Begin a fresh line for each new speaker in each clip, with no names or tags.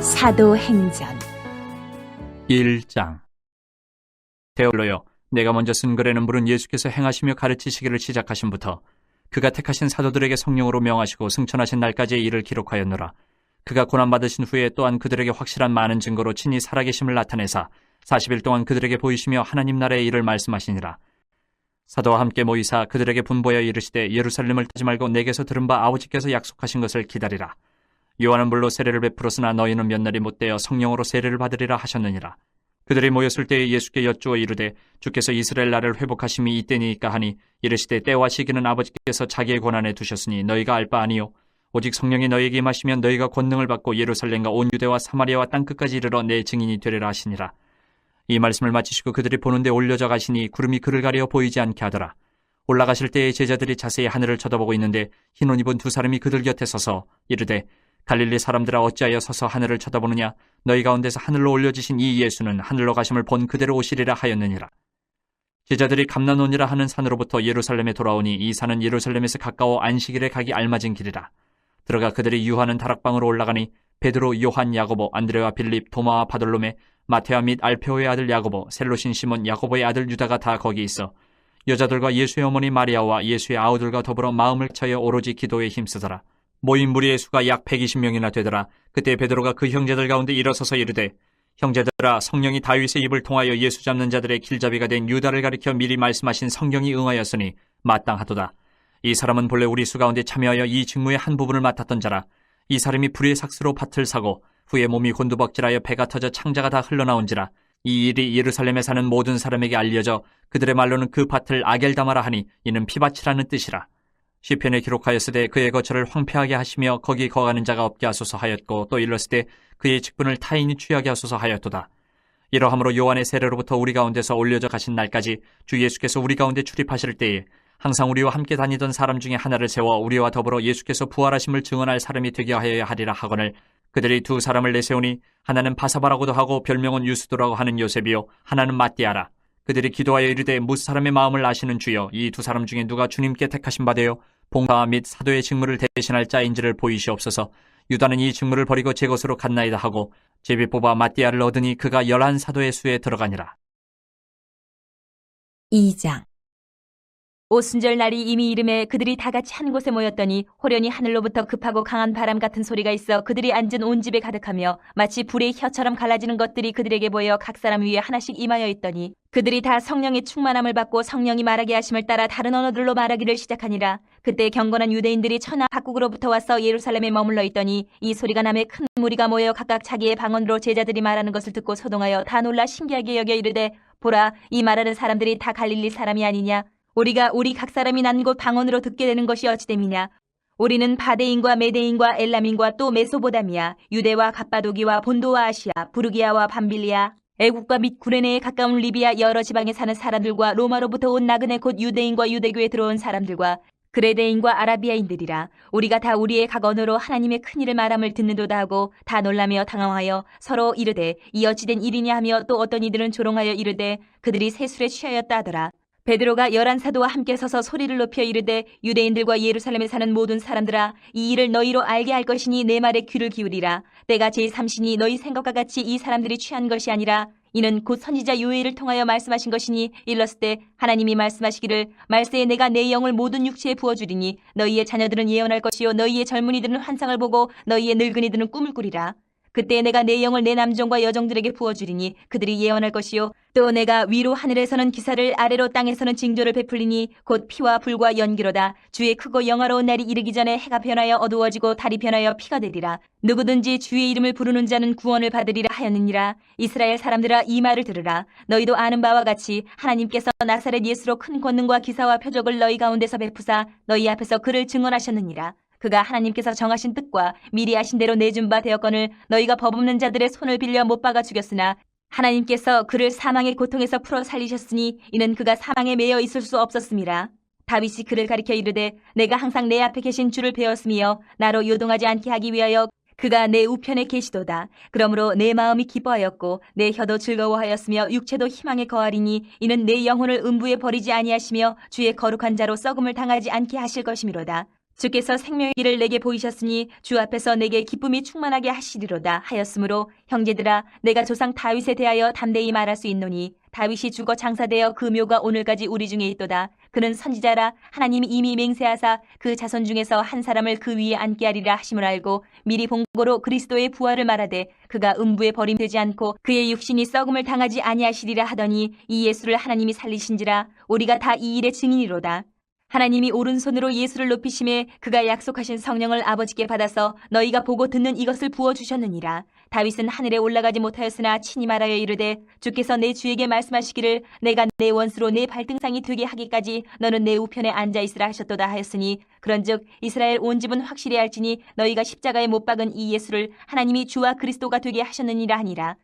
사도행전
1장. 데올로여, 내가 먼저 쓴 글에는 물은 예수께서 행하시며 가르치시기를 시작하심부터 그가 택하신 사도들에게 성령으로 명하시고 승천하신 날까지의 일을 기록하였노라. 그가 고난받으신 후에 또한 그들에게 확실한 많은 증거로 친히 살아계심을 나타내사 40일 동안 그들에게 보이시며 하나님 나라의 일을 말씀하시니라. 사도와 함께 모이사 그들에게 분보여 이르시되 예루살렘을 떠지 말고 내게서 들은 바 아버지께서 약속하신 것을 기다리라. 요한은 물로 세례를 베풀었으나 너희는 몇 날이 못되어 성령으로 세례를 받으리라 하셨느니라. 그들이 모였을 때에 예수께 여쭈어 이르되 주께서 이스라엘 나라를 회복하심이 이때니이까 하니 이르시되 때와 시기는 아버지께서 자기의 권한에 두셨으니 너희가 알 바 아니요 오직 성령이 너희에게 임하시면 너희가 권능을 받고 예루살렘과 온 유대와 사마리아와 땅끝까지 이르러 내 증인이 되리라 하시니라. 이 말씀을 마치시고 그들이 보는데 올려져 가시니 구름이 그를 가려 보이지 않게 하더라. 올라가실 때에 제자들이 자세히 하늘을 쳐다보고 있는데 흰 옷 입은 두 사람이 그들 곁에 서서 이르되 갈릴리 사람들아 어찌하여 서서 하늘을 쳐다보느냐. 너희 가운데서 하늘로 올려지신 이 예수는 하늘로 가심을 본 그대로 오시리라 하였느니라. 제자들이 감난원이라 하는 산으로부터 예루살렘에 돌아오니 이 산은 예루살렘에서 가까워 안식일에 가기 알맞은 길이라. 들어가 그들이 유하는 다락방으로 올라가니 베드로, 요한, 야고보, 안드레와 빌립, 도마와 바돌로메, 마테아 및 알페오의 아들 야고보, 셀로신 시몬, 야고보의 아들 유다가 다 거기 있어 여자들과 예수의 어머니 마리아와 예수의 아우들과 더불어 마음을 쳐여 오로지 기도에 힘쓰더라. 모인 무리의 수가 약 120명이나 되더라. 그때 베드로가 그 형제들 가운데 일어서서 이르되 형제들아, 성령이 다윗의 입을 통하여 예수 잡는 자들의 길잡이가 된 유다를 가리켜 미리 말씀하신 성경이 응하였으니 마땅하도다. 이 사람은 본래 우리 수 가운데 참여하여 이 직무의 한 부분을 맡았던 자라. 이 사람이 불의 삭스로 밭을 사고 후에 몸이 곤두박질하여 배가 터져 창자가 다 흘러나온지라. 이 일이 예루살렘에 사는 모든 사람에게 알려져 그들의 말로는 그 밭을 아겔다마라 하니 이는 피밭이라는 뜻이라. 시편에 기록하였으되 그의 거처를 황폐하게 하시며 거기 거하는 자가 없게 하소서 하였고 또 일렀으되 그의 직분을 타인이 취하게 하소서 하였도다. 이러함으로 요한의 세례로부터 우리 가운데서 올려져 가신 날까지 주 예수께서 우리 가운데 출입하실 때에 항상 우리와 함께 다니던 사람 중에 하나를 세워 우리와 더불어 예수께서 부활하심을 증언할 사람이 되게 하여야 하리라 하거늘 그들이 두 사람을 내세우니 하나는 바사바라고도 하고 별명은 유스도라고 하는 요셉이요 하나는 마띠아라. 그들이 기도하여 이르되 무슨 사람의 마음을 아시는 주여 이 두 사람 중에 누가 주님께 택하신 바되요 봉사와 및 사도의 직무를 대신할 자인지를 보이시옵소서. 유다는 이 직무를 버리고 제 것으로 갔나이다 하고 제비 뽑아 마띠아를 얻으니 그가 11사도의 수에 들어가니라.
2장
오순절 날이 이미 이름에 그들이 다 같이 한 곳에 모였더니 호련히 하늘로부터 급하고 강한 바람 같은 소리가 있어 그들이 앉은 온 집에 가득하며 마치 불의 혀처럼 갈라지는 것들이 그들에게 보여 각 사람 위에 하나씩 임하여 있더니 그들이 다 성령의 충만함을 받고 성령이 말하게 하심을 따라 다른 언어들로 말하기를 시작하니라. 그때 경건한 유대인들이 천하 각국으로부터 와서 예루살렘에 머물러 있더니 이 소리가 나매 큰 무리가 모여 각각 자기의 방언으로 제자들이 말하는 것을 듣고 소동하여 다 놀라 신기하게 여겨 이르되 보라, 이 말하는 사람들이 다 갈릴리 사람이 아니냐. 우리가 우리 각 사람이 난 곳 방언으로 듣게 되는 것이 어찌됨이냐. 우리는 바데인과 메데인과 엘람인과 또 메소보다미아, 유대와 갑바도기와 본도와 아시아, 부르기아와 밤빌리아, 애국과 및 구레네에 가까운 리비아 여러 지방에 사는 사람들과 로마로부터 온 나그네 곧 유대인과 유대교에 들어온 사람들과 그레데인과 아라비아인들이라. 우리가 다 우리의 각 언어로 하나님의 큰 일을 말함을 듣는도다 하고 다 놀라며 당황하여 서로 이르되 이 어찌된 일이냐 하며 또 어떤 이들은 조롱하여 이르되 그들이 세술에 취하였다 하더라. 베드로가 11사도와 함께 서서 소리를 높여 이르되 유대인들과 예루살렘에 사는 모든 사람들아, 이 일을 너희로 알게 할 것이니 내 말에 귀를 기울이라. 때가 제3시니 너희 생각과 같이 이 사람들이 취한 것이 아니라 이는 곧 선지자 요엘을 통하여 말씀하신 것이니 일렀을 때 하나님이 말씀하시기를 말세에 내가 내 영을 모든 육체에 부어주리니 너희의 자녀들은 예언할 것이요 너희의 젊은이들은 환상을 보고 너희의 늙은이들은 꿈을 꾸리라. 그때 내가 내 영을 내 남종과 여종들에게 부어주리니 그들이 예언할 것이요 또 내가 위로 하늘에서는 기사를 아래로 땅에서는 징조를 베풀리니 곧 피와 불과 연기로다. 주의 크고 영화로운 날이 이르기 전에 해가 변하여 어두워지고 달이 변하여 피가 되리라. 누구든지 주의 이름을 부르는 자는 구원을 받으리라 하였느니라. 이스라엘 사람들아, 이 말을 들으라. 너희도 아는 바와 같이 하나님께서 나사렛 예수로 큰 권능과 기사와 표적을 너희 가운데서 베푸사 너희 앞에서 그를 증언하셨느니라. 그가 하나님께서 정하신 뜻과 미리 하신 대로 내준 바 되었거늘 너희가 법 없는 자들의 손을 빌려 못 박아 죽였으나 하나님께서 그를 사망의 고통에서 풀어 살리셨으니 이는 그가 사망에 매여 있을 수 없었음이라. 다윗이 그를 가리켜 이르되 내가 항상 내 앞에 계신 주를 배웠으며 나로 요동하지 않게 하기 위하여 그가 내 우편에 계시도다. 그러므로 내 마음이 기뻐하였고 내 혀도 즐거워하였으며 육체도 희망에 거하리니 이는 내 영혼을 음부에 버리지 아니하시며 주의 거룩한 자로 썩음을 당하지 않게 하실 것이미로다. 주께서 생명의 길을 내게 보이셨으니 주 앞에서 내게 기쁨이 충만하게 하시리로다 하였으므로 형제들아 내가 조상 다윗에 대하여 담대히 말할 수 있노니 다윗이 죽어 장사되어 그 묘가 오늘까지 우리 중에 있도다. 그는 선지자라 하나님이 이미 맹세하사 그 자손 중에서 한 사람을 그 위에 앉게 하리라 하심을 알고 미리 본고로 그리스도의 부활을 말하되 그가 음부에 버림되지 않고 그의 육신이 썩음을 당하지 아니하시리라 하더니 이 예수를 하나님이 살리신지라 우리가 다 이 일의 증인이로다. 하나님이 오른손으로 예수를 높이심에 그가 약속하신 성령을 아버지께 받아서 너희가 보고 듣는 이것을 부어주셨느니라. 다윗은 하늘에 올라가지 못하였으나 친히 말하여 이르되 주께서 내 주에게 말씀하시기를 내가 내 원수로 내 발등상이 되게 하기까지 너는 내 우편에 앉아있으라 하셨도다 하였으니 그런즉 이스라엘 온 집은 확실히 알지니 너희가 십자가에 못 박은 이 예수를 하나님이 주와 그리스도가 되게 하셨느니라 하니라.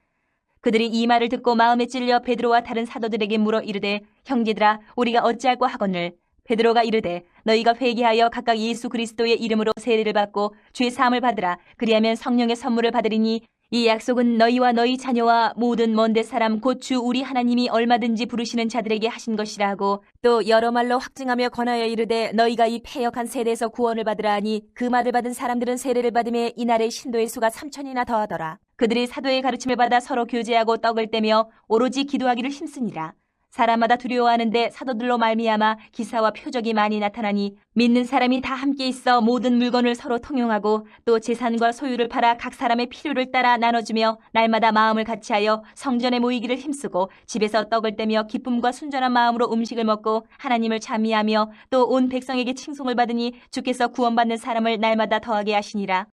그들이 이 말을 듣고 마음에 찔려 베드로와 다른 사도들에게 물어 이르되 형제들아 우리가 어찌할꼬 하거늘. 베드로가 이르되 너희가 회개하여 각각 예수 그리스도의 이름으로 세례를 받고 죄 사함을 받으라. 그리하면 성령의 선물을 받으리니 이 약속은 너희와 너희 자녀와 모든 먼데 사람 곧 주 우리 하나님이 얼마든지 부르시는 자들에게 하신 것이라 하고 또 여러 말로 확증하며 권하여 이르되 너희가 이 패역한 세대에서 구원을 받으라 하니 그 말을 받은 사람들은 세례를 받음에 이날의 신도의 수가 3,000이나 더하더라. 그들이 사도의 가르침을 받아 서로 교제하고 떡을 떼며 오로지 기도하기를 힘쓰니라. 사람마다 두려워하는데 사도들로 말미암아 기사와 표적이 많이 나타나니 믿는 사람이 다 함께 있어 모든 물건을 서로 통용하고 또 재산과 소유를 팔아 각 사람의 필요를 따라 나눠주며 날마다 마음을 같이하여 성전에 모이기를 힘쓰고 집에서 떡을 떼며 기쁨과 순전한 마음으로 음식을 먹고 하나님을 찬미하며 또 온 백성에게 칭송을 받으니 주께서 구원받는 사람을 날마다 더하게 하시니라.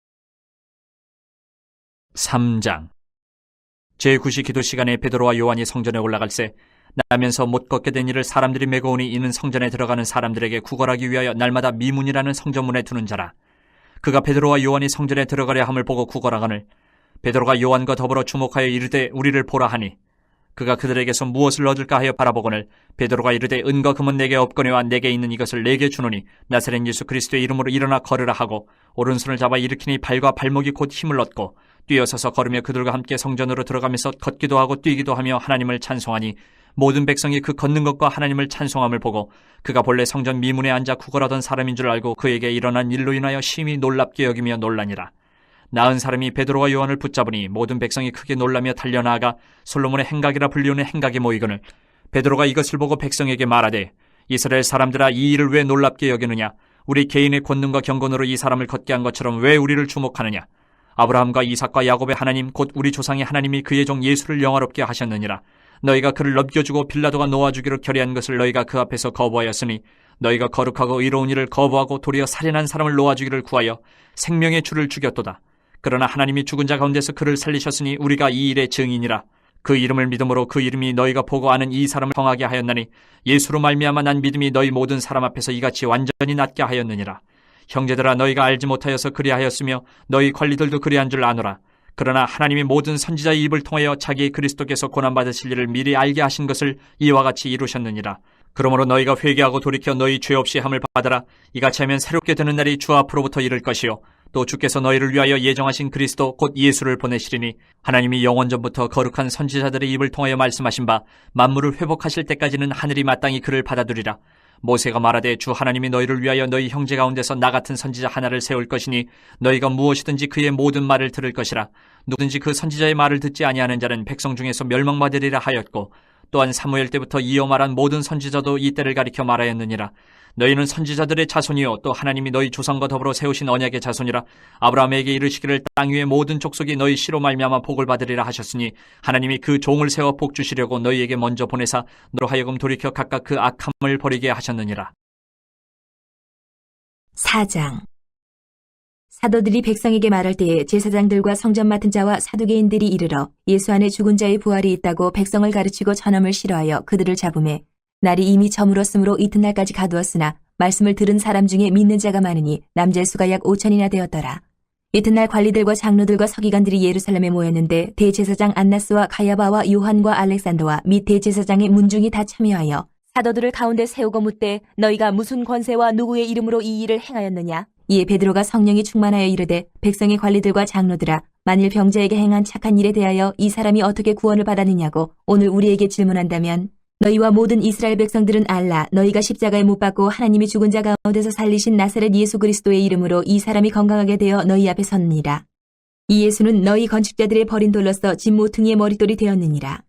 3장 제9시 기도 시간에 베드로와 요한이 성전에 올라갈새 나면서 못 걷게 된 이를 사람들이 메고 오니 이는 성전에 들어가는 사람들에게 구걸하기 위하여 날마다 미문이라는 성전문에 두는 자라. 그가 베드로와 요한이 성전에 들어가려 함을 보고 구걸하거늘 베드로가 요한과 더불어 주목하여 이르되 우리를 보라 하니 그가 그들에게서 무엇을 얻을까 하여 바라보거늘 베드로가 이르되 은과 금은 내게 없거니와 내게 있는 이것을 내게 주노니 나사렛 예수 그리스도의 이름으로 일어나 걸으라 하고 오른손을 잡아 일으키니 발과 발목이 곧 힘을 얻고 뛰어서서 걸으며 그들과 함께 성전으로 들어가면서 걷기도 하고 뛰기도 하며 하나님을 찬송하니 모든 백성이 그 걷는 것과 하나님을 찬송함을 보고 그가 본래 성전 미문에 앉아 구걸하던 사람인 줄 알고 그에게 일어난 일로 인하여 심히 놀랍게 여기며 놀라니라. 나은 사람이 베드로와 요한을 붙잡으니 모든 백성이 크게 놀라며 달려나아가 솔로몬의 행각이라 불리우는 행각에 모이거늘 베드로가 이것을 보고 백성에게 말하되 이스라엘 사람들아 이 일을 왜 놀랍게 여기느냐. 우리 개인의 권능과 경건으로 이 사람을 걷게 한 것처럼 왜 우리를 주목하느냐. 아브라함과 이삭과 야곱의 하나님 곧 우리 조상의 하나님이 그의 종 예수를 영화롭게 하셨느니라. 너희가 그를 넘겨주고 빌라도가 놓아주기로 결의한 것을 너희가 그 앞에서 거부하였으니 너희가 거룩하고 의로운 일을 거부하고 도리어 살인한 사람을 놓아주기를 구하여 생명의 주를 죽였도다. 그러나 하나님이 죽은 자 가운데서 그를 살리셨으니 우리가 이 일의 증인이라. 그 이름을 믿음으로 그 이름이 너희가 보고 아는 이 사람을 정하게 하였나니 예수로 말미암아 난 믿음이 너희 모든 사람 앞에서 이같이 완전히 낫게 하였느니라. 형제들아 너희가 알지 못하여서 그리하였으며 너희 관리들도 그리한 줄 아노라. 그러나 하나님이 모든 선지자의 입을 통하여 자기 그리스도께서 고난받으실 일을 미리 알게 하신 것을 이와 같이 이루셨느니라. 그러므로 너희가 회개하고 돌이켜 너희 죄 없이 함을 받아라. 이같이 하면 새롭게 되는 날이 주 앞으로부터 이를 것이요 또 주께서 너희를 위하여 예정하신 그리스도 곧 예수를 보내시리니 하나님이 영원전부터 거룩한 선지자들의 입을 통하여 말씀하신 바 만물을 회복하실 때까지는 하늘이 마땅히 그를 받아두리라. 모세가 말하되 주 하나님이 너희를 위하여 너희 형제 가운데서 나 같은 선지자 하나를 세울 것이니 너희가 무엇이든지 그의 모든 말을 들을 것이라. 누구든지 그 선지자의 말을 듣지 아니하는 자는 백성 중에서 멸망받으리라 하였고 또한 사무엘 때부터 이어 말한 모든 선지자도 이 때를 가리켜 말하였느니라. 너희는 선지자들의 자손이요 또 하나님이 너희 조상과 더불어 세우신 언약의 자손이라. 아브라함에게 이르시기를 땅 위의 모든 족속이 너희 씨로 말미암아 복을 받으리라 하셨으니 하나님이 그 종을 세워 복 주시려고 너희에게 먼저 보내사 너로 하여금 돌이켜 각각 그 악함을 버리게 하셨느니라.
4장 사도들이 백성에게 말할 때에 제사장들과 성전 맡은 자와 사두개인들이 이르러 예수 안에 죽은 자의 부활이 있다고 백성을 가르치고 전염을 싫어하여 그들을 잡음에 날이 이미 저물었으므로 이튿날까지 가두었으나 말씀을 들은 사람 중에 믿는 자가 많으니 남자의 수가 약 5,000이나 되었더라. 이튿날 관리들과 장로들과 서기관들이 예루살렘에 모였는데 대제사장 안나스와 가야바와 요한과 알렉산더와 및 대제사장의 문중이 다 참여하여 사도들을 가운데 세우고 묻되 너희가 무슨 권세와 누구의 이름으로 이 일을 행하였느냐. 이에 베드로가 성령이 충만하여 이르되 백성의 관리들과 장로들아 만일 병자에게 행한 착한 일에 대하여 이 사람이 어떻게 구원을 받았느냐고 오늘 우리에게 질문한다면 너희와 모든 이스라엘 백성들은 알라. 너희가 십자가에 못 박고 하나님이 죽은 자 가운데서 살리신 나사렛 예수 그리스도의 이름으로 이 사람이 건강하게 되어 너희 앞에 섰느니라. 이 예수는 너희 건축자들의 버린 돌로서 집 모퉁이의 머릿돌이 되었느니라.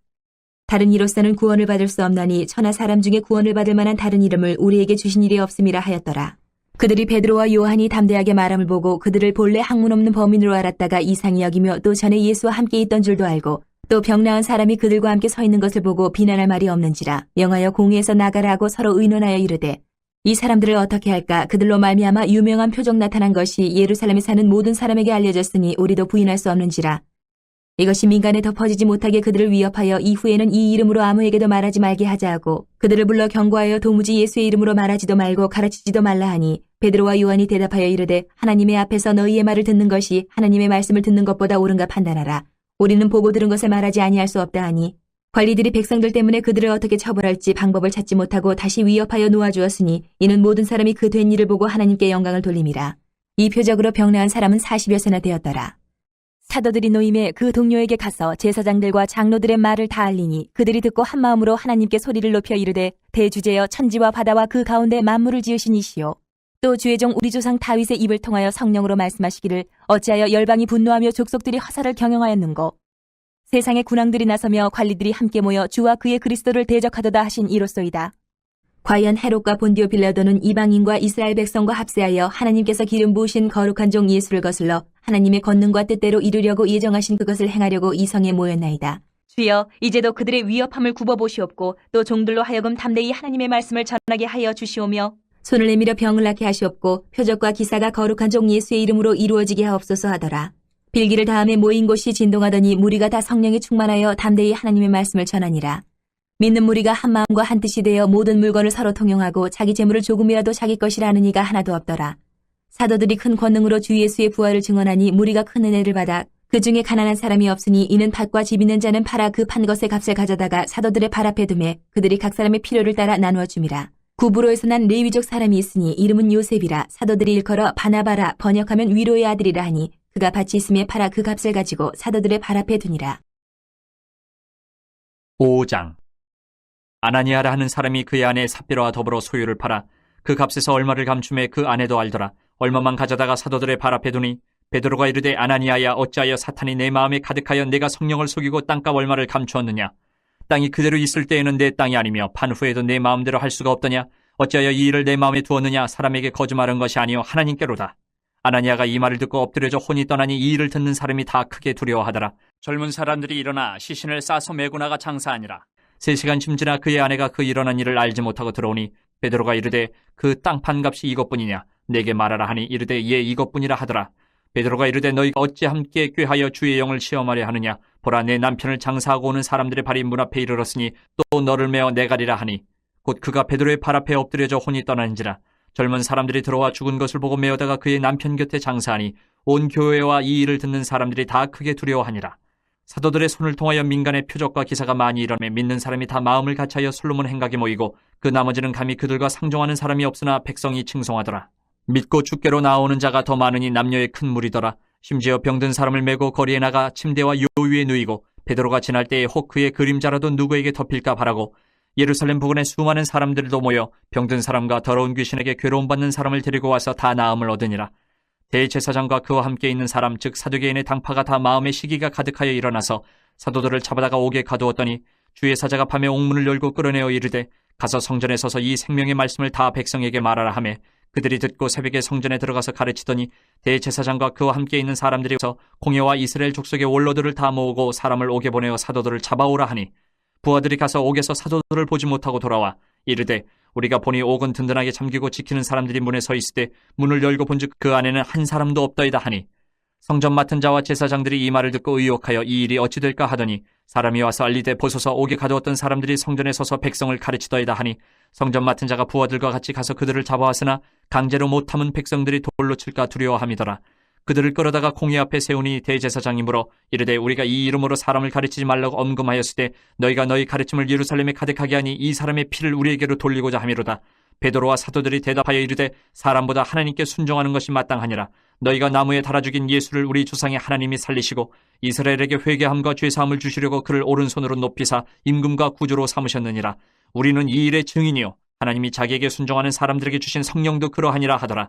다른 이로서는 구원을 받을 수 없나니 천하 사람 중에 구원을 받을 만한 다른 이름을 우리에게 주신 일이 없음이라 하였더라. 그들이 베드로와 요한이 담대하게 말함을 보고 그들을 본래 학문 없는 범인으로 알았다가 이상히 여기며 또 전에 예수와 함께 있던 줄도 알고 또 병 나은 사람이 그들과 함께 서 있는 것을 보고 비난할 말이 없는지라. 영하여 공회에서 나가라 하고 서로 의논하여 이르되 이 사람들을 어떻게 할까? 그들로 말미암아 유명한 표적 나타난 것이 예루살렘에 사는 모든 사람에게 알려졌으니 우리도 부인할 수 없는지라. 이것이 민간에 더 퍼지지 못하게 그들을 위협하여 이후에는 이 이름으로 아무에게도 말하지 말게 하자 하고 그들을 불러 경고하여 도무지 예수의 이름으로 말하지도 말고 가르치지도 말라 하니 베드로와 요한이 대답하여 이르되 하나님의 앞에서 너희의 말을 듣는 것이 하나님의 말씀을 듣는 것보다 옳은가 판단하라. 우리는 보고 들은 것을 말하지 아니할 수 없다 하니 관리들이 백성들 때문에 그들을 어떻게 처벌할지 방법을 찾지 못하고 다시 위협하여 놓아주었으니 이는 모든 사람이 그 된 일을 보고 하나님께 영광을 돌림이라. 이 표적으로 병나은 사람은 40여세나 되었더라. 사도들이 노임에 그 동료에게 가서 제사장들과 장로들의 말을 다 알리니 그들이 듣고 한마음으로 하나님께 소리를 높여 이르되 대주제여 천지와 바다와 그 가운데 만물을 지으신 이시오. 또 주의 종 우리 조상 다윗의 입을 통하여 성령으로 말씀하시기를 어찌하여 열방이 분노하며 족속들이 화살을 경영하였는고 세상의 군왕들이 나서며 관리들이 함께 모여 주와 그의 그리스도를 대적하도다 하신 이로소이다. 과연 헤롯과 본디오 빌라도는 이방인과 이스라엘 백성과 합세하여 하나님께서 기름 부으신 거룩한 종 예수를 거슬러 하나님의 권능과 뜻대로 이루려고 예정하신 그것을 행하려고 이 성에 모였나이다. 주여, 이제도 그들의 위협함을 굽어보시옵고 또 종들로 하여금 담대히 하나님의 말씀을 전하게 하여 주시오며 손을 내밀어 병을 낫게 하시옵고 표적과 기사가 거룩한 종 예수의 이름으로 이루어지게 하옵소서 하더라. 빌기를 다음에 모인 곳이 진동하더니 무리가 다 성령에 충만하여 담대히 하나님의 말씀을 전하니라. 믿는 무리가 한 마음과 한 뜻이 되어 모든 물건을 서로 통용하고 자기 재물을 조금이라도 자기 것이라 하는 이가 하나도 없더라. 사도들이 큰 권능으로 주 예수의 부활을 증언하니 무리가 큰 은혜를 받아 그 중에 가난한 사람이 없으니 이는 밭과 집 있는 자는 팔아 그 판 것의 값을 가져다가 사도들의 발 앞에 두매 그들이 각 사람의 필요를 따라 나누어 줌이라. 구브로에서 난 레위족 사람이 있으니 이름은 요셉이라. 사도들이 일컬어 바나바라 번역하면 위로의 아들이라 하니 그가 밭이 있음에 팔아 그 값을 가지고 사도들의 발 앞에 두니라.
5장. 아나니아라 하는 사람이 그의 아내 삽비라와 더불어 소유를 팔아 그 값에서 얼마를 감춤해 그 아내도 알더라. 얼마만 가져다가 사도들의 발 앞에 두니 베드로가 이르되 아나니아야 어찌하여 사탄이 내 마음에 가득하여 내가 성령을 속이고 땅값 얼마를 감추었느냐. 땅이 그대로 있을 때에는 내 땅이 아니며 판 후에도 내 마음대로 할 수가 없더냐. 어찌하여 이 일을 내 마음에 두었느냐. 사람에게 거짓말한 것이 아니요 하나님께로다. 아나니아가 이 말을 듣고 엎드려져 혼이 떠나니 이 일을 듣는 사람이 다 크게 두려워하더라. 젊은 사람들이 일어나 시신을 싸서 메고 나가 장사하니라. 3시간쯤 지나 그의 아내가 그 일어난 일을 알지 못하고 들어오니 베드로가 이르되 그 땅판 값이 이것뿐이냐. 내게 말하라 하니 이르되 예 이것뿐이라 하더라. 베드로가 이르되 너희가 어찌 함께 꾀하여 주의 영을 시험하려 하느냐. 보라 내 남편을 장사하고 오는 사람들의 발이 문 앞에 이르렀으니 또 너를 메어 내가리라 하니 곧 그가 베드로의 발 앞에 엎드려져 혼이 떠나는지라. 젊은 사람들이 들어와 죽은 것을 보고 메어다가 그의 남편 곁에 장사하니 온 교회와 이 일을 듣는 사람들이 다 크게 두려워하니라. 사도들의 손을 통하여 민간의 표적과 기사가 많이 일어나며 믿는 사람이 다 마음을 같이하여 솔로몬 행각에 모이고 그 나머지는 감히 그들과 상종하는 사람이 없으나 백성이 칭송하더라. 믿고 주께로 나오는 자가 더 많으니 남녀의 큰 무리더라. 심지어 병든 사람을 메고 거리에 나가 침대와 요 위에 누이고 베드로가 지날 때에 혹 그의 그림자라도 누구에게 덮일까 바라고 예루살렘 부근에 수많은 사람들도 모여 병든 사람과 더러운 귀신에게 괴로움받는 사람을 데리고 와서 다 나음을 얻으니라. 대제사장과 그와 함께 있는 사람 즉 사두개인의 당파가 다 마음의 시기가 가득하여 일어나서 사도들을 잡아다가 옥에 가두었더니 주의 사자가 밤에 옥문을 열고 끌어내어 이르되 가서 성전에 서서 이 생명의 말씀을 다 백성에게 말하라 하매 그들이 듣고 새벽에 성전에 들어가서 가르치더니 대제사장과 그와 함께 있는 사람들이 서 공회와 이스라엘 족속의 원로들을 다 모으고 사람을 옥에 보내어 사도들을 잡아오라 하니 부하들이 가서 옥에서 사도들을 보지 못하고 돌아와 이르되 우리가 보니 옥은 든든하게 잠기고 지키는 사람들이 문에 서 있을 때 문을 열고 본즉 그 안에는 한 사람도 없더이다 하니 성전 맡은 자와 제사장들이 이 말을 듣고 의혹하여 이 일이 어찌 될까 하더니 사람이 와서 알리되 보소서 옥에 가두었던 사람들이 성전에 서서 백성을 가르치더이다 하니 성전 맡은 자가 부하들과 같이 가서 그들을 잡아왔으나 강제로 못 참은 백성들이 돌로 칠까 두려워함이더라. 그들을 끌어다가 공회 앞에 세우니 대제사장이 물어 이르되 우리가 이 이름으로 사람을 가르치지 말라고 엄금하였을 때 너희가 너희 가르침을 예루살렘에 가득하게 하니 이 사람의 피를 우리에게로 돌리고자 함이로다. 베드로와 사도들이 대답하여 이르되 사람보다 하나님께 순종하는 것이 마땅하니라. 너희가 나무에 달아 죽인 예수를 우리 조상의 하나님이 살리시고 이스라엘에게 회개함과 죄사함을 주시려고 그를 오른손으로 높이사 임금과 구주로 삼으셨느니라. 우리는 이 일의 증인이요 하나님이 자기에게 순종하는 사람들에게 주신 성령도 그러하니라 하더라.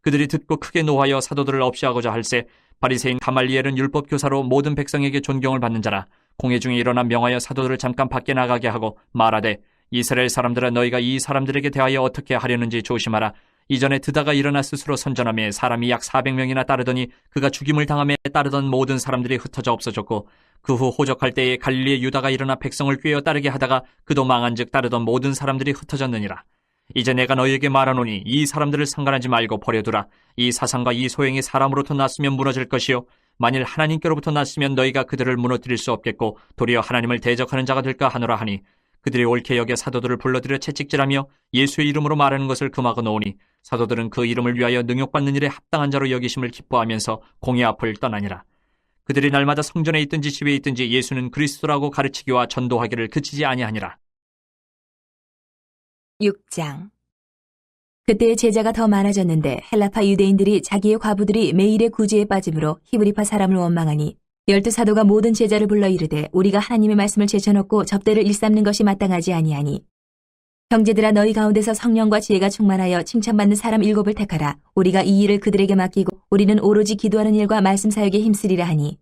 그들이 듣고 크게 노하여 사도들을 없이하고자 할세 바리새인 가말리엘은 율법 교사로 모든 백성에게 존경을 받는 자라. 공회 중에 일어나 명하여 사도들을 잠깐 밖에 나가게 하고 말하되 이스라엘 사람들아 너희가 이 사람들에게 대하여 어떻게 하려는지 조심하라. 이전에 드다가 일어나 스스로 선전하며 사람이 약 400명이나 따르더니 그가 죽임을 당함에 따르던 모든 사람들이 흩어져 없어졌고 그 후 호적할 때에 갈릴리의 유다가 일어나 백성을 꾀어 따르게 하다가 그도 망한즉 따르던 모든 사람들이 흩어졌느니라. 이제 내가 너희에게 말하노니 이 사람들을 상관하지 말고 버려두라. 이 사상과 이 소행이 사람으로부터 났으면 무너질 것이요 만일 하나님께로부터 났으면 너희가 그들을 무너뜨릴 수 없겠고 도리어 하나님을 대적하는 자가 될까 하노라 하니 그들이 옳게 여겨 사도들을 불러들여 채찍질하며 예수의 이름으로 말하는 것을 금하고 놓으니 사도들은 그 이름을 위하여 능욕받는 일에 합당한 자로 여기심을 기뻐하면서 공회 앞을 떠나니라. 그들이 날마다 성전에 있든지 집에 있든지 예수는 그리스도라고 가르치기와 전도하기를 그치지 아니하니라.
6장. 그때 제자가 더 많아졌는데 헬라파 유대인들이 자기의 과부들이 매일의 구제에 빠짐으로 히브리파 사람을 원망하니 12사도가 모든 제자를 불러 이르되 우리가 하나님의 말씀을 제쳐놓고 접대를 일삼는 것이 마땅하지 아니하니 형제들아 너희 가운데서 성령과 지혜가 충만하여 칭찬받는 사람 7을 택하라. 우리가 이 일을 그들에게 맡기고 우리는 오로지 기도하는 일과 말씀 사역에 힘쓰리라 하니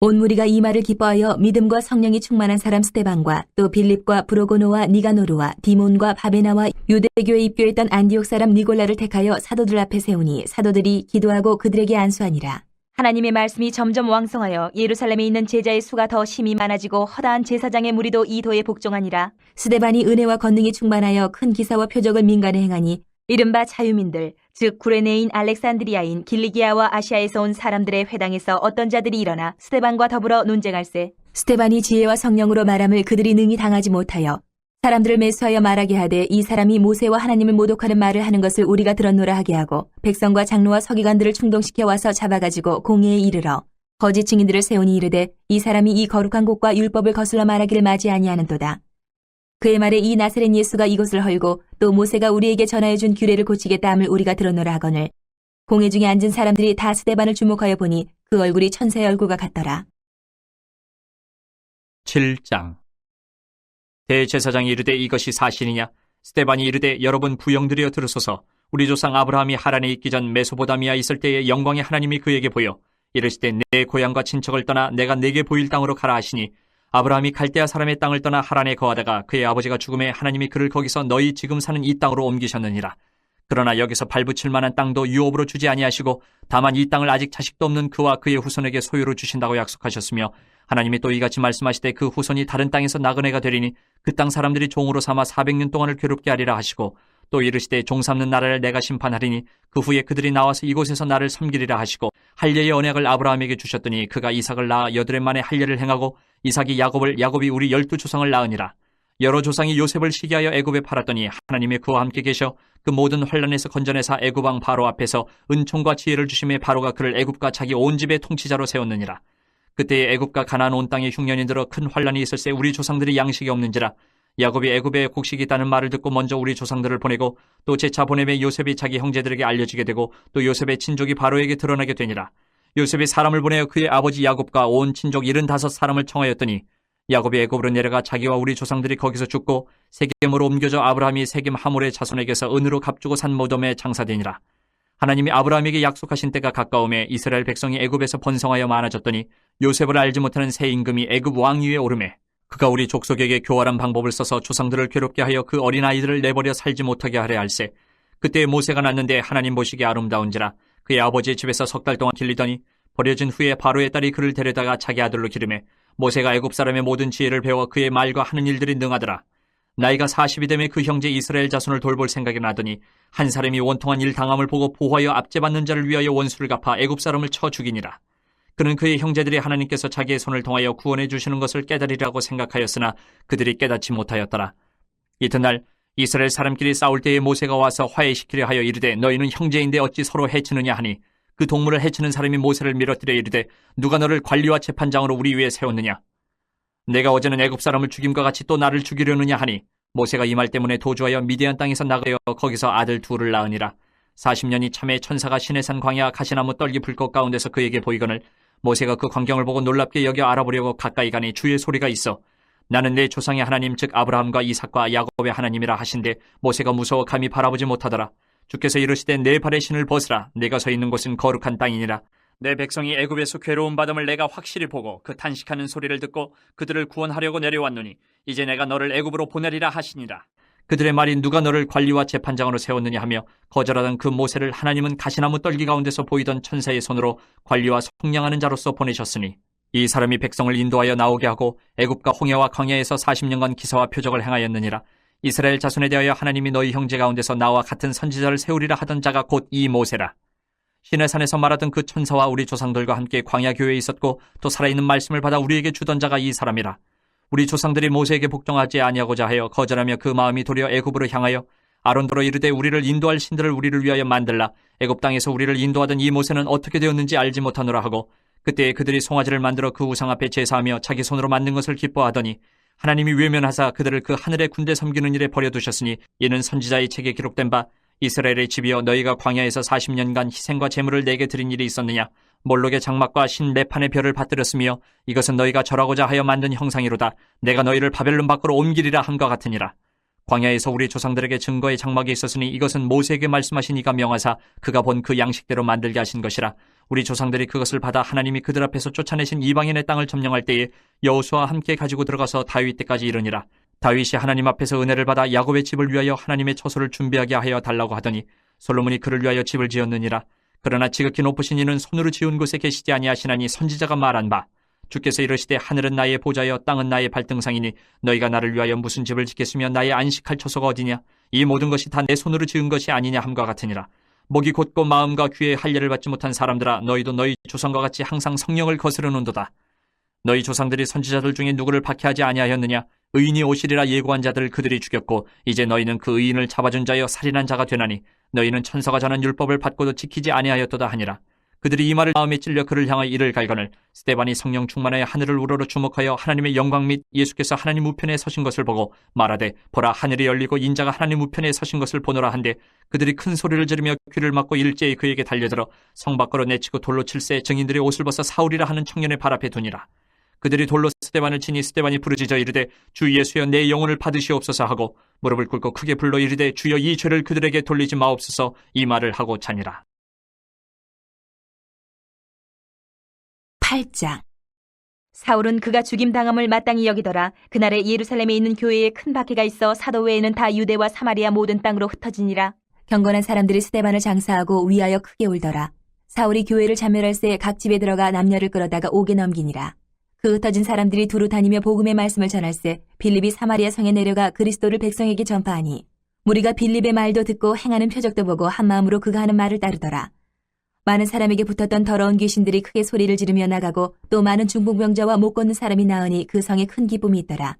온 무리가 이 말을 기뻐하여 믿음과 성령이 충만한 사람 스데반과 또 빌립과 브로고노와 니가노르와 디몬과 바베나와 유대교에 입교했던 안디옥 사람 니골라를 택하여 사도들 앞에 세우니 사도들이 기도하고 그들에게 안수하니라. 하나님의 말씀이 점점 왕성하여 예루살렘에 있는 제자의 수가 더 심히 많아지고 허다한 제사장의 무리도 이 도에 복종하니라. 스데반이 은혜와 권능이 충만하여 큰 기사와 표적을 민간에 행하니 이른바 자유민들 즉 구레네인 알렉산드리아인 길리기아와 아시아에서 온 사람들의 회당에서 어떤 자들이 일어나 스데반과 더불어 논쟁할세. 스데반이 지혜와 성령으로 말함을 그들이 능히 당하지 못하여 사람들을 매수하여 말하게 하되 이 사람이 모세와 하나님을 모독하는 말을 하는 것을 우리가 들었노라 하게 하고 백성과 장로와 서기관들을 충동시켜 와서 잡아가지고 공회에 이르러 거짓 증인들을 세우니 이르되 이 사람이 이 거룩한 곳과 율법을 거슬러 말하기를 맞이 아니하는도다. 그의 말에 이 나사렛 예수가 이곳을 헐고 또 모세가 우리에게 전하여준 규례를 고치겠다 함을 우리가 들었노라 하거늘 공회 중에 앉은 사람들이 다 스데반을 주목하여 보니 그 얼굴이 천사의 얼굴과 같더라.
7장. 대제사장이 이르되 이것이 사실이냐? 스데반이 이르되 여러분 부영들이여 들으소서. 우리 조상 아브라함이 하란에 있기 전 메소보다미아 있을 때에 영광의 하나님이 그에게 보여 이르시되 내 고향과 친척을 떠나 내가 내게 보일 땅으로 가라 하시니 아브라함이 갈대아 사람의 땅을 떠나 하란에 거하다가 그의 아버지가 죽음에 하나님이 그를 거기서 너희 지금 사는 이 땅으로 옮기셨느니라. 그러나 여기서 발붙일 만한 땅도 유업으로 주지 아니하시고 다만 이 땅을 아직 자식도 없는 그와 그의 후손에게 소유로 주신다고 약속하셨으며 하나님이 또 이같이 말씀하시되 그 후손이 다른 땅에서 나그네가 되리니 그 땅 사람들이 종으로 삼아 400년 동안을 괴롭게 하리라 하시고 또 이르시되 종 삼는 나라를 내가 심판하리니 그 후에 그들이 나와서 이곳에서 나를 섬기리라 하시고 할례의 언약을 아브라함에게 주셨더니 그가 이삭을 낳아 여드렛 만에 할례를 행하고 이삭이 야곱을 야곱이 우리 12조상을 낳으니라. 여러 조상이 요셉을 시기하여 애굽에 팔았더니 하나님이 그와 함께 계셔 그 모든 환난에서 건져내사 애굽 왕 바로 앞에서 은총과 지혜를 주심에 바로가 그를 애굽과 자기 온 집의 통치자로 세웠느니라. 그때에 애굽과 가나안 온 땅에 흉년이 들어 큰 환난이 있을새 우리 조상들이 양식이 없는지라. 야곱이 애굽에 곡식이 있다는 말을 듣고 먼저 우리 조상들을 보내고 또 재차 보내매 요셉이 자기 형제들에게 알려지게 되고 또 요셉의 친족이 바로에게 드러나게 되니라. 요셉이 사람을 보내어 그의 아버지 야곱과 온 친족 75사람을 청하였더니 야곱이 애굽으로 내려가 자기와 우리 조상들이 거기서 죽고 세겜으로 옮겨져 아브라함이 세겜 하몰의 자손에게서 은으로 값주고 산 무덤에 장사되니라. 하나님이 아브라함에게 약속하신 때가 가까움에 이스라엘 백성이 애굽에서 번성하여 많아졌더니 요셉을 알지 못하는 새 임금이 애굽 왕위에 오르매 그가 우리 족속에게 교활한 방법을 써서 조상들을 괴롭게 하여 그 어린아이들을 내버려 살지 못하게 하려 할세. 그때 모세가 났는데 하나님 보시기에 아름다운지라 그의 아버지의 집에서 3달 동안 길리더니 버려진 후에 바로의 딸이 그를 데려다가 자기 아들로 기르매 모세가 애굽 사람의 모든 지혜를 배워 그의 말과 하는 일들이 능하더라. 나이가 40이 되매 그 형제 이스라엘 자손을 돌볼 생각이 나더니 한 사람이 원통한 일 당함을 보고 보호하여 압제받는 자를 위하여 원수를 갚아 애굽 사람을 쳐 죽이니라. 그는 그의 형제들이 하나님께서 자기의 손을 통하여 구원해 주시는 것을 깨달으리라고 생각하였으나 그들이 깨닫지 못하였더라. 이튿날 이스라엘 사람끼리 싸울 때에 모세가 와서 화해시키려 하여 이르되 너희는 형제인데 어찌 서로 해치느냐 하니 그 동물을 해치는 사람이 모세를 밀어뜨려 이르되 누가 너를 관리와 재판장으로 우리 위에 세웠느냐? 내가 어제는 애굽 사람을 죽임과 같이 또 나를 죽이려느냐 하니 모세가 이 말 때문에 도주하여 미디안 땅에서 나가여 거기서 아들 둘을 낳으니라. 40년이 참에 천사가 시내산 광야 가시나무 떨기 불꽃 가운데서 그에게 보이거늘 모세가 그 광경을 보고 놀랍게 여겨 알아보려고 가까이 가니 주의 소리가 있어 나는 내 조상의 하나님 즉 아브라함과 이삭과 야곱의 하나님이라 하신데 모세가 무서워 감히 바라보지 못하더라. 주께서 이르시되 내 발의 신을 벗으라. 내가 서 있는 곳은 거룩한 땅이니라. 내 백성이 애굽에서 괴로움 받음을 내가 확실히 보고 그 탄식하는 소리를 듣고 그들을 구원하려고 내려왔노니 이제 내가 너를 애굽으로 보내리라 하시니라. 그들의 말이 누가 너를 관리와 재판장으로 세웠느냐 하며 거절하던 그 모세를 하나님은 가시나무 떨기 가운데서 보이던 천사의 손으로 관리와 속량하는 자로서 보내셨으니 이 사람이 백성을 인도하여 나오게 하고 애굽과 홍해와 광야에서 40년간 기사와 표적을 행하였느니라. 이스라엘 자손에 대하여 하나님이 너희 형제 가운데서 나와 같은 선지자를 세우리라 하던 자가 곧 이 모세라. 시내산에서 말하던 그 천사와 우리 조상들과 함께 광야 교회에 있었고 또 살아있는 말씀을 받아 우리에게 주던 자가 이 사람이라. 우리 조상들이 모세에게 복종하지 아니하고자 하여 거절하며 그 마음이 도리어 애굽으로 향하여 아론더러 이르되 우리를 인도할 신들을 우리를 위하여 만들라. 애굽 땅에서 우리를 인도하던 이 모세는 어떻게 되었는지 알지 못하노라 하고 그때에 그들이 송아지를 만들어 그 우상 앞에 제사하며 자기 손으로 만든 것을 기뻐하더니 하나님이 외면하사 그들을 그 하늘의 군대 섬기는 일에 버려두셨으니 이는 선지자의 책에 기록된 바 이스라엘의 집이여 너희가 광야에서 40년간 희생과 제물을 내게 드린 일이 있었느냐. 몰록의 장막과 신 레판의 별을 받들었으며 이것은 너희가 절하고자 하여 만든 형상이로다. 내가 너희를 바벨론 밖으로 옮기리라 함과 같으니라. 광야에서 우리 조상들에게 증거의 장막이 있었으니 이것은 모세에게 말씀하신 이가 명하사 그가 본 그 양식대로 만들게 하신 것이라. 우리 조상들이 그것을 받아 하나님이 그들 앞에서 쫓아내신 이방인의 땅을 점령할 때에 여호수아와 함께 가지고 들어가서 다윗 때까지 이르니라. 다윗이 하나님 앞에서 은혜를 받아 야곱의 집을 위하여 하나님의 처소를 준비하게 하여 달라고 하더니 솔로몬이 그를 위하여 집을 지었느니라. 그러나 지극히 높으신 이는 손으로 지은 곳에 계시지 아니하시나니 선지자가 말한 바 주께서 이르시되 하늘은 나의 보좌여 땅은 나의 발등상이니 너희가 나를 위하여 무슨 집을 짓겠으며 나의 안식할 처소가 어디냐. 이 모든 것이 다 내 손으로 지은 것이 아니냐 함과 같으니라. 목이 곧고 마음과 귀에 할례를 받지 못한 사람들아 너희도 너희 조상과 같이 항상 성령을 거스르는도다. 너희 조상들이 선지자들 중에 누구를 박해하지 아니하였느냐. 의인이 오시리라 예고한 자들을 그들이 죽였고 이제 너희는 그 의인을 잡아준 자여 살인한 자가 되나니 너희는 천사가 전한 율법을 받고도 지키지 아니하였도다 하니라. 그들이 이 말을 마음에 찔려 그를 향하여 이를 갈거늘 스데반이 성령 충만하여 하늘을 우러러 주목하여 하나님의 영광 및 예수께서 하나님 우편에 서신 것을 보고 말하되 보라 하늘이 열리고 인자가 하나님 우편에 서신 것을 보노라 한데 그들이 큰 소리를 지르며 귀를 막고 일제히 그에게 달려들어 성 밖으로 내치고 돌로 칠세 증인들의 옷을 벗어 사울이라 하는 청년의 발 앞에 두니라. 그들이 돌로 스데반을 치니 스데반이 부르짖어 이르되 주 예수여 내 영혼을 받으시옵소서 하고 무릎을 꿇고 크게 불러 이르되 주여 이 죄를 그들에게 돌리지 마옵소서 이 말을 하고 자니라.
8장. 사울은 그가 죽임당함을 마땅히 여기더라. 그날에 예루살렘에 있는 교회에 큰 박해가 있어 사도 외에는 다 유대와 사마리아 모든 땅으로 흩어지니라. 경건한 사람들이 스데반을 장사하고 위하여 크게 울더라. 사울이 교회를 자멸할새 각 집에 들어가 남녀를 끌어다가 옥에 넘기니라. 그 흩어진 사람들이 두루 다니며 복음의 말씀을 전할새 빌립이 사마리아 성에 내려가 그리스도를 백성에게 전파하니 무리가 빌립의 말도 듣고 행하는 표적도 보고 한마음으로 그가 하는 말을 따르더라. 많은 사람에게 붙었던 더러운 귀신들이 크게 소리를 지르며 나가고 또 많은 중풍병자와 못 걷는 사람이 나으니 그 성에 큰 기쁨이 있더라.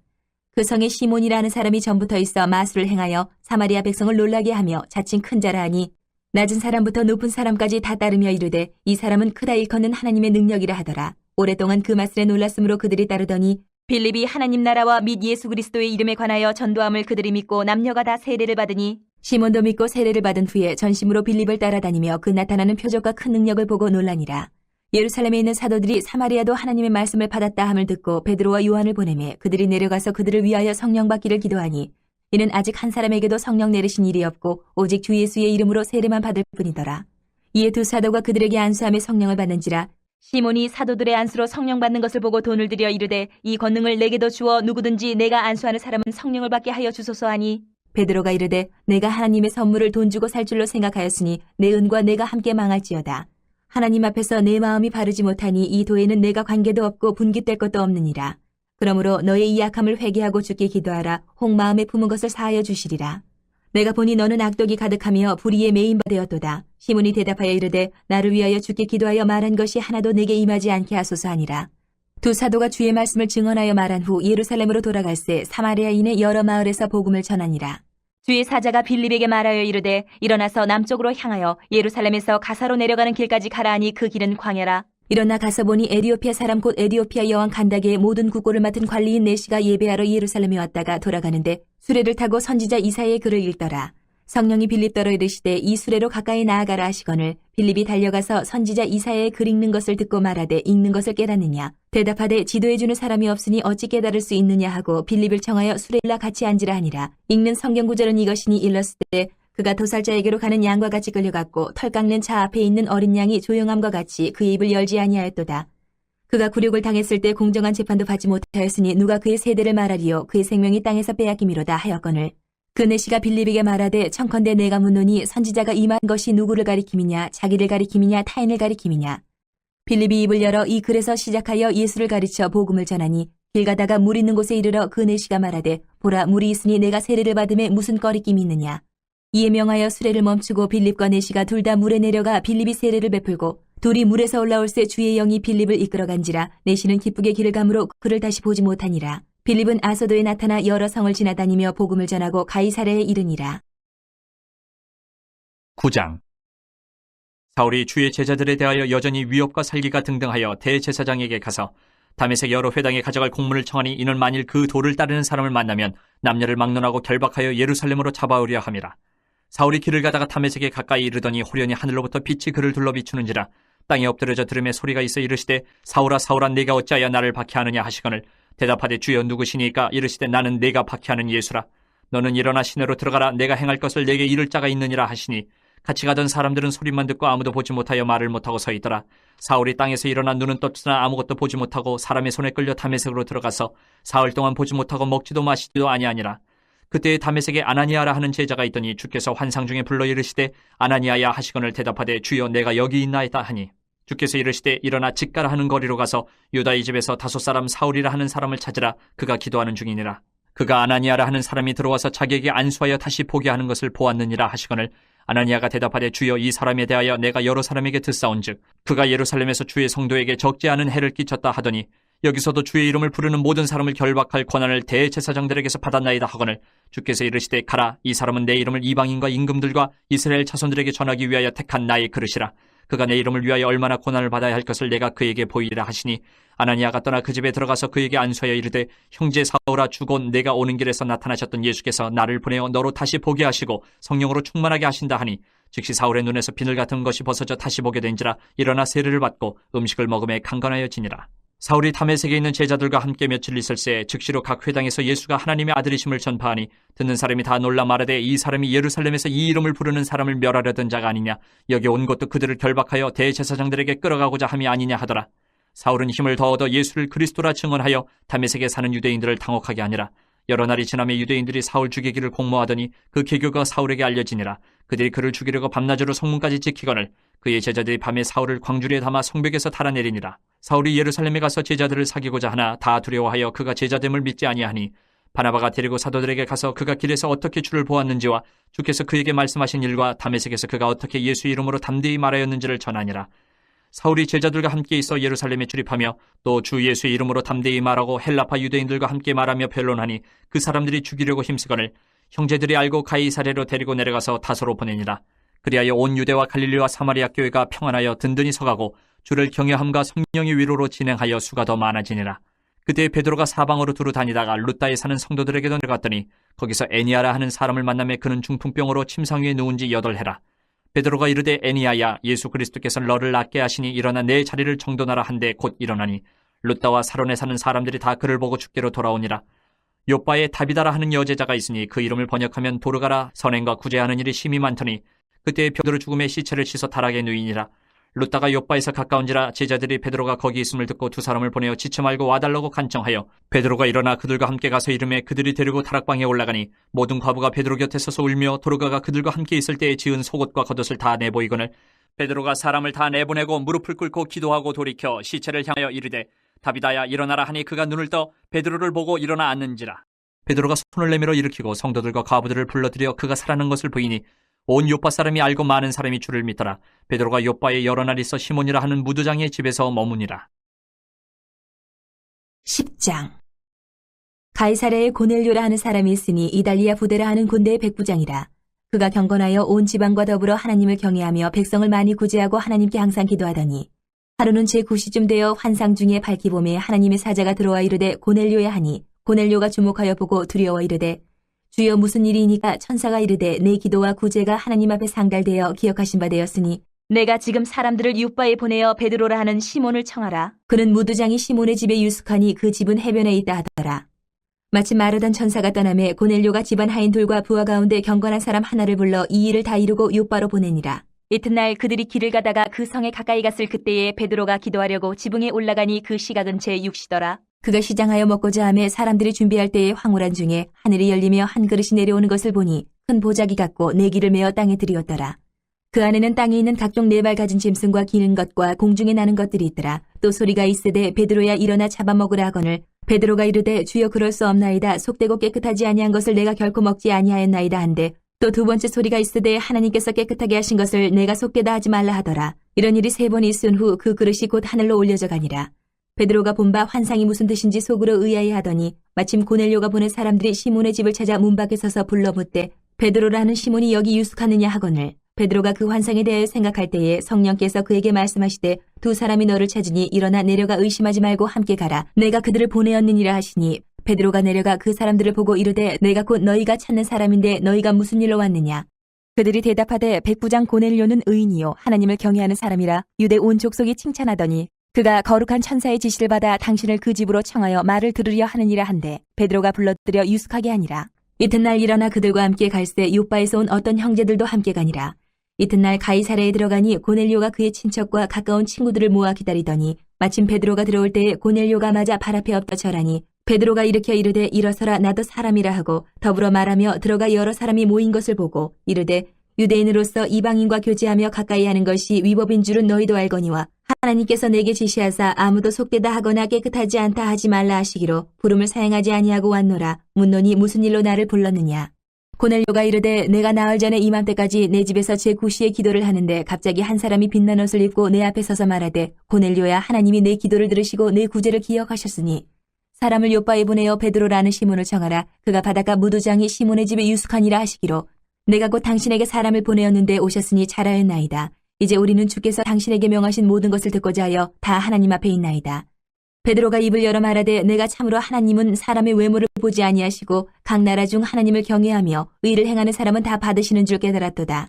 그 성에 시몬이라는 사람이 전부터 있어 마술을 행하여 사마리아 백성을 놀라게 하며 자칭 큰 자라 하니 낮은 사람부터 높은 사람까지 다 따르며 이르되 이 사람은 크다 일컫는 하나님의 능력이라 하더라. 오랫동안 그 말씀에 놀랐으므로 그들이 따르더니 빌립이 하나님 나라와 및 예수 그리스도의 이름에 관하여 전도함을 그들이 믿고 남녀가 다 세례를 받으니 시몬도 믿고 세례를 받은 후에 전심으로 빌립을 따라다니며 그 나타나는 표적과 큰 능력을 보고 놀라니라. 예루살렘에 있는 사도들이 사마리아도 하나님의 말씀을 받았다 함을 듣고 베드로와 요한을 보내매 그들이 내려가서 그들을 위하여 성령 받기를 기도하니 이는 아직 한 사람에게도 성령 내리신 일이 없고 오직 주 예수의 이름으로 세례만 받을 뿐이더라. 이에 두 사도가 그들에게 안수함에 성령을 받는지라. 시몬이 사도들의 안수로 성령 받는 것을 보고 돈을 들여 이르되 이 권능을 내게도 주어 누구든지 내가 안수하는 사람은 성령을 받게 하여 주소서 하니 베드로가 이르되 내가 하나님의 선물을 돈 주고 살 줄로 생각하였으니 내 은과 내가 함께 망할지어다. 하나님 앞에서 내 마음이 바르지 못하니 이 도에는 내가 관계도 없고 분깃될 것도 없느니라. 그러므로 너의 이 약함을 회개하고 주께 기도하라. 혹 마음에 품은 것을 사하여 주시리라. 내가 보니 너는 악독이 가득하며 불의에 매인 바 되었도다. 시몬이 대답하여 이르되 나를 위하여 주께 기도하여 말한 것이 하나도 내게 임하지 않게 하소서 하니라. 두 사도가 주의 말씀을 증언하여 말한 후 예루살렘으로 돌아갈새 사마리아인의 여러 마을에서 복음을 전하니라. 주의 사자가 빌립에게 말하여 이르되 일어나서 남쪽으로 향하여 예루살렘에서 가사로 내려가는 길까지 가라 하니 그 길은 광야라. 일어나 가서 보니 에디오피아 사람 곧 에디오피아 여왕 간다게의 모든 국고를 맡은 관리인 네시가 예배하러 예루살렘에 왔다가 돌아가는데 수레를 타고 선지자 이사야의 글을 읽더라. 성령이 빌립더러 이르시되 이 수레로 가까이 나아가라 하시거늘 빌립이 달려가서 선지자 이사야의 글 읽는 것을 듣고 말하되 읽는 것을 깨닫느냐 대답하되 지도해주는 사람이 없으니 어찌 깨달을 수 있느냐 하고 빌립을 청하여 수레에 올라 같이 앉으라 하니라. 읽는 성경 구절은 이것이니 일렀을 때 그가 도살자에게로 가는 양과 같이 끌려갔고 털 깎는 차 앞에 있는 어린 양이 조용함과 같이 그의 입을 열지 아니하였도다. 그가 굴욕을 당했을 때 공정한 재판도 받지 못하였으니 누가 그의 세대를 말하리요 그의 생명이 땅에서 빼앗김이로다 하였거늘 그 내시가 빌립에게 말하되 청컨대 내가 묻노니 선지자가 임한 것이 누구를 가리킴이냐 자기를 가리킴이냐 타인을 가리킴이냐. 빌립이 입을 열어 이 글에서 시작하여 예수를 가르쳐 복음을 전하니 길 가다가 물 있는 곳에 이르러 그 내시가 말하되 보라 물이 있으니 내가 세례를 받음에 무슨 꺼리낌이 있느냐. 이에 명하여 수레를 멈추고 빌립과 내시가 둘 다 물에 내려가 빌립이 세례를 베풀고 둘이 물에서 올라올새 주의 영이 빌립을 이끌어간지라. 내시는 기쁘게 길을 가므로 그를 다시 보지 못하니라. 빌립은 아소도에 나타나 여러 성을 지나다니며 복음을 전하고 가이사랴에 이르니라.
9장. 사울이 주의 제자들에 대하여 여전히 위협과 살기가 등등하여 대제사장에게 가서 다메섹 여러 회당에 가져갈 공문을 청하니 이는 만일 그 도를 따르는 사람을 만나면 남녀를 막론하고 결박하여 예루살렘으로 잡아오려 함이라. 사울이 길을 가다가 다메섹에 가까이 이르더니 호련히 하늘로부터 빛이 그를 둘러 비추는지라. 땅에 엎드려져 들음에 소리가 있어 이르시되 사울아 사울아 내가 어찌하여 나를 박해하느냐 하시거늘 대답하되 주여 누구시니까 이르시되 나는 내가 박해하는 예수라. 너는 일어나 시내로 들어가라. 내가 행할 것을 내게 이를 자가 있느니라 하시니 같이 가던 사람들은 소리만 듣고 아무도 보지 못하여 말을 못하고 서 있더라. 사울이 땅에서 일어나 눈은 떴으나 아무것도 보지 못하고 사람의 손에 끌려 다메섹으로 들어가서 사흘 동안 보지 못하고 먹지도 마시지도 아니하니라. 그때 다메섹에 아나니아라 하는 제자가 있더니 주께서 환상 중에 불러 이르시되 아나니아야 하시거늘 대답하되 주여 내가 여기 있나이다 하니 주께서 이르시되 일어나 직가라 하는 거리로 가서 유다의 집에서 다섯 사람 사울이라 하는 사람을 찾으라. 그가 기도하는 중이니라. 그가 아나니아라 하는 사람이 들어와서 자기에게 안수하여 다시 보게 하는 것을 보았느니라 하시거늘 아나니아가 대답하되 주여 이 사람에 대하여 내가 여러 사람에게 듣사온즉 그가 예루살렘에서 주의 성도에게 적지 않은 해를 끼쳤다 하더니 여기서도 주의 이름을 부르는 모든 사람을 결박할 권한을 대제사장들에게서 받았나이다 하거늘 주께서 이르시되 가라. 이 사람은 내 이름을 이방인과 임금들과 이스라엘 자손들에게 전하기 위하여 택한 나의 그릇이라. 그가 내 이름을 위하여 얼마나 고난을 받아야 할 것을 내가 그에게 보이리라 하시니 아나니아가 떠나 그 집에 들어가서 그에게 안수하여 이르되 형제 사울아 주곧 내가 오는 길에서 나타나셨던 예수께서 나를 보내어 너로 다시 보게 하시고 성령으로 충만하게 하신다 하니 즉시 사울의 눈에서 비늘 같은 것이 벗어져 다시 보게 된지라. 일어나 세례를 받고 음식을 먹음에 강건하여지니라. 사울이 다메섹에 있는 제자들과 함께 며칠 있을새 즉시로 각 회당에서 예수가 하나님의 아들이심을 전파하니 듣는 사람이 다 놀라 말하되 이 사람이 예루살렘에서 이 이름을 부르는 사람을 멸하려던 자가 아니냐. 여기 온 것도 그들을 결박하여 대제사장들에게 끌어가고자 함이 아니냐 하더라. 사울은 힘을 더 얻어 예수를 그리스도라 증언하여 다메섹에 사는 유대인들을 당혹하게 하니라. 여러 날이 지나며 유대인들이 사울 죽이기를 공모하더니 그 계교가 사울에게 알려지니라. 그들이 그를 죽이려고 밤낮으로 성문까지 지키거늘 그의 제자들이 밤에 사울을 광주리에 담아 성벽에서 달아내리니라. 사울이 예루살렘에 가서 제자들을 사귀고자 하나 다 두려워하여 그가 제자됨을 믿지 아니하니 바나바가 데리고 사도들에게 가서 그가 길에서 어떻게 주를 보았는지와 주께서 그에게 말씀하신 일과 다메섹에서 그가 어떻게 예수 이름으로 담대히 말하였는지를 전하니라. 사울이 제자들과 함께 있어 예루살렘에 출입하며 또 주 예수의 이름으로 담대히 말하고 헬라파 유대인들과 함께 말하며 변론하니 그 사람들이 죽이려고 힘쓰거늘 형제들이 알고 가이사랴로 데리고 내려가서 다소로 보내니라. 그리하여 온 유대와 갈릴리와 사마리아 교회가 평안하여 든든히 서가고 주를 경외함과 성령의 위로로 진행하여 수가 더 많아지니라. 그때 베드로가 사방으로 두루 다니다가 룻다에 사는 성도들에게도 내려갔더니 거기서 애니아라 하는 사람을 만나매 그는 중풍병으로 침상 위에 누운 지 8해라. 베드로가 이르되 애니아야 예수 그리스도께서 너를 낫게 하시니 일어나 내 자리를 정돈하라 한데 곧 일어나니 룻다와 사론에 사는 사람들이 다 그를 보고 죽게로 돌아오니라. 요빠에 다비다라 하는 여제자가 있으니 그 이름을 번역하면 도르가라. 선행과 구제하는 일이 심히 많더니 그때 베드로 죽음에 시체를 씻어 타락에 누이니라. 룻다가 요빠에서 가까운지라 제자들이 베드로가 거기 있음을 듣고 두 사람을 보내어 지쳐 말고 와달라고 간청하여 베드로가 일어나 그들과 함께 가서 이르매 그들이 데리고 다락방에 올라가니 모든 과부가 베드로 곁에 서서 울며 도르가가 그들과 함께 있을 때에 지은 속옷과 겉옷을 다 내보이거늘 베드로가 사람을 다 내보내고 무릎을 꿇고 기도하고 돌이켜 시체를 향하여 이르되 다비다야 일어나라 하니 그가 눈을 떠 베드로를 보고 일어나 앉는지라. 베드로가 손을 내밀어 일으키고 성도들과 과부들을 불러들여 그가 살아난 것을 보이니 온 요빠 사람이 알고 많은 사람이 주를 믿더라. 베드로가 요빠에 여러 날 있어 시몬이라 하는 무두장의 집에서 머무니라.
10장. 가이사랴에 고넬료라 하는 사람이 있으니 이달리아 부대라 하는 군대의 백부장이라. 그가 경건하여 온 지방과 더불어 하나님을 경외하며 백성을 많이 구제하고 하나님께 항상 기도하더니 하루는 제9시쯤 되어 환상 중에 밝기 봄에 하나님의 사자가 들어와 이르되 고넬료야 하니 고넬료가 주목하여 보고 두려워 이르되 주여 무슨 일이니까 천사가 이르되 내 기도와 구제가 하나님 앞에 상달되어 기억하신 바 되었으니 내가 지금 사람들을 윑바에 보내어 베드로라 하는 시몬을 청하라. 그는 무두장이 시몬의 집에 유숙하니 그 집은 해변에 있다 하더라. 마침 마르던 천사가 떠나매 고넬료가 집안 하인들과 부하 가운데 경건한 사람 하나를 불러 이 일을 다 이루고 윑바로 보내니라. 이튿날 그들이 길을 가다가 그 성에 가까이 갔을 그때에 베드로가 기도하려고 지붕에 올라가니 그 시각은 제6시더라. 그가 시장하여 먹고자 하며 사람들이 준비할 때에 황홀한 중에 하늘이 열리며 한 그릇이 내려오는 것을 보니 큰 보자기 같고 내기를 메어 땅에 들이었더라. 그 안에는 땅에 있는 각종 네 발 가진 짐승과 기는 것과 공중에 나는 것들이 있더라. 또 소리가 있으되 베드로야 일어나 잡아먹으라 하거늘 베드로가 이르되 주여 그럴 수 없나이다. 속되고 깨끗하지 아니한 것을 내가 결코 먹지 아니하였나이다 한데 또 두 번째 소리가 있으되 하나님께서 깨끗하게 하신 것을 내가 속되다 하지 말라 하더라. 이런 일이 3번 있은 후 그 그릇이 곧 하늘로 올려져 가니라. 베드로가 본 바 환상이 무슨 뜻인지 속으로 의아해 하더니 마침 고넬료가 보낸 사람들이 시몬의 집을 찾아 문 밖에 서서 불러 묻되 베드로라는 시몬이 여기 유숙하느냐 하거늘 베드로가 그 환상에 대하여 생각할 때에 성령께서 그에게 말씀하시되 두 사람이 너를 찾으니 일어나 내려가 의심하지 말고 함께 가라. 내가 그들을 보내었느니라 하시니 베드로가 내려가 그 사람들을 보고 이르되 내가 곧 너희가 찾는 사람인데 너희가 무슨 일로 왔느냐. 그들이 대답하되 백부장 고넬료는 의인이요 하나님을 경외하는 사람이라 유대 온 족속이 칭찬하더니 그가 거룩한 천사의 지시를 받아 당신을 그 집으로 청하여 말을 들으려 하느니라 한데 베드로가 불러들여 유숙하게 하니라. 이튿날 일어나 그들과 함께 갈새 욥바에서 온 어떤 형제들도 함께 가니라. 이튿날 가이사랴에 들어가니 고넬료가 그의 친척과 가까운 친구들을 모아 기다리더니 마침 베드로가 들어올 때에 고넬료가 맞아 발 앞에 엎어 절하니 베드로가 일으켜 이르되 일어서라 나도 사람이라 하고 더불어 말하며 들어가 여러 사람이 모인 것을 보고 이르되 유대인으로서 이방인과 교제하며 가까이 하는 것이 위법인 줄은 너희도 알거니와 하나님께서 내게 지시하사 아무도 속되다 하거나 깨끗하지 않다 하지 말라 하시기로 부름을 사행하지 아니하고 왔노라. 묻노니 무슨 일로 나를 불렀느냐. 고넬료가 이르되 내가 나흘 전에 이맘때까지 내 집에서 제9시에 기도를 하는데 갑자기 한 사람이 빛난 옷을 입고 내 앞에 서서 말하되 고넬료야 하나님이 내 기도를 들으시고 내 구제를 기억하셨으니 사람을 욥바에 보내어 베드로라는 시몬을 청하라. 그가 바닷가 무두장이 시몬의 집에 유숙하니라 하시기로 내가 곧 당신에게 사람을 보내었는데 오셨으니 잘하였나이다. 이제 우리는 주께서 당신에게 명하신 모든 것을 듣고자 하여 다 하나님 앞에 있나이다. 베드로가 입을 열어 말하되 내가 참으로 하나님은 사람의 외모를 보지 아니하시고 각 나라 중 하나님을 경외하며 의를 행하는 사람은 다 받으시는 줄 깨달았도다.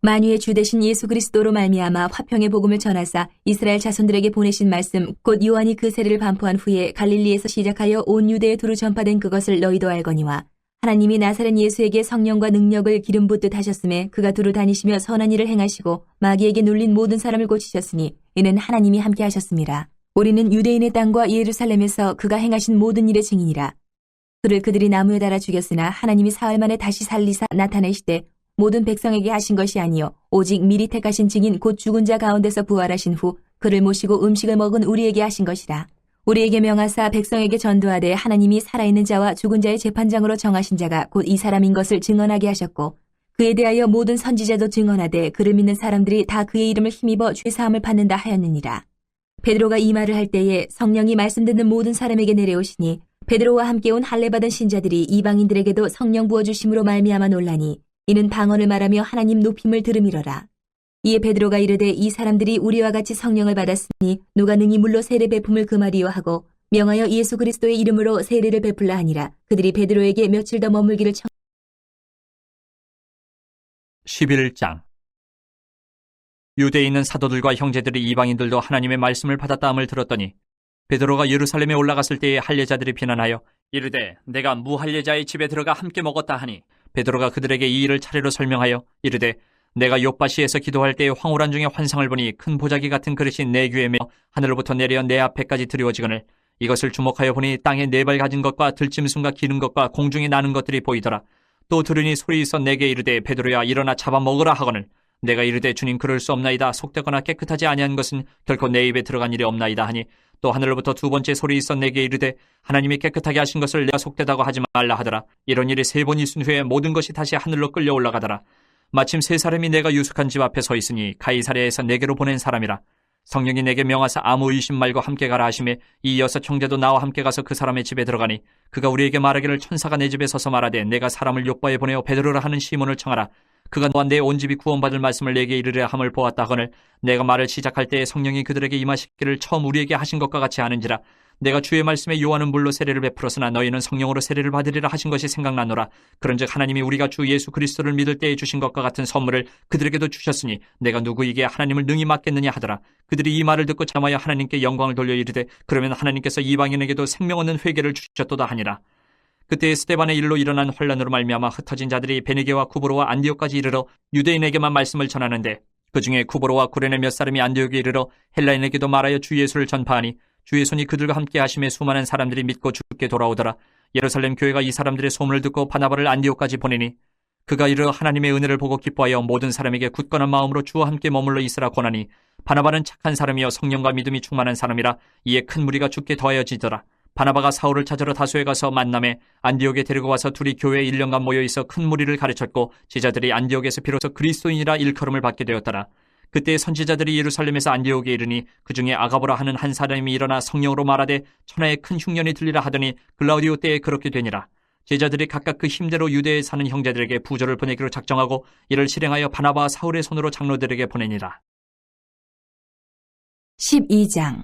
만유의 주 되신 예수 그리스도로 말미암아 화평의 복음을 전하사 이스라엘 자손들에게 보내신 말씀 곧 요한이 그 세례를 반포한 후에 갈릴리에서 시작하여 온 유대에 두루 전파된 그것을 너희도 알거니와 하나님이 나사렛 예수에게 성령과 능력을 기름 붓듯 하셨음에 그가 두루 다니시며 선한 일을 행하시고 마귀에게 눌린 모든 사람을 고치셨으니 이는 하나님이 함께 하셨습니다. 우리는 유대인의 땅과 예루살렘에서 그가 행하신 모든 일의 증인이라. 그를 그들이 나무에 달아 죽였으나 하나님이 사흘 만에 다시 살리사 나타내시되 모든 백성에게 하신 것이 아니요 오직 미리 택하신 증인 곧 죽은 자 가운데서 부활하신 후 그를 모시고 음식을 먹은 우리에게 하신 것이라. 우리에게 명하사 백성에게 전도하되 하나님이 살아있는 자와 죽은 자의 재판장으로 정하신 자가 곧 이 사람인 것을 증언하게 하셨고 그에 대하여 모든 선지자도 증언하되 그를 믿는 사람들이 다 그의 이름을 힘입어 죄사함을 받는다 하였느니라. 베드로가 이 말을 할 때에 성령이 말씀 듣는 모든 사람에게 내려오시니 베드로와 함께 온 할례받은 신자들이 이방인들에게도 성령 부어주심으로 말미암아 놀라니 이는 방언을 말하며 하나님 높임을 들음이러라. 이에 베드로가 이르되 이 사람들이 우리와 같이 성령을 받았으니 누가 능히 물로 세례 베품을 금하리요 하고 명하여 예수 그리스도의 이름으로 세례를 베풀라 하니라. 그들이 베드로에게 며칠 더 머물기를
11장 유대에 있는 사도들과 형제들이 이방인들도 하나님의 말씀을 받았다함을 들었더니 베드로가 예루살렘에 올라갔을 때에 할례자들이 비난하여 이르되 내가 무할례자의 집에 들어가 함께 먹었다 하니 베드로가 그들에게 이 일을 차례로 설명하여 이르되 내가 욥바시에서 기도할 때에 황홀한 중에 환상을 보니 큰 보자기 같은 그릇이 내 귀에 매 하늘로부터 내려 내 앞에까지 드리워지거늘 이것을 주목하여 보니 땅에 네 발 가진 것과 들짐승과 기는 것과 공중에 나는 것들이 보이더라. 또 들으니 소리 있어 내게 이르되 베드로야 일어나 잡아먹으라 하거늘 내가 이르되 주님 그럴 수 없나이다. 속되거나 깨끗하지 아니한 것은 결코 내 입에 들어간 일이 없나이다 하니 또 하늘로부터 두 번째 소리 있어 내게 이르되 하나님이 깨끗하게 하신 것을 내가 속되다고 하지 말라 하더라. 이런 일이 3번 있은 후에 모든 것이 다시 하늘로 끌려 올라가더라. 마침 3사람이 내가 유숙한 집 앞에 서 있으니 가이사랴에서 내게로 보낸 사람이라. 성령이 내게 명하사 아무 의심 말고 함께 가라 하시매 이 6 형제도 나와 함께 가서 그 사람의 집에 들어가니 그가 우리에게 말하기를 천사가 내 집에 서서 말하되 내가 사람을 욥바에 보내어 베드로라 하는 시몬을 청하라. 그가 너와 내 온 집이 구원받을 말씀을 내게 이르려 함을 보았다 하거늘 내가 말을 시작할 때에 성령이 그들에게 임하시기를 처음 우리에게 하신 것과 같이 하는지라. 내가 주의 말씀에 요한은 물로 세례를 베풀었으나 너희는 성령으로 세례를 받으리라 하신 것이 생각나노라. 그런즉 하나님이 우리가 주 예수 그리스도를 믿을 때에 주신 것과 같은 선물을 그들에게도 주셨으니 내가 누구에게 하나님을 능히 맡겠느냐 하더라. 그들이 이 말을 듣고 잠하여 하나님께 영광을 돌려 이르되 그러면 하나님께서 이방인에게도 생명 얻는 회개를 주셨도다 하니라. 그때 스데반의 일로 일어난 혼란으로 말미암아 흩어진 자들이 베니게와 구브로와 안디옥까지 이르러 유대인에게만 말씀을 전하는데 그 중에 구브로와 구레네 몇 사람이 안디옥에 이르러 헬라인에게도 말하여 주 예수를 전파하니 주의 손이 그들과 함께 하심에 수많은 사람들이 믿고 주께 돌아오더라. 예루살렘 교회가 이 사람들의 소문을 듣고 바나바를 안디옥까지 보내니 그가 이르러 하나님의 은혜를 보고 기뻐하여 모든 사람에게 굳건한 마음으로 주와 함께 머물러 있으라 권하니 바나바는 착한 사람이여 성령과 믿음이 충만한 사람이라. 이에 큰 무리가 주께 더하여지더라. 바나바가 사울을 찾으러 다소에 가서 만남에 안디옥에 데리고 와서 둘이 교회에 1년간 모여있어 큰 무리를 가르쳤고 제자들이 안디옥에서 비로소 그리스도인이라 일컬음을 받게 되었더라. 그때 선지자들이 예루살렘에서 안디옥에 이르니 그 중에 아가보라 하는 한 사람이 일어나 성령으로 말하되 천하에 큰 흉년이 들리라 하더니 글라우디오 때에 그렇게 되니라. 제자들이 각각 그 힘대로 유대에 사는 형제들에게 부조를 보내기로 작정하고 이를 실행하여 바나바와 사울의 손으로 장로들에게 보내니라.
12장.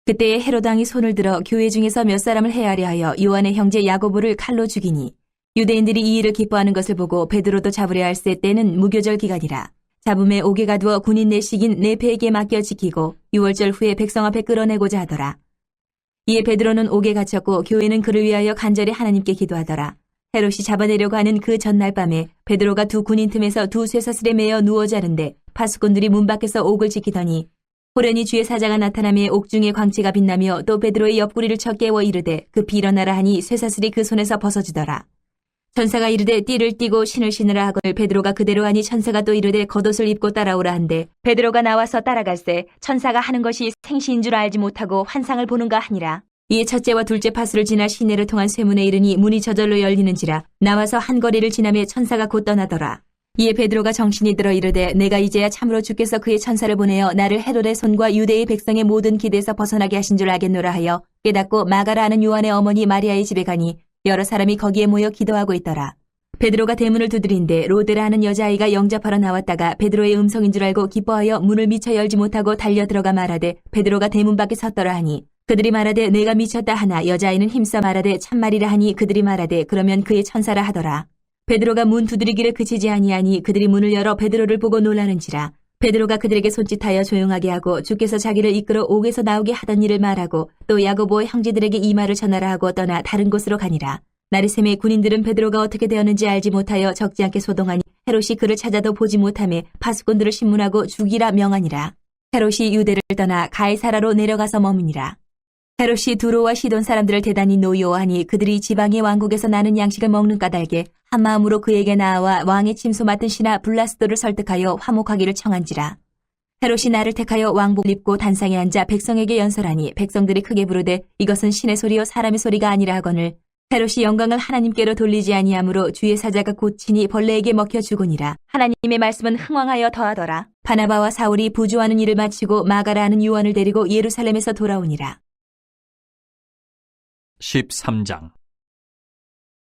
그때에 헤롯 왕이 손을 들어 교회 중에서 몇 사람을 해하려 하여 요한의 형제 야고보를 칼로 죽이니 유대인들이 이 일을 기뻐하는 것을 보고 베드로도 잡으려 할세. 때는 무교절 기간이라. 잡음에 옥에 가두어 군인 내식인 네페에게 맡겨 지키고 6월절 후에 백성 앞에 끌어내고자 하더라. 이에 베드로는 옥에 갇혔고 교회는 그를 위하여 간절히 하나님께 기도하더라. 헤롯이 잡아내려고 하는 그 전날 밤에 베드로가 두 군인 틈에서 두 쇠사슬에 매어 누워 자는데 파수꾼들이 문 밖에서 옥을 지키더니 호련히 주의 사자가 나타나며 옥중에 광채가 빛나며 또 베드로의 옆구리를 쳐 깨워 이르되 급히 일어나라 하니 쇠사슬이 그 손에서 벗어지더라. 천사가 이르되 띠를 띠고 신을 신으라 하거늘 베드로가 그대로 하니 천사가 또 이르되 겉옷을 입고 따라오라 한데 베드로가 나와서 따라갈새 천사가 하는 것이 생시인 줄 알지 못하고 환상을 보는가 하니라. 이에 첫째와 둘째 파수를 지나 시내를 통한 쇠문에 이르니 문이 저절로 열리는지라. 나와서 한 거리를 지나며 천사가 곧 떠나더라. 이에 베드로가 정신이 들어 이르되 내가 이제야 참으로 주께서 그의 천사를 보내어 나를 헤롯의 손과 유대의 백성의 모든 기대에서 벗어나게 하신 줄 알겠노라 하여 깨닫고 마가라 하는 요한의 어머니 마리아의 집에 가니 여러 사람이 거기에 모여 기도하고 있더라. 베드로가 대문을 두드린데 로데라 하는 여자아이가 영접하러 나왔다가 베드로의 음성인 줄 알고 기뻐하여 문을 미처 열지 못하고 달려 들어가 말하되 베드로가 대문 밖에 섰더라 하니 그들이 말하되 내가 미쳤다 하나 여자아이는 힘써 말하되 참말이라 하니 그들이 말하되 그러면 그의 천사라 하더라. 베드로가 문 두드리기를 그치지 아니하니 그들이 문을 열어 베드로를 보고 놀라는지라. 베드로가 그들에게 손짓하여 조용하게 하고 주께서 자기를 이끌어 옥에서 나오게 하던 일을 말하고 또 야고보의 형제들에게 이 말을 전하라 하고 떠나 다른 곳으로 가니라. 나르셈의 군인들은 베드로가 어떻게 되었는지 알지 못하여 적지 않게 소동하니 헤롯이 그를 찾아도 보지 못하며 파수꾼들을 신문하고 죽이라 명하니라. 헤롯이 유대를 떠나 가이사라로 내려가서 머무니라. 헤롯이 두로와 시돈 사람들을 대단히 노여워하니 그들이 지방의 왕국에서 나는 양식을 먹는 까닭에 한마음으로 그에게 나아와 왕의 침소 맡은 신하 블라스도를 설득하여 화목하기를 청한지라. 헤롯이 나를 택하여 왕복을 입고 단상에 앉아 백성에게 연설하니 백성들이 크게 부르되 이것은 신의 소리요 사람의 소리가 아니라 하거늘 헤롯이 영광을 하나님께로 돌리지 아니하므로 주의 사자가 곧 친히 벌레에게 먹혀 죽으니라. 하나님의 말씀은 흥왕하여 더하더라. 바나바와 사울이 부조하는 일을 마치고 마가라 하는 요한을 데리고 예루살렘에서 돌아오니라.
13장.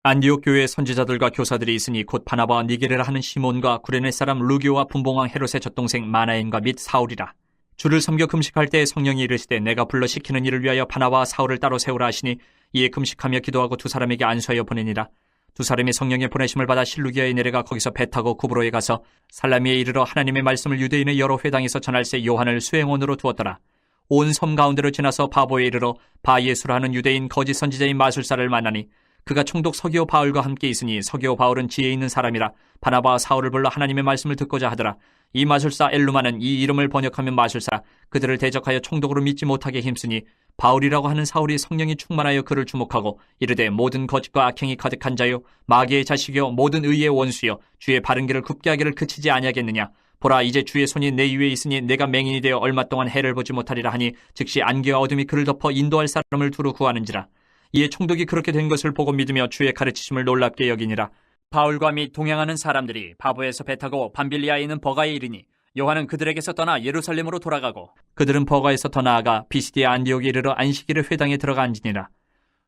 안디옥 교회에 선지자들과 교사들이 있으니 곧 바나바와 니게레라 하는 시몬과 구레네 사람 루기오와 분봉왕 헤롯의 젖동생 마나엔과 및 사울이라. 주를 섬겨 금식할 때 성령이 이르시되 내가 불러 시키는 일을 위하여 바나바와 사울을 따로 세우라 하시니 이에 금식하며 기도하고 두 사람에게 안수하여 보내니라. 두 사람이 성령의 보내심을 받아 실루기아에 내려가 거기서 배 타고 구브로에 가서 살라미에 이르러 하나님의 말씀을 유대인의 여러 회당에서 전할새 요한을 수행원으로 두었더라. 온 섬 가운데로 지나서 바보에 이르러 바예수라 하는 유대인 거짓 선지자인 마술사를 만나니 그가 총독 서기오 바울과 함께 있으니 서기오 바울은 지혜 있는 사람이라 바나바와 사울을 불러 하나님의 말씀을 듣고자 하더라. 이 마술사 엘루마는 이 이름을 번역하면 마술사 그들을 대적하여 총독으로 믿지 못하게 힘쓰니 바울이라고 하는 사울이 성령이 충만하여 그를 주목하고 이르되 모든 거짓과 악행이 가득한 자요 마귀의 자식이요 모든 의의 원수요 주의 바른 길을 굽게 하기를 그치지 아니하겠느냐. 보라 이제 주의 손이 내 위에 있으니 내가 맹인이 되어 얼마 동안 해를 보지 못하리라 하니 즉시 안개와 어둠이 그를 덮어 인도할 사람을 두루 구하는지라. 이에 총독이 그렇게 된 것을 보고 믿으며 주의 가르치심을 놀랍게 여기니라. 바울과 및 동행하는 사람들이 바보에서 배 타고 밤빌리아에 있는 버가에 이르니 요한은 그들에게서 떠나 예루살렘으로 돌아가고 그들은 버가에서 더 나아가 비시디아 안디옥에 이르러 안식일의 회당에 들어가 앉으니라.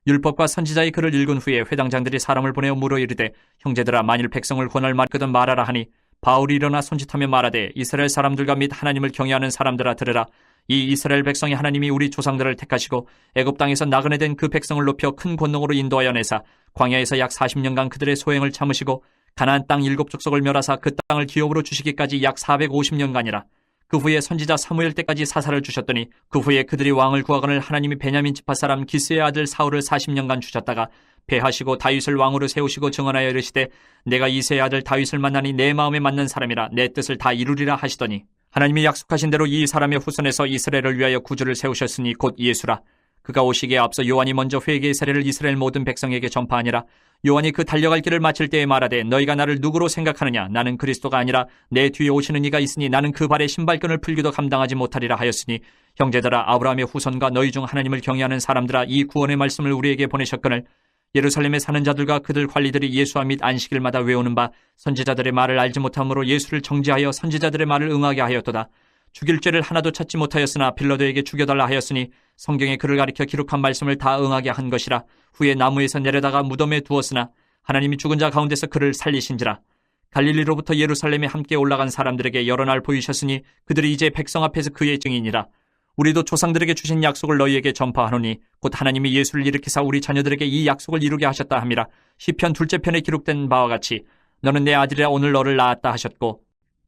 율법과 선지자의 글을 읽은 후에 회당장들이 사람을 보내어 물어 이르되 형제들아 만일 백성을 권할 말거든 말하라 하니 바울이 일어나 손짓하며 말하되 이스라엘 사람들과 및 하나님을 경외하는 사람들아 들으라. 이 이스라엘 백성이 하나님이 우리 조상들을 택하시고 애굽 땅에서 나그네 된 그 백성을 높여 큰 권능으로 인도하여 내사 광야에서 약 40년간 그들의 소행을 참으시고 가나안 땅 7족속을 멸하사 그 땅을 기업으로 주시기까지 약 450년간이라. 그 후에 선지자 사무엘 때까지 사사를 주셨더니 그 후에 그들이 왕을 구하거늘 하나님이 베냐민 지파 사람 기스의 아들 사울을 40년간 주셨다가 패하시고 다윗을 왕으로 세우시고 증언하여 이르시되 내가 이새의 아들 다윗을 만나니 내 마음에 맞는 사람이라 내 뜻을 다 이루리라 하시더니 하나님이 약속하신 대로 이 사람의 후손에서 이스라엘을 위하여 구주를 세우셨으니 곧 예수라. 그가 오시기에 앞서 요한이 먼저 회개의 세례를 이스라엘 모든 백성에게 전파하니라. 요한이 그 달려갈 길을 마칠 때에 말하되 너희가 나를 누구로 생각하느냐? 나는 그리스도가 아니라 내 뒤에 오시는 이가 있으니 나는 그 발에 신발끈을 풀기도 감당하지 못하리라 하였으니 형제들아 아브라함의 후손과 너희 중 하나님을 경외하는 사람들아 이 구원의 말씀을 우리에게 보내셨거늘 예루살렘에 사는 자들과 그들 관리들이 예수와 및 안식일마다 외우는 바 선지자들의 말을 알지 못함으로 예수를 정죄하여 선지자들의 말을 응하게 하였도다. 죽일 죄를 하나도 찾지 못하였으나 빌라도에게 죽여달라 하였으니 성경에 그를 가리켜 기록한 말씀을 다 응하게 한 것이라. 후에 나무에서 내려다가 무덤에 두었으나 하나님이 죽은 자 가운데서 그를 살리신지라. 갈릴리로부터 예루살렘에 함께 올라간 사람들에게 여러 날 보이셨으니 그들이 이제 백성 앞에서 그의 증인이라. 우리도 조상들에게 주신 약속을 너희에게 전파하노니 곧 하나님이 예수를 일으키사 우리 자녀들에게 이 약속을 이루게 하셨다 함이라. 시편 둘째 편에 기록된 바와 같이 너는 내 아들이라 오늘 너를 낳았다 하셨고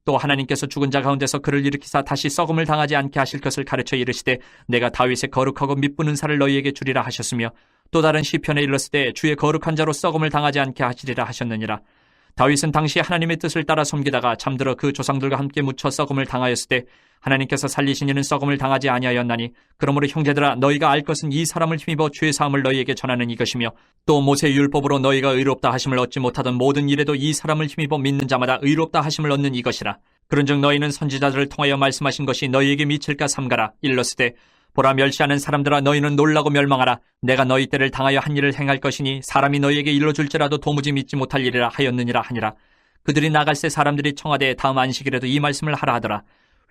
또 하나님께서 죽은 자 가운데서 그를 일으키사 다시 썩음을 당하지 않게 하실 것을 가르쳐 이르시되 내가 다윗의 거룩하고 mit분 은사를 너희에게 주리라 하셨으며 또 다른 시편에 일렀으되 주의 거룩한 자로 썩음을 당하지 않게 하시리라 하셨느니라. 다윗은 당시 하나님의 뜻을 따라 섬기다가 잠들어 그 조상들과 함께 묻혀 썩음을 당하였을 때 하나님께서 살리신 이는 썩음을 당하지 아니하였나니 그러므로 형제들아 너희가 알 것은 이 사람을 힘입어 죄 사함을 너희에게 전하는 이것이며 또 모세의 율법으로 너희가 의롭다 하심을 얻지 못하던 모든 일에도 이 사람을 힘입어 믿는 자마다 의롭다 하심을 얻는 이것이라. 그런즉 너희는 선지자들을 통하여 말씀하신 것이 너희에게 미칠까 삼가라. 일렀으되 보라 멸시하는 사람들아 너희는 놀라고 멸망하라. 내가 너희 때를 당하여 한 일을 행할 것이니 사람이 너희에게 일러줄지라도 도무지 믿지 못할 일이라 하였느니라 하니라. 그들이 나갈새 사람들이 청하되 다음 안식일에도 이 말씀을 하라 하더라.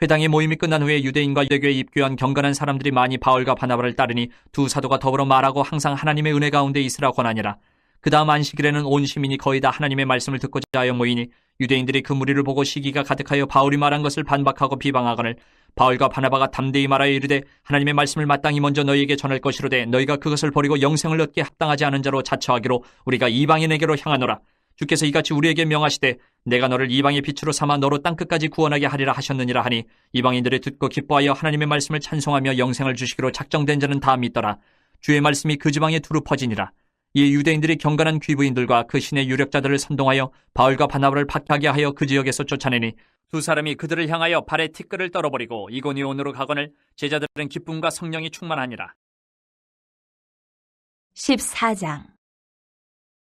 회당의 모임이 끝난 후에 유대인과 유대교에 입교한 경건한 사람들이 많이 바울과 바나바를 따르니 두 사도가 더불어 말하고 항상 하나님의 은혜 가운데 있으라 권하니라. 그 다음 안식일에는 온 시민이 거의 다 하나님의 말씀을 듣고자 하여 모이니 유대인들이 그 무리를 보고 시기가 가득하여 바울이 말한 것을 반박하고 비방하거늘 바울과 바나바가 담대히 말하여 이르되 하나님의 말씀을 마땅히 먼저 너희에게 전할 것이로되 너희가 그것을 버리고 영생을 얻게 합당하지 않은 자로 자처하기로 우리가 이방인에게로 향하노라. 주께서 이같이 우리에게 명하시되 내가 너를 이방의 빛으로 삼아 너로 땅끝까지 구원하게 하리라 하셨느니라 하니 이방인들이 듣고 기뻐하여 하나님의 말씀을 찬송하며 영생을 주시기로 작정된 자는 다 믿더라. 주의 말씀이 그 지방에 두루 퍼지니라. 이 유대인들이 경건한 귀부인들과 그 신의 유력자들을 선동하여 바울과 바나바를 박해하게 하여 그 지역에서 쫓아내니 두 사람이 그들을 향하여 발에 티끌을 떨어버리고 이고니온으로 가거늘 제자들은 기쁨과 성령이 충만하니라.
14장.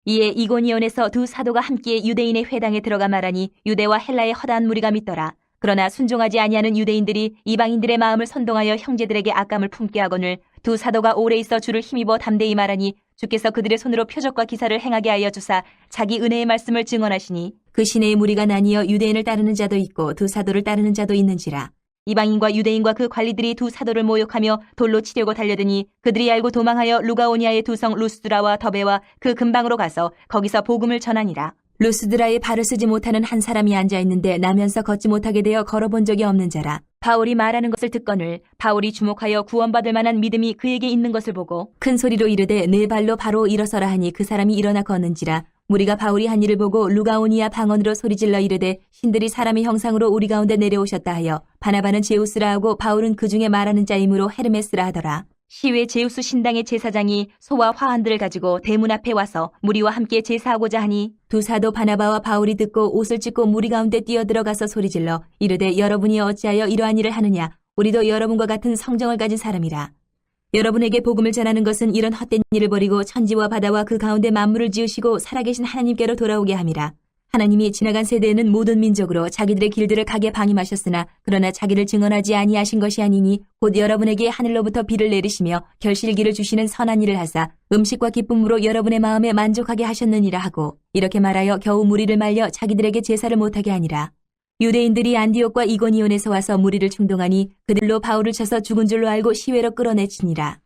이에 이고니온에서 두 사도가 함께 유대인의 회당에 들어가 말하니 유대와 헬라의 허다한 무리가 믿더라. 그러나 순종하지 아니하는 유대인들이 이방인들의 마음을 선동하여 형제들에게 악감을 품게 하거늘 두 사도가 오래 있어 주를 힘입어 담대히 말하니 주께서 그들의 손으로 표적과 기사를 행하게 하여 주사 자기 은혜의 말씀을 증언하시니 그 시내의 무리가 나뉘어 유대인을 따르는 자도 있고 두 사도를 따르는 자도 있는지라. 이방인과 유대인과 그 관리들이 두 사도를 모욕하며 돌로 치려고 달려드니 그들이 알고 도망하여 루가오니아의 두 성 루스드라와 더베와 그 근방으로 가서 거기서 복음을 전하니라. 루스드라에 발을 쓰지 못하는 한 사람이 앉아있는데 나면서 걷지 못하게 되어 걸어본 적이 없는 자라. 바울이 말하는 것을 듣거늘 바울이 주목하여 구원받을 만한 믿음이 그에게 있는 것을 보고 큰 소리로 이르되 네 발로 바로 일어서라 하니 그 사람이 일어나 걷는지라. 무리가 바울이 한 일을 보고 루가오니아 방언으로 소리질러 이르되 신들이 사람의 형상으로 우리 가운데 내려오셨다 하여 바나바는 제우스라 하고 바울은 그 중에 말하는 자이므로 헤르메스라 하더라. 시외 제우스 신당의 제사장이 소와 화환들을 가지고 대문 앞에 와서 무리와 함께 제사하고자 하니 두 사도 바나바와 바울이 듣고 옷을 찢고 무리 가운데 뛰어들어가서 소리질러 이르되 여러분이 어찌하여 이러한 일을 하느냐. 우리도 여러분과 같은 성정을 가진 사람이라. 여러분에게 복음을 전하는 것은 이런 헛된 일을 버리고 천지와 바다와 그 가운데 만물을 지으시고 살아계신 하나님께로 돌아오게 함이라. 하나님이 지나간 세대에는 모든 민족으로 자기들의 길들을 가게 방임하셨으나 그러나 자기를 증언하지 아니하신 것이 아니니 곧 여러분에게 하늘로부터 비를 내리시며 결실기를 주시는 선한 일을 하사 음식과 기쁨으로 여러분의 마음에 만족하게 하셨느니라 하고 이렇게 말하여 겨우 무리를 말려 자기들에게 제사를 못하게 하니라. 유대인들이 안디옥과 이고니온에서 와서 무리를 충동하니 그들로 바울을 쳐서 죽은 줄로 알고 시외로 끌어내치니라.